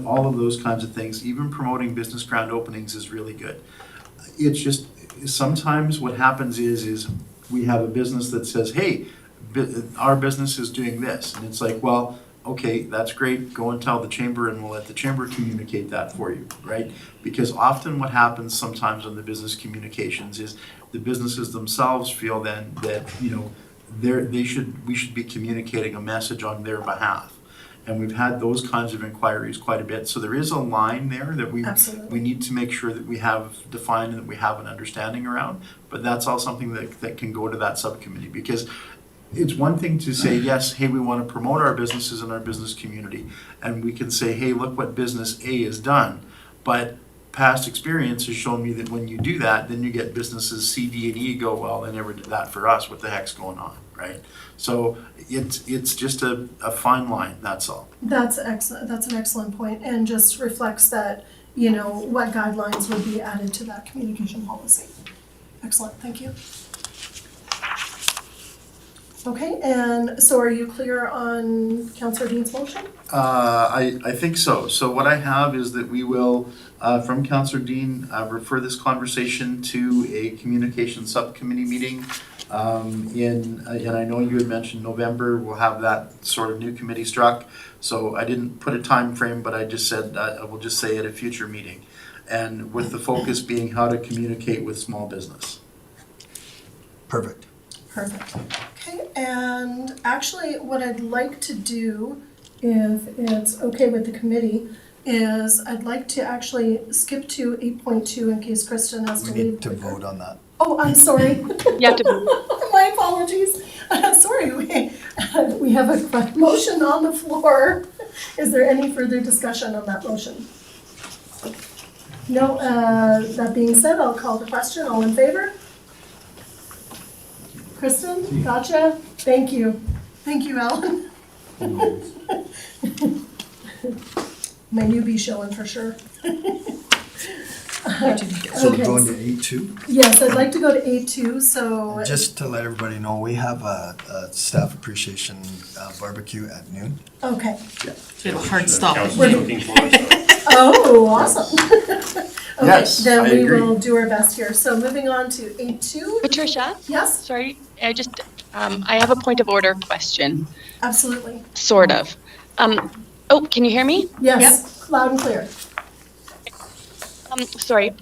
all of those kinds of things. Even promoting business grand openings is really good. It's just sometimes what happens is we have a business that says, hey, our business is doing this. And it's like, well, okay, that's great. Go and tell the chamber and we'll let the chamber communicate that for you, right? Because often what happens sometimes in the business communications is the businesses themselves feel then that, we should be communicating a message on their behalf. And we've had those kinds of inquiries quite a bit. So there is a line there that we Absolutely. need to make sure that we have defined and that we have an understanding around. But that's all something that can go to that subcommittee, because it's one thing to say, yes, hey, we want to promote our businesses in our business community. And we can say, hey, look what business A has done. But past experience has shown me that when you do that, then you get businesses C, D, and E go, well, they never did that for us. What the heck's going on, right? So it's just a fine line, that's all. That's excellent. That's an excellent point, and just reflects that, what guidelines would be added to that communication policy. Excellent, thank you. Okay, and so are you clear on Councillor Dean's motion? I think so. So what I have is that we will, from Councillor Dean, refer this conversation to a communication subcommittee meeting. And I know you had mentioned November, we'll have that sort of new committee struck. So I didn't put a time frame, but I just said, I will just say at a future meeting. And with the focus being how to communicate with small business. Perfect. Perfect. Okay, and actually what I'd like to do, if it's okay with the committee, is I'd like to actually skip to 8.2 in case Kristen has We to leave. need to vote on that. Oh, I'm sorry. You have to My apologies. Sorry, we have a motion on the floor. Is there any further discussion on that motion? No, that being said, I'll call the question. All in favor? Kristen, gotcha. Thank you. Thank you, Alan. My newbie showing for sure. So we're Okay. going to A2? Yes, I'd like to go to A2, so. Just to let everybody know, we have a staff appreciation barbecue at noon. Okay. We have a hard stop. Council's looking for us. Oh, awesome. Okay, Yes, I then we agree. will do our best here. So moving on to A2. Patricia, Yes, sorry, I have a point of order question, absolutely. sort of. Can you hear me? Yes, loud and clear. Sorry.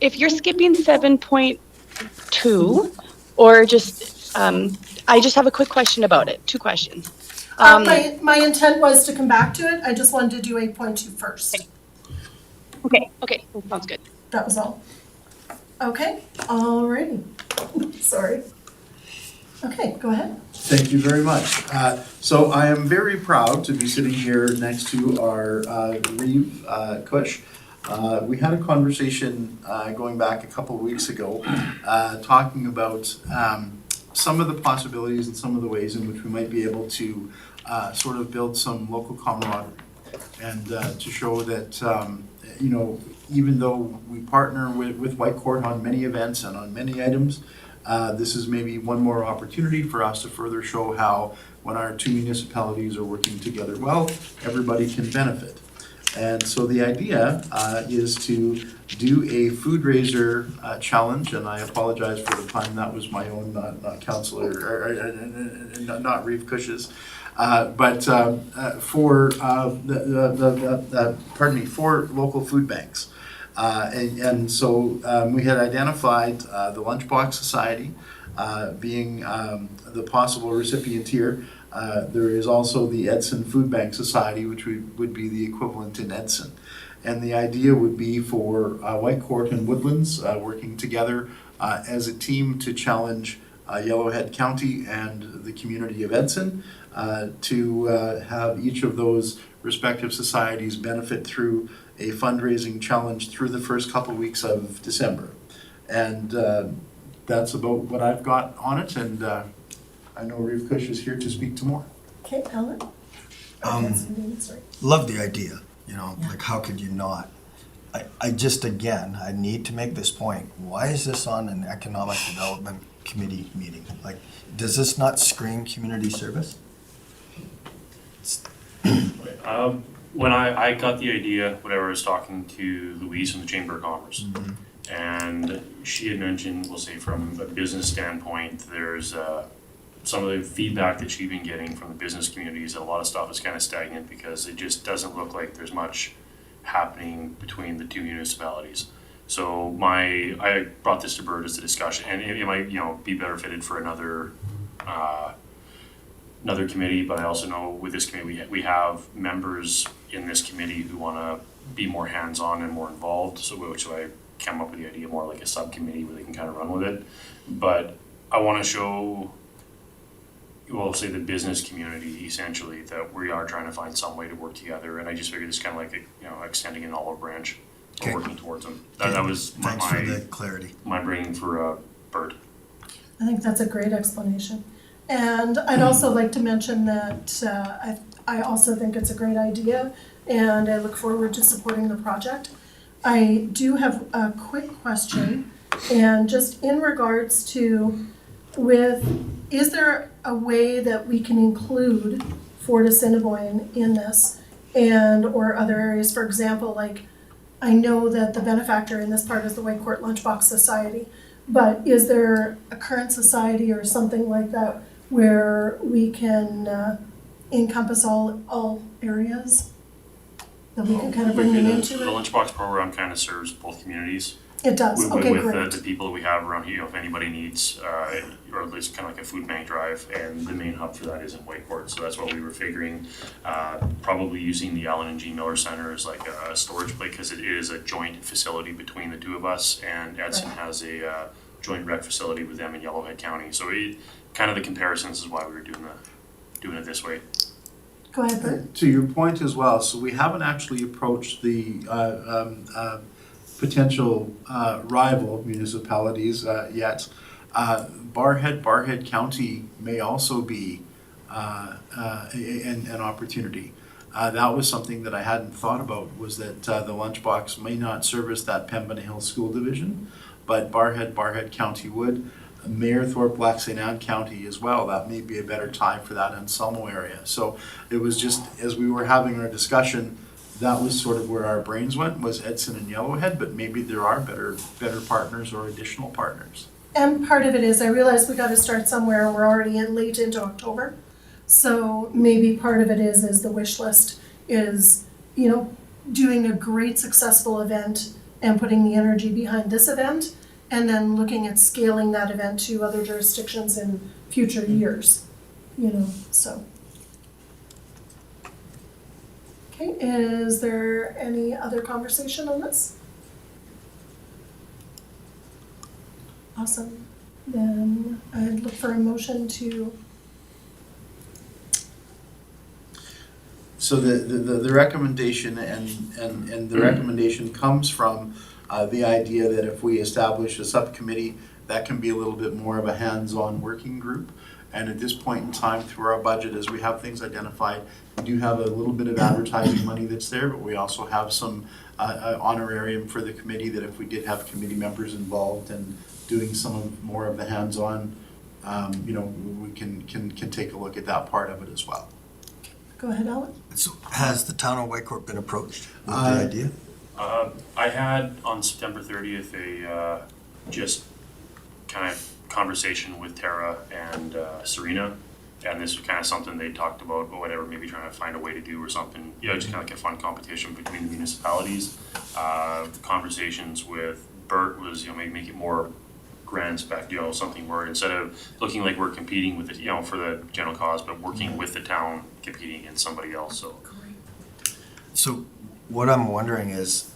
If you're skipping 7.2, or just, I just have a quick question about it, 2 questions. My intent was to come back to it. I just wanted to do 8.2 first. Okay, sounds good. That was all. Okay, alrighty. Sorry. Okay, go ahead. Thank you very much. So I am very proud to be sitting here next to our Reeve Cush. We had a conversation going back a couple of weeks ago talking about some of the possibilities and some of the ways in which we might be able to sort of build some local camaraderie and to show that, even though we partner with Whitecourt on many events and on many items, this is maybe one more opportunity for us to further show how when our 2 municipalities are working together well, everybody can benefit. And so the idea is to do a food raiser challenge, and I apologize for the pun, that was my own, not Councillor, not Reeve Cush's. But for for local food banks. And so we had identified the Lunchbox Society being the possible recipient here. There is also the Edson Food Bank Society, which would be the equivalent in Edson. And the idea would be for Whitecourt and Woodlands working together as a team to challenge Yellowhead County and the community of Edson to have each of those respective societies benefit through a fundraising challenge through the first couple weeks of December. And that's about what I've got on it, and I know Reeve Cush is here to speak to more. Okay, Alan? Sorry. Love the idea, like how could you not? I just, again, I need to make this point. Why is this on an economic development committee meeting? Like, does this not scream community service? When I got the idea, whenever I was talking to Louise from the Chamber of Commerce, and she had mentioned, we'll say from a business standpoint, there's some of the feedback that she'd been getting from the business communities, that a lot of stuff is kind of stagnant because it just doesn't look like there's much happening between the two municipalities. So I brought this to Bert as a discussion, and it might, be better fitted for another committee, but I also know with this committee, we have members in this committee who want to be more hands-on and more involved, so I came up with the idea more like a subcommittee where they can kind of run with it. But I want to show, well, say the business community essentially, that we are trying to find some way to work together, and I just figured it's kind of like extending an olive branch or working towards them. That was Thanks for the clarity. my bringing for Bert. I think that's a great explanation. And I'd also like to mention that I also think it's a great idea, and I look forward to supporting the project. I do have a quick question, and just in regards to is there a way that we can include Fort Assiniboine in this or other areas? For example, like I know that the benefactor in this part is the Whitecourt Lunchbox Society, but is there a current society or something like that where we can encompass all areas? That we can kind of bring them into The it? Lunchbox program kind of serves both communities. It does, okay, With great. the people that we have around here, if anybody needs, or at least kind of like a food bank drive, and the main hub for that is in Whitecourt, so that's what we were figuring, probably using the Allen and G. Miller Center as like a storage place, because it is a joint facility between the two of us, and Edson has a joint rec facility with them in Yellowhead County, so kind of the comparisons is why we were doing it this way. Go ahead, Bert. To your point as well, so we haven't actually approached the potential rival municipalities yet. Barhead County may also be an opportunity. That was something that I hadn't thought about, was that the Lunchbox may not service that Pembina Hill School Division, but Barhead County would. Mayor Thorpe, Lac St. Anne County as well, that may be a better tie for that Anselmo area. So it was just, as we were having our discussion, that was sort of where our brains went, was Edson and Yellowhead, but maybe there are better partners or additional partners. And part of it is, I realize we gotta start somewhere, we're already late into October. So maybe part of it is the wish list is, doing a great successful event and putting the energy behind this event, and then looking at scaling that event to other jurisdictions in future years, so. Okay, is there any other conversation on this? Awesome. Then I'd look for a motion to, So the recommendation and the recommendation comes from the idea that if we establish a subcommittee, that can be a little bit more of a hands-on working group. And at this point in time, through our budget, as we have things identified, we do have a little bit of advertising money that's there, but we also have some honorarium for the committee, that if we did have committee members involved and doing more of the hands-on, we can take a look at that part of it as well. go ahead, Alan. So has the town of Whitecourt been approached with the idea? I had on September 30th a just kind of conversation with Tara and Serena, and this was kind of something they talked about, or whatever, maybe trying to find a way to do or something. Just kind of like a fun competition between the municipalities. Conversations with Bert was, maybe make it more grand spec, something where instead of looking like we're competing with it, for the general cause, but working with the town, competing against somebody else. So what I'm wondering is,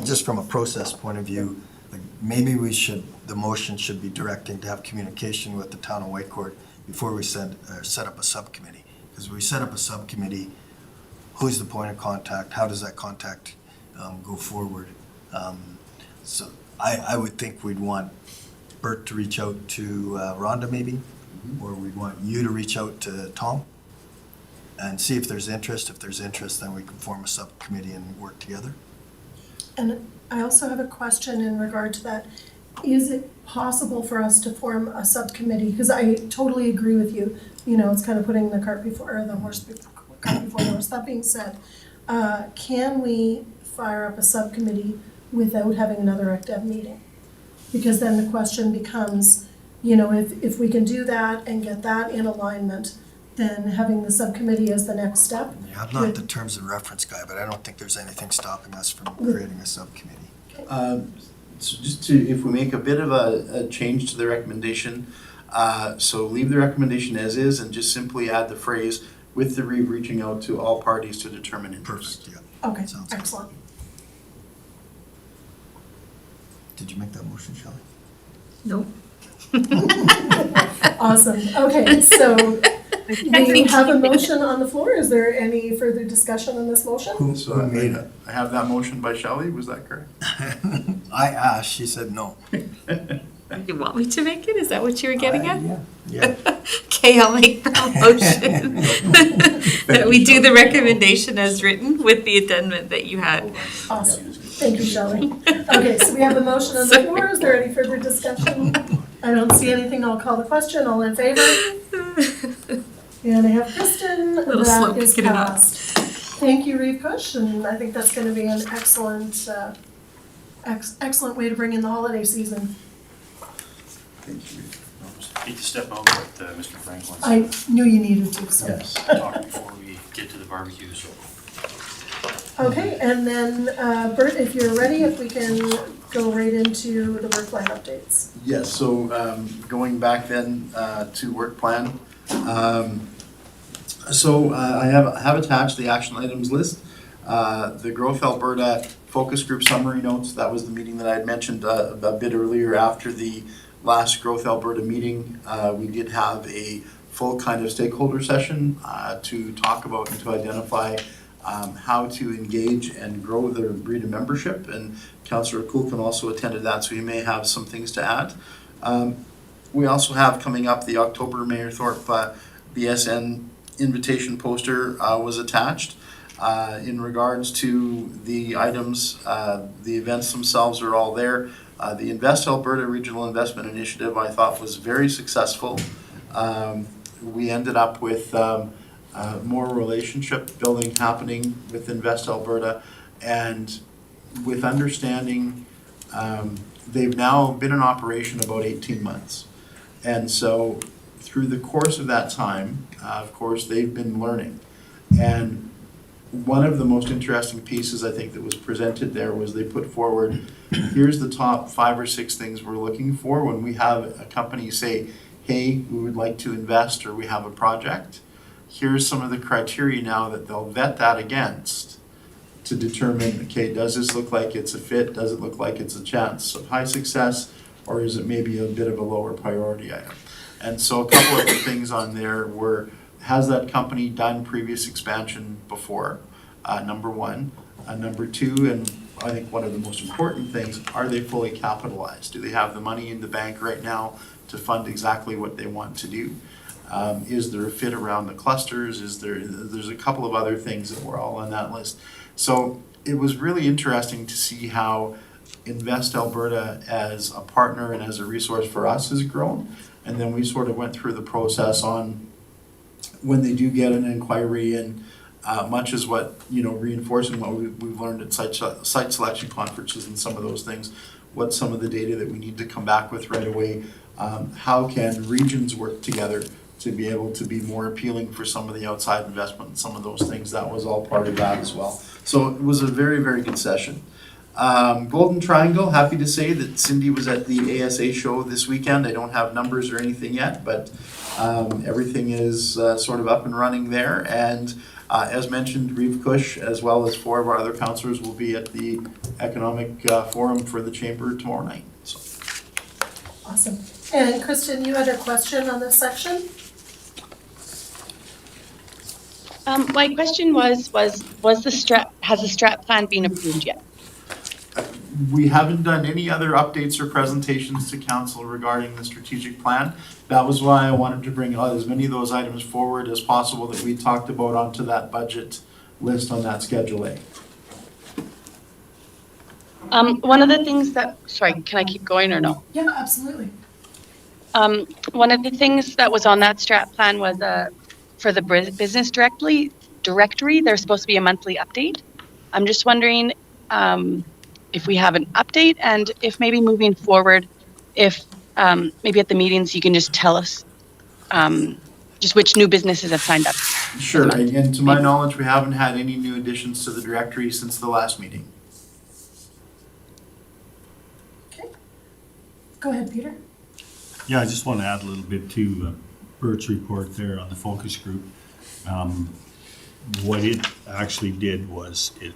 just from a process point of view, like maybe the motion should be directing to have communication with the town of Whitecourt before we set up a subcommittee. Because we set up a subcommittee, who's the point of contact? How does that contact go forward? So I would think we'd want Bert to reach out to Rhonda maybe, or we'd want you to reach out to Tom and see if there's interest. If there's interest, then we can form a subcommittee and work together. And I also have a question in regard to that. Is it possible for us to form a subcommittee? Because I totally agree with you. You know, it's kind of putting the cart before, or the cart before the horse. That being said, can we fire up a subcommittee without having another ECDEV meeting? Because then the question becomes, you know, if we can do that and get that in alignment, then having the subcommittee as the next step. Yeah, I'm not the terms of reference guy, but I don't think there's anything stopping us from creating a subcommittee. So just to, if we make a bit of a change to the recommendation, so leave the recommendation as is and just simply add the phrase with the reaching out to all parties to determine interest. Perfect, yeah. Okay, Sounds good. excellent. Did you make that motion, Shelley? Nope. Awesome. Okay, so we have a motion on the floor. Is there any further discussion on this motion? Who So I have that motion by Shelley, was that correct? I asked, she said no. You want me to make it? Is that what you were getting at? Yeah. Okay, I'll make the motion. That we do the recommendation as written with the addendum that you had. Awesome. Thank you, Shelley. Okay, so we have a motion on the floor. Is there any further discussion? I don't see anything. I'll call the question. All in favor? And I have Kristen. Little slow That is picking it up. passed. Thank you, Reeve Kush, and I think that's going to be an excellent, excellent way to bring in the holiday season. Thank you. Hate to step out, but Mr. Franklin's I knew you needed to, so. Yes. talk before we get to the barbecue, so. Okay, and then, Bert, if you're ready, if we can go right into the work plan updates. Yes, so going back then to work plan. I have attached the action items list. The Growth Alberta Focus Group summary notes, that was the meeting that I had mentioned a bit earlier after the last Growth Alberta meeting. We did have a full kind of stakeholder session to talk about and to identify how to engage and grow the Breeda membership, and Councillor Kulkin also attended that, so he may have some things to add. We also have coming up the October Mayor Thorpe BSN invitation poster was attached. In regards to the items, the events themselves are all there. The Invest Alberta Regional Investment Initiative I thought was very successful. We ended up with more relationship building happening with Invest Alberta, and with understanding they've now been in operation about 18 months. And so through the course of that time, of course, they've been learning. And one of the most interesting pieces I think that was presented there was they put forward, here's the top 5 or 6 things we're looking for when we have a company say, hey, we would like to invest or we have a project. Here's some of the criteria now that they'll vet that against to determine, okay, does this look like it's a fit? Does it look like it's a chance of high success? Or is it maybe a bit of a lower priority item? And so a couple of the things on there were, has that company done previous expansion before? Number one. Number two, and I think one of the most important things, are they fully capitalized? Do they have the money in the bank right now to fund exactly what they want to do? Is there a fit around the clusters? There's a couple of other things that were all on that list. So it was really interesting to see how Invest Alberta as a partner and as a resource for us has grown. And then we sort of went through the process on when they do get an inquiry, and much as what, reinforcing what we've learned at site selection conferences and some of those things, what's some of the data that we need to come back with right away? How can regions work together to be able to be more appealing for some of the outside investment and some of those things? That was all part of that as well. So it was a very, very good session. Golden Triangle, happy to say that Cindy was at the ASA show this weekend. I don't have numbers or anything yet, but everything is sort of up and running there. And as mentioned, Reeve Kush, as well as 4 of our other councillors, will be at the Economic Forum for the Chamber tomorrow night. So. Awesome. And Kristen, you had a question on this section? My question was the has the strat plan been approved yet? we haven't done any other updates or presentations to council regarding the strategic plan. That was why I wanted to bring as many of those items forward as possible that we talked about onto that budget list on that Schedule A. One of the things that, sorry, can I keep going or no? Yeah, absolutely. One of the things that was on that strat plan was for the business directory, there's supposed to be a monthly update. I'm just wondering if we have an update, and if maybe moving forward, if maybe at the meetings you can just tell us just which new businesses have signed up. Sure, and to my knowledge, we haven't had any new additions to the directory since the last meeting. Okay. Go ahead, Peter. Yeah, I just want to add a little bit to Bert's report there on the focus group. What it actually did was it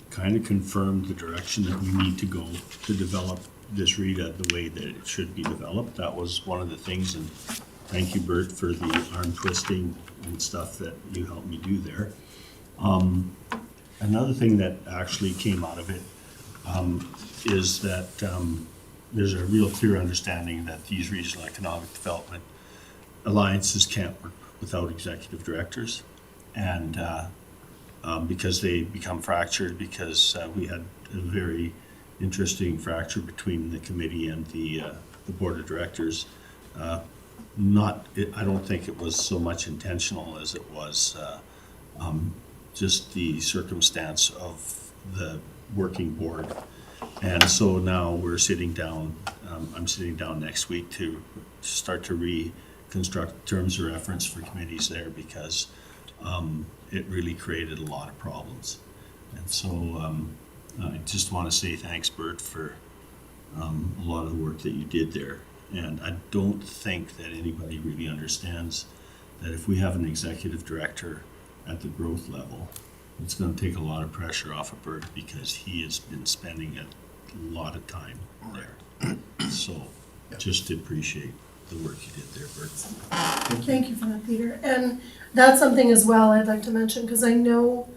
kind of confirmed the direction that we need to go to develop this RETA the way that it should be developed. That was one of the things, and thank you, Bert, for the arm twisting and stuff that you helped me do there. Another thing that actually came out of it is that there's a real clear understanding that these regional economic development alliances can't work without executive directors, and because they become fractured, because we had a very interesting fracture between the committee and the board of directors. I don't think it was so much intentional as it was just the circumstance of the working board. And so now we're sitting down, I'm sitting down next week to start to reconstruct terms of reference for committees there, because it really created a lot of problems. And so I just want to say thanks, Bert, for a lot of the work that you did there. And I don't think that anybody really understands that if we have an executive director at the growth level, it's going to take a lot of pressure off of Bert, because he has been spending a lot of time there. So just to appreciate the work you did there, Bert. Thank you for that, Peter. And that's something as well I'd like to mention, because I know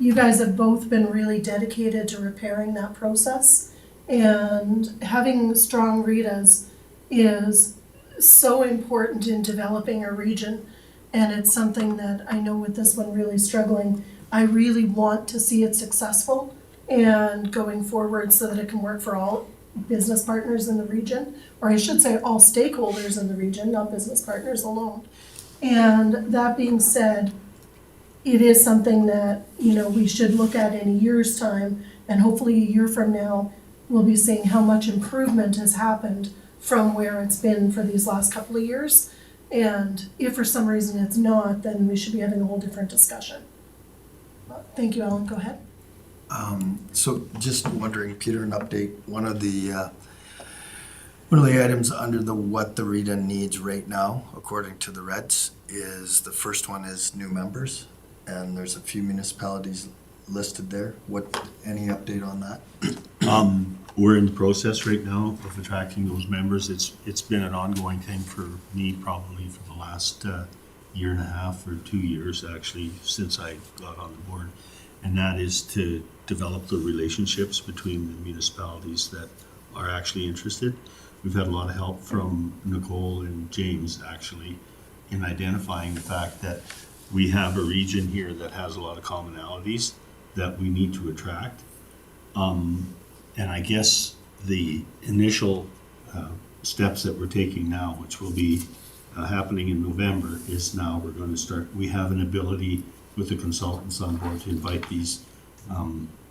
you guys have both been really dedicated to repairing that process. And having strong RETAs is so important in developing a region. And it's something that I know with this one really struggling, I really want to see it successful and going forward so that it can work for all business partners in the region, or I should say all stakeholders in the region, not business partners alone. And that being said, it is something that, we should look at in a year's time, and hopefully a year from now, we'll be seeing how much improvement has happened from where it's been for these last couple of years. And if for some reason it's not, then we should be having a whole different discussion. Thank you, Alan. Go ahead. So just wondering, Peter, an update. One of the items under the what the RETA needs right now, according to the Reds, is the first one is new members, and there's a few municipalities listed there. Any update on that? We're in the process right now of attracting those members. It's been an ongoing thing for me probably for the last year and a half or 2 years, actually, since I got on the board. And that is to develop the relationships between the municipalities that are actually interested. We've had a lot of help from Nicole and James, actually, in identifying the fact that we have a region here that has a lot of commonalities that we need to attract. And I guess the initial steps that we're taking now, which will be happening in November, is now we're going to start, we have an ability with the consultants on board to invite these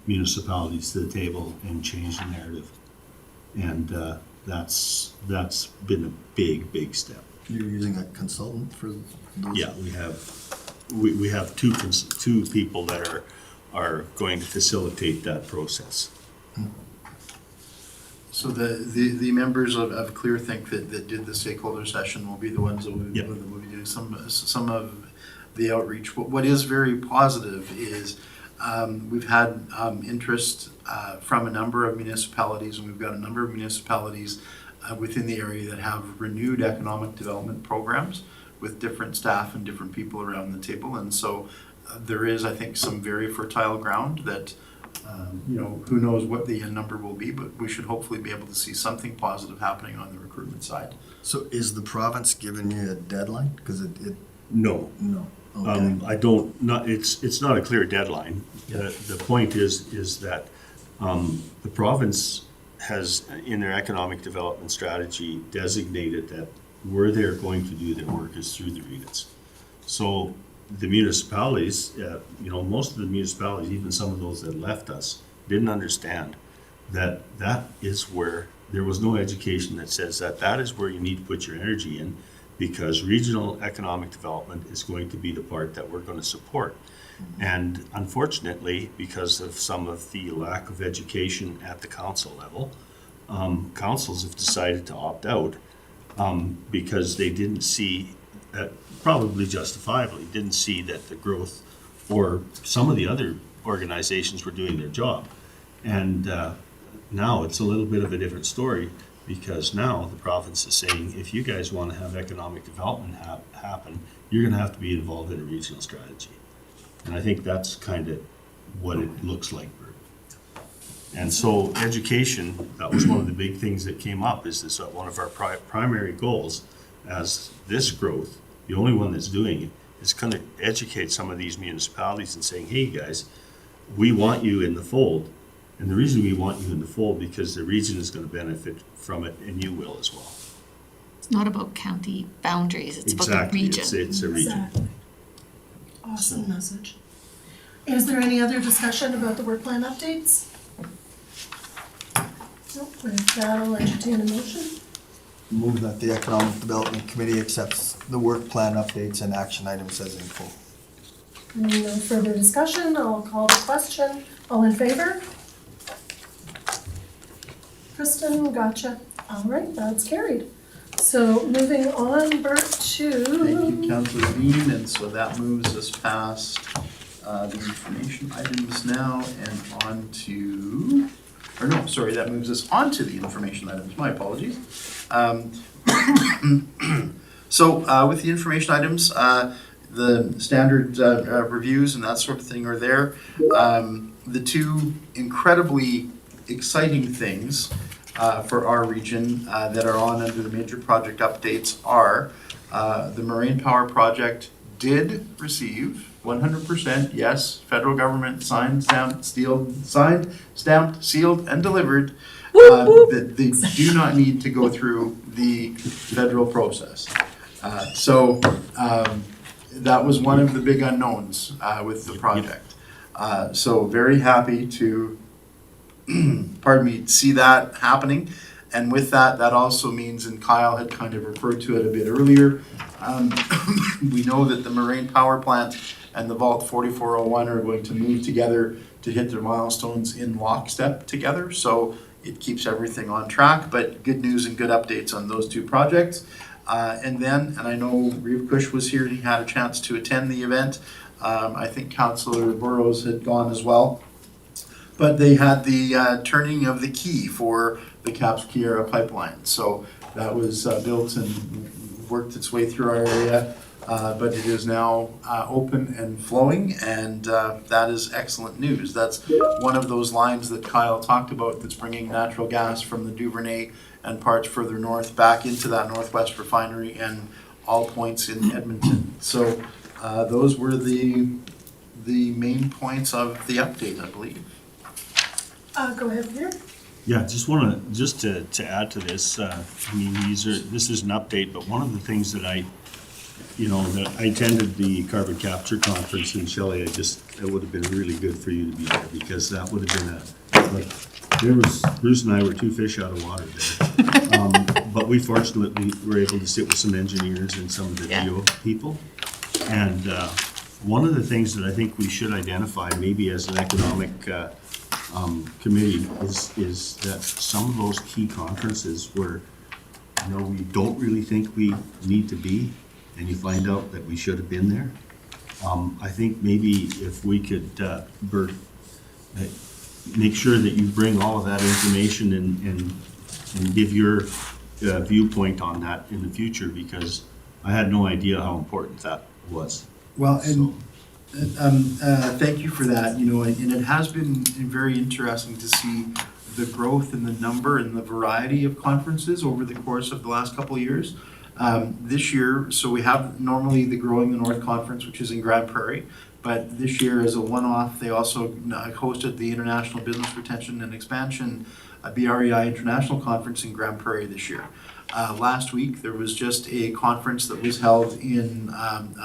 municipalities to the table and change the narrative. And that's been a big step. You're using a consultant for those? Yeah, we have two people that are going to facilitate that process. So the members of ClearThink that did the stakeholder session will be the ones that will be doing some of the outreach. What is very positive is we've had interest from a number of municipalities, and we've got a number of municipalities within the area that have renewed economic development programs with different staff and different people around the table. And so there is, I think, some very fertile ground that Who knows what the end number will be, but we should hopefully be able to see something positive happening on the recruitment side. So is the province giving you a deadline? Because it, No. no. Okay. I don't, not, it's not a clear deadline. The point is that the province has, in their economic development strategy, designated that where they're going to do their work is through the REITs. So the municipalities, most of the municipalities, even some of those that left us, didn't understand that that is where, there was no education that says that that is where you need to put your energy in, because regional economic development is going to be the part that we're going to support. And unfortunately, because of some of the lack of education at the council level, councils have decided to opt out because they didn't see, probably justifiably, didn't see that the growth or some of the other organizations were doing their job. And now it's a little bit of a different story, because now the province is saying, if you guys want to have economic development happen, you're going to have to be involved in a regional strategy. And I think that's kind of what it looks like, Bert. And so education, that was one of the big things that came up, is this one of our primary goals as this growth, the only one that's doing it, is going to educate some of these municipalities and saying, hey guys, we want you in the fold. And the reason we want you in the fold, because the region is going to benefit from it, and you will as well. It's not about county boundaries, it's about the region. It's a region. Exactly. Awesome message. Is there any other discussion about the work plan updates? Nope, with that, I'll entertain a motion. Move that the Economic Development Committee accepts the work plan updates and action items as info. No further discussion, I'll call the question. All in favor? Kristen, gotcha. All right, that's carried. So moving on, Bert, to... Thank you, Councillor Dean, and so that moves us past the information items now and on to, that moves us on to the information items, my apologies. So with the information items, the standard reviews and that sort of thing are there. The two incredibly exciting things for our region that are on under the major project updates are the Moraine Power Project did receive 100%, yes, federal government signed, stamped, sealed, and delivered, that they do not need to go through the federal process. So that was one of the big unknowns with the project. So very happy to see that happening. And with that, that also means, and Kyle had kind of referred to it a bit earlier, we know that the Moraine Power Plant and the Vault 4401 are going to move together to hit their milestones in lockstep together. So it keeps everything on track, but good news and good updates on those two projects. And I know Reeve Cush was here, he had a chance to attend the event. I think Councillor Burrows had gone as well. But they had the turning of the key for the Caps-Kiera pipeline. So that was built and worked its way through our area, but it is now open and flowing, and that is excellent news. That's one of those lines that Kyle talked about that's bringing natural gas from the Duvernay and parts further north back into that Northwest refinery and all points in Edmonton. So those were the main points of the update, I believe. Go ahead, Peter. Yeah, just to add to this, this is an update, but one of the things that I attended the carbon capture conference in Shelley. It would have been really good for you to be there, because that would have been Bruce and I were two fish out of water there. But we fortunately were able to sit with some engineers and some of the geo people. And one of the things that I think we should identify, maybe as an economic committee, is that some of those key conferences where we don't really think we need to be, and you find out that we should have been there. I think maybe if we could, Bert, make sure that you bring all of that information and give your viewpoint on that in the future, because I had no idea how important that was. Well, and Thank you for that, you know, and it has been very interesting to see the growth in the number and the variety of conferences over the course of the last couple of years. This year, so we have normally the Growing the North Conference, which is in Grand Prairie, but this year as a one-off, they also hosted the International Business Retention and Expansion BREI International Conference in Grand Prairie this year. Last week, there was just a conference that was held in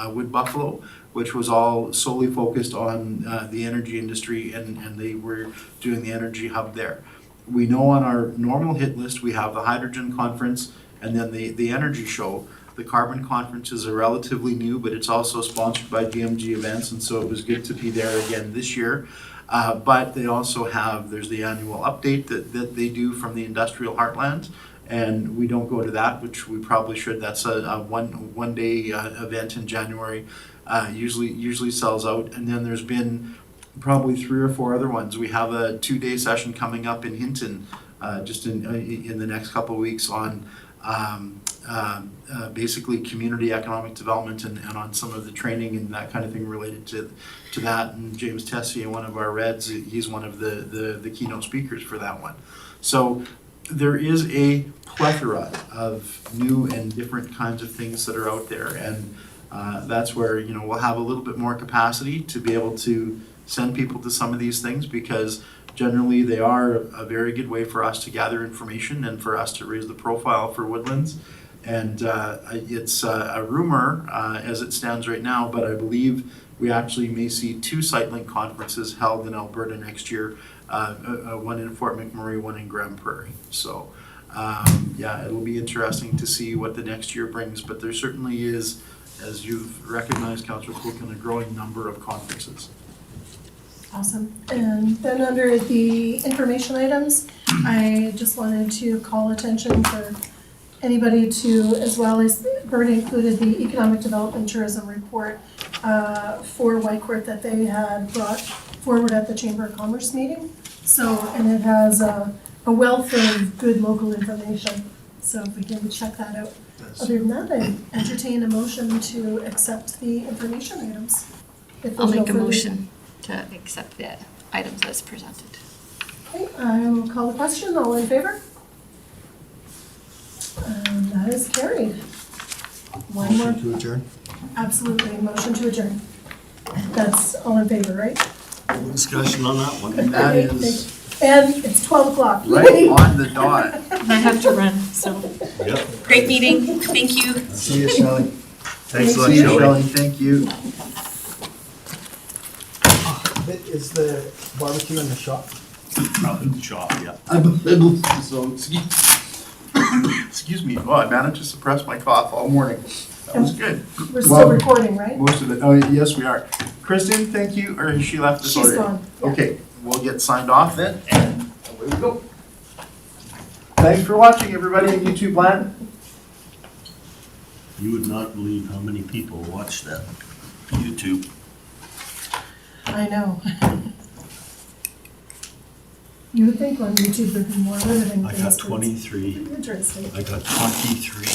Wood Buffalo, which was all solely focused on the energy industry, and they were doing the energy hub there. We know on our normal hit list, we have the hydrogen conference and then the energy show. The carbon conference is a relatively new, but it's also sponsored by DMG Events, and so it was good to be there again this year. But they also have, there's the annual update that they do from the industrial heartland, and we don't go to that, which we probably should. That's a one day event in January, usually sells out. And then there's been probably 3 or 4 other ones. We have a 2-day session coming up in Hinton, just in the next couple of weeks on basically community economic development and on some of the training and that kind of thing related to that. And James Tessier, one of our Reds, he's one of the keynote speakers for that one. So there is a plethora of new and different kinds of things that are out there, and that's where, you know, we'll have a little bit more capacity to be able to send people to some of these things, because generally they are a very good way for us to gather information and for us to raise the profile for Woodlands. And it's a rumor as it stands right now, but I believe we actually may see 2 SiteLink conferences held in Alberta next year, one in Fort McMurray, one in Grand Prairie. So yeah, it'll be interesting to see what the next year brings, but there certainly is, as you've recognized, Councillor Fulton, a growing number of conferences. Awesome. And then under the information items, I just wanted to call attention for anybody to, as well as Bert included the Economic Development Tourism Report for Whitecourt that they had brought forward at the Chamber of Commerce meeting. So, and it has a wealth of good local information. So if we can check that out. Other than that, I entertain a motion to accept the information items. If I'll there's no make a further- motion to accept the items as presented. Okay, I will call the question. All in favor? That is carried. One more. Motion to adjourn. Absolutely, motion to adjourn. That's all in favor, right? No discussion on that one. And that is And it's 12 o'clock. right on the dot. I have to run, so. Yep. Great meeting, thank you. See you, Shelley. Thanks a lot, See you, Shelley. Shelley. Thank you. Is the barbecue in the shop? Out in the shop, yeah. So, excuse me. Oh, I managed to suppress my cough all morning. That was good. We're still Well, recording, right? Most of it. Oh, yes, we are. Kristen, thank you. Or has she left us She's already? gone. Yeah. Okay, we'll get signed off then, and away we go. Thanks for watching, everybody, in YouTube land. You would not believe how many people watch that YouTube. I know. You would think on YouTube there'd be more riveting I things. got to- 23. Interesting. I got 23